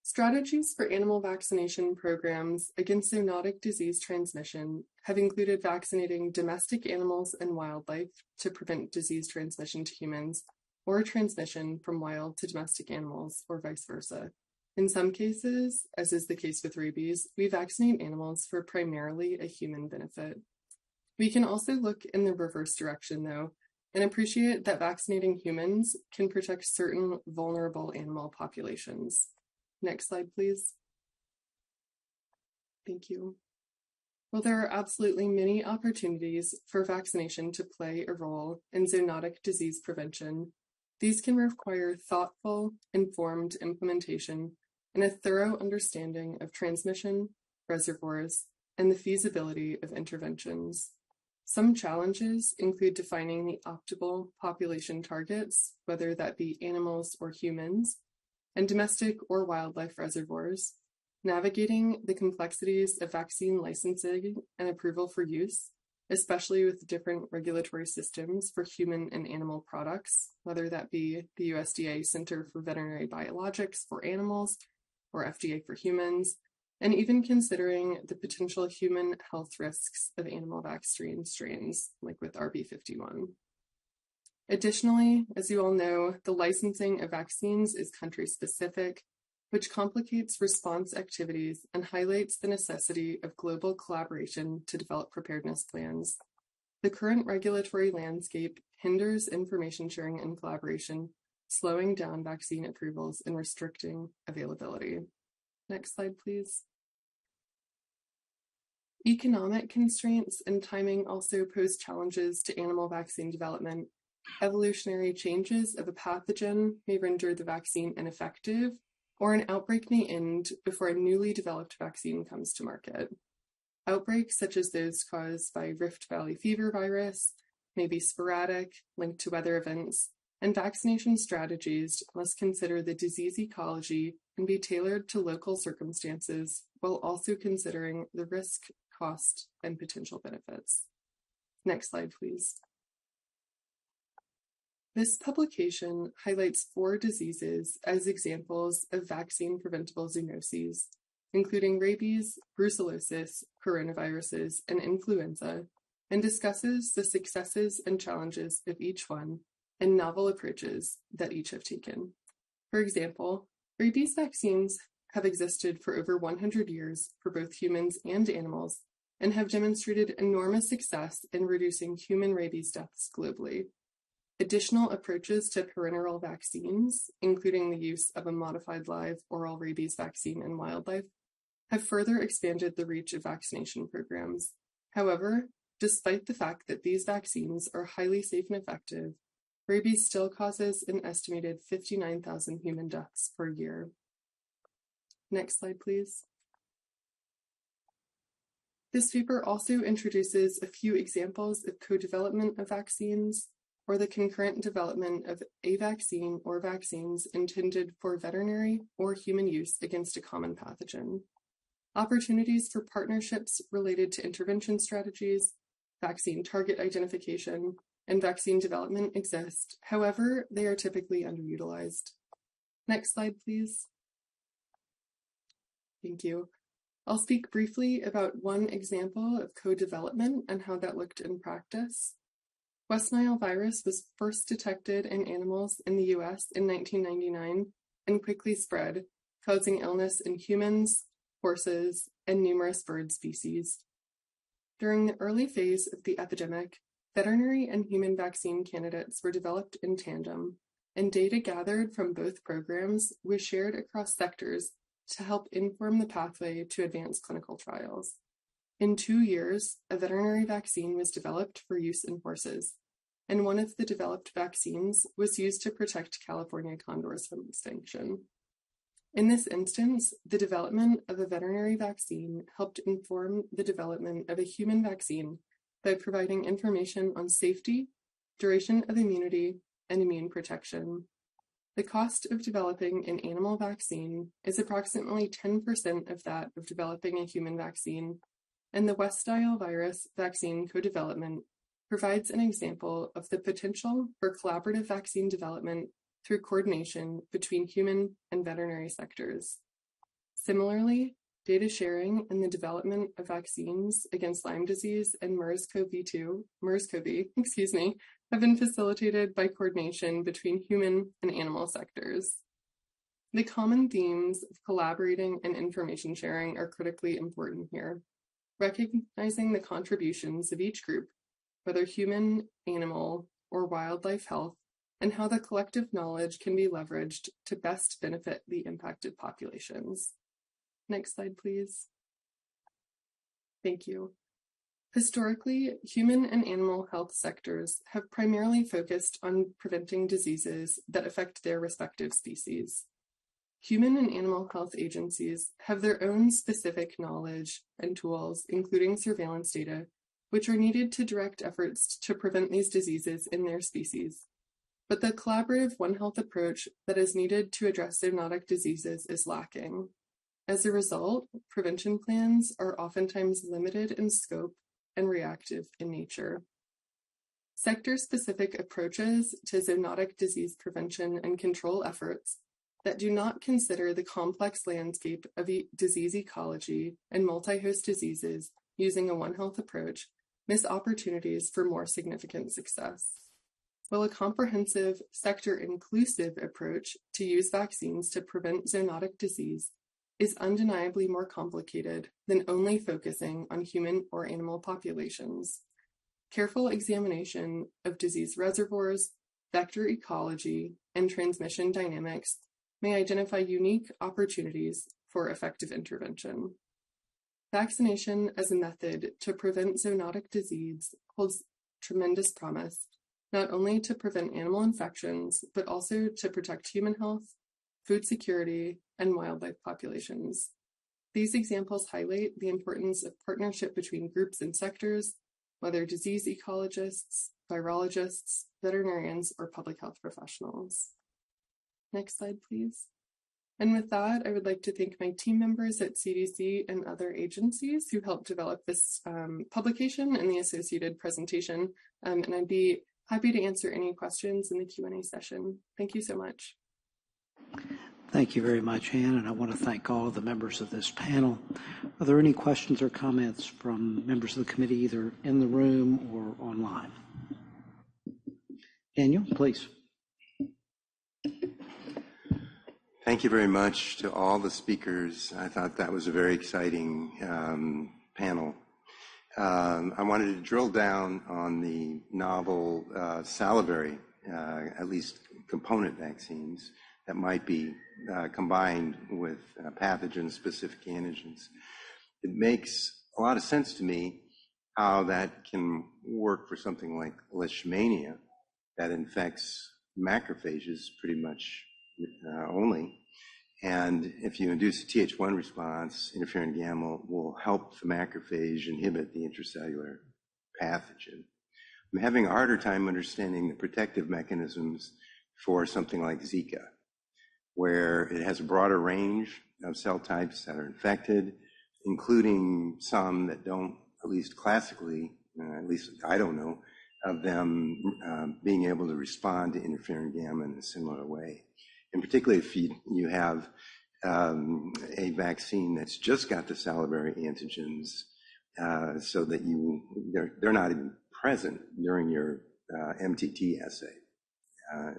Strategies for animal vaccination programs against zoonotic disease transmission have included vaccinating domestic animals and wildlife to prevent disease transmission to humans, or transmission from wild to domestic animals, or vice versa. In some cases, as is the case with rabies, we vaccinate animals for primarily a human benefit. We can also look in the reverse direction, though, and appreciate that vaccinating humans can protect certain vulnerable animal populations. Next slide, please. Thank you. Well, there are absolutely many opportunities for vaccination to play a role in zoonotic disease prevention. These can require thoughtful, informed implementation and a thorough understanding of transmission, reservoirs, and the feasibility of interventions. Some challenges include defining the optimal population targets, whether that be animals or humans, and domestic or wildlife reservoirs, navigating the complexities of vaccine licensing and approval for use, especially with different regulatory systems for human and animal products, whether that be the USDA Center for Veterinary Biologics for animals or FDA for humans, and even considering the potential human health risks of animal vaccine strains, like with RB51. Additionally, as you all know, the licensing of vaccines is country-specific, which complicates response activities and highlights the necessity of global collaboration to develop preparedness plans. The current regulatory landscape hinders information sharing and collaboration, slowing down vaccine approvals and restricting availability. Next slide, please. Economic constraints and timing also pose challenges to animal vaccine development. Evolutionary changes of a pathogen may render the vaccine ineffective, or an outbreak may end before a newly developed vaccine comes to market. Outbreaks such as those caused by Rift Valley fever virus may be sporadic, linked to weather events, and vaccination strategies must consider the disease ecology and be tailored to local circumstances while also considering the risk, cost, and potential benefits. Next slide, please. This publication highlights 4 diseases as examples of vaccine-preventable zoonoses, including rabies, brucellosis, coronaviruses, and influenza, and discusses the successes and challenges of each one and novel approaches that each have taken. For example, rabies vaccines have existed for over 100 years for both humans and animals and have demonstrated enormous success in reducing human rabies deaths globally. Additional approaches to parenteral vaccines, including the use of a modified live oral rabies vaccine in wildlife, have further expanded the reach of vaccination programs. However, despite the fact that these vaccines are highly safe and effective, rabies still causes an estimated 59,000 human deaths per year. Next slide, please. This paper also introduces a few examples of co-development of vaccines, or the concurrent development of a vaccine or vaccines intended for veterinary or human use against a common pathogen. Opportunities for partnerships related to intervention strategies, vaccine target identification, and vaccine development exist. However, they are typically underutilized. Next slide, please. Thank you. I'll speak briefly about one example of co-development and how that looked in practice. West Nile virus was first detected in animals in the US in 1999 and quickly spread, causing illness in humans, horses, and numerous bird species. During the early phase of the epidemic, veterinary and human vaccine candidates were developed in tandem, and data gathered from both programs was shared across sectors to help inform the pathway to advanced clinical trials. In 2 years, a veterinary vaccine was developed for use in horses, and one of the developed vaccines was used to protect California condors from extinction. In this instance, the development of a veterinary vaccine helped inform the development of a human vaccine by providing information on safety, duration of immunity, and immune protection. The cost of developing an animal vaccine is approximately 10% of that of developing a human vaccine, and the West-Nile virus vaccine co-development provides an example of the potential for collaborative vaccine development through coordination between human and veterinary sectors. Similarly, data sharing and the development of vaccines against Lyme disease and MERS-CoV, have been facilitated by coordination between human and animal sectors. The common themes of collaborating and information sharing are critically important here, recognizing the contributions of each group, whether human, animal, or wildlife health, and how the collective knowledge can be leveraged to best benefit the impacted populations. Next slide, please. Thank you. Historically, human and animal health sectors have primarily focused on preventing diseases that affect their respective species. Human and animal health agencies have their own specific knowledge and tools, including surveillance data, which are needed to direct efforts to prevent these diseases in their species. But the collaborative One Health approach that is needed to address zoonotic diseases is lacking. As a result, prevention plans are oftentimes limited in scope and reactive in nature. Sector-specific approaches to zoonotic disease prevention and control efforts that do not consider the complex landscape of disease ecology and multi-host diseases using a One Health approach miss opportunities for more significant success. While a comprehensive, sector-inclusive approach to use vaccines to prevent zoonotic disease is undeniably more complicated than only focusing on human or animal populations, careful examination of disease reservoirs, vector ecology, and transmission dynamics may identify unique opportunities for effective intervention. Vaccination as a method to prevent zoonotic disease holds tremendous promise, not only to prevent animal infections, but also to protect human health, food security, and wildlife populations. These examples highlight the importance of partnership between groups and sectors, whether disease ecologists, virologists, veterinarians, or public health professionals. Next slide, please. And with that, I would like to thank my team members at CDC and other agencies who helped develop this publication and the associated presentation. And I'd be happy to answer any questions in the Q&A session. Thank you so much. Thank you very much, Ann, and I want to thank all of the members of this panel. Are there any questions or comments from members of the committee, either in the room or online? Daniel, please. Thank you very much to all the speakers. I thought that was a very exciting panel. I wanted to drill down on the novel salivary, at least component vaccines that might be combined with pathogen-specific antigens. It makes a lot of sense to me how that can work for something like leishmania that infects macrophages pretty much only. And if you induce a Th1 response, interferon gamma will help the macrophage inhibit the intracellular pathogen. I'm having a harder time understanding the protective mechanisms for something like Zika, where it has a broader range of cell types that are infected, including some that don't, at least classically, at least I don't know, of them being able to respond to interferon gamma in a similar way. And particularly if you have a vaccine that's just got the salivary antigens, so that they're not even present during your MTT assay,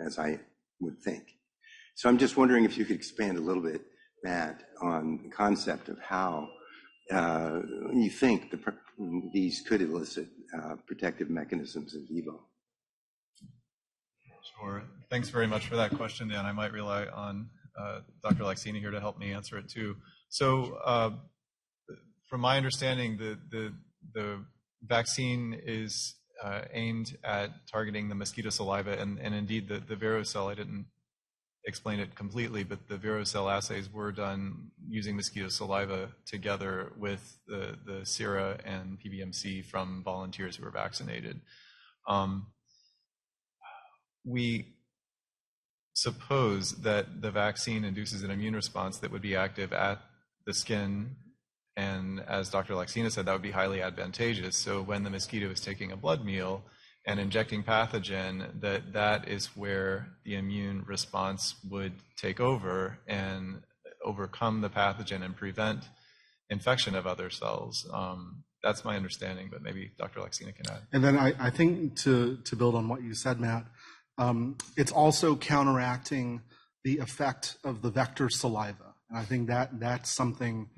as I would think. So I'm just wondering if you could expand a little bit Matt, on the concept of how you think these could elicit protective mechanisms in vivo. Sure. Thanks very much for that question, Dan. I might rely on Dr. Laxina here to help me answer it too. So from my understanding, the vaccine is aimed at targeting the mosquito saliva, and indeed the varicella, I didn't explain it completely, but the varicella assays were done using mosquito saliva together with the sera and PBMC from volunteers who were vaccinated. We suppose that the vaccine induces an immune response that would be active at the skin, and as Dr. Laxina said, that would be highly advantageous. So when the mosquito is taking a blood meal and injecting pathogen, that is where the immune response would take over and overcome the pathogen and prevent infection of other cells. That's my understanding, but maybe Dr. Laxina can add. And then I think to build on what you said, Matt, it's also counteracting the effect of the vector saliva. And I think that's something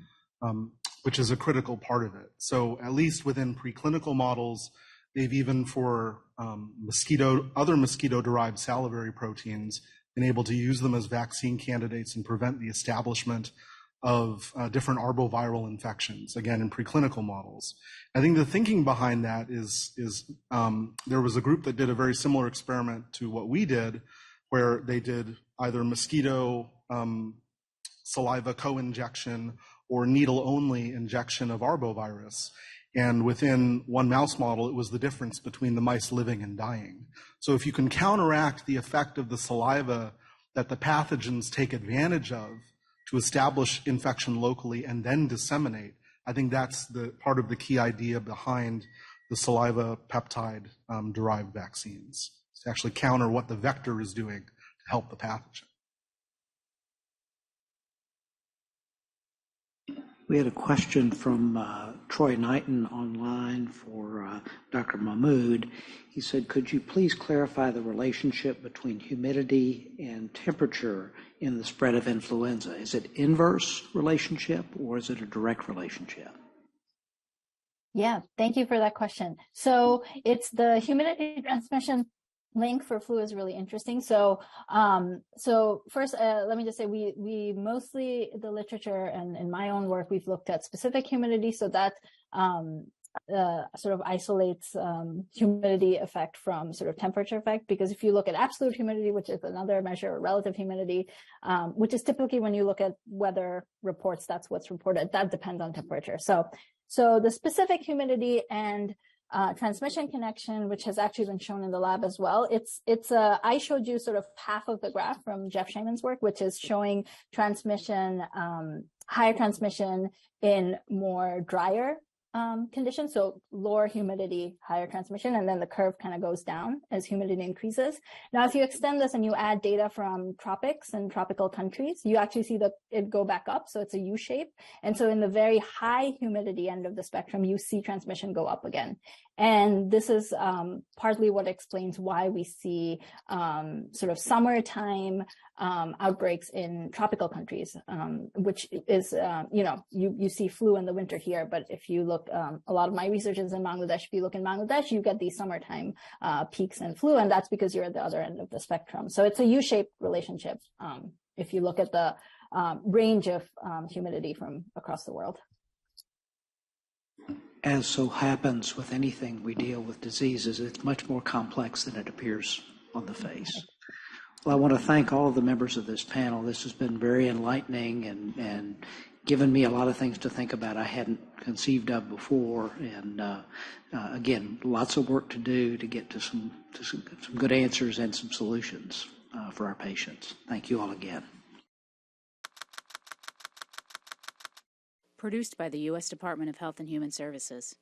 which is a critical part of it. So at least within preclinical models, they've even for other mosquito-derived salivary proteins been able to use them as vaccine candidates and prevent the establishment of different arboviral infections, again, in preclinical models. I think the thinking behind that is there was a group that did a very similar experiment to what we did, where they did either mosquito saliva co-injection or needle-only injection of arbovirus. And within one mouse model, it was the difference between the mice living and dying. So if you can counteract the effect of the saliva that the pathogens take advantage of to establish infection locally and then disseminate, I think that's the part of the key idea behind the saliva peptide derived vaccines, to actually counter what the vector is doing to help the pathogen. We had a question from Troy Knighton online for Dr. Mahmood. He said, could you please clarify the relationship between humidity and temperature in the spread of influenza? Is it inverse relationship or is it a direct relationship? Yeah, thank you for that question. So it's the humidity transmission link for flu is really interesting. So, first, let me just say we mostly the literature and in my own work we've looked at specific humidity, so that sort of isolates humidity effect from sort of temperature effect. Because if you look at absolute humidity, which is another measure, relative humidity, which is typically when you look at weather reports, that's what's reported. That depends on temperature. So the specific humidity and transmission connection, which has actually been shown in the lab as well. I showed you sort of half of the graph from Jeff Shaman's work, which is showing transmission, higher transmission in more drier conditions. So lower humidity, higher transmission, and then the curve kind of goes down as humidity increases. Now, if you extend this and you add data from tropics and tropical countries, you actually see it go back up. So it's a U shape. And so in the very high humidity end of the spectrum, you see transmission go up again. And this is partly what explains why we see sort of summertime outbreaks in tropical countries, which is, you see flu in the winter here. But if you look, a lot of my research is in Bangladesh. If you look in Bangladesh, you get these summertime peaks in flu, and that's because you're at the other end of the spectrum. So it's a U-shaped relationship if you look at the range of humidity from across the world. As so happens with anything we deal with diseases, it's much more complex than it appears on the face. Well, I want to thank all of the members of this panel. This has been very enlightening and given me a lot of things to think about I hadn't conceived of before. And again, lots of work to do to get to some good answers and some solutions for our patients. Thank you all again. Produced by the U.S. Department of Health and Human Services.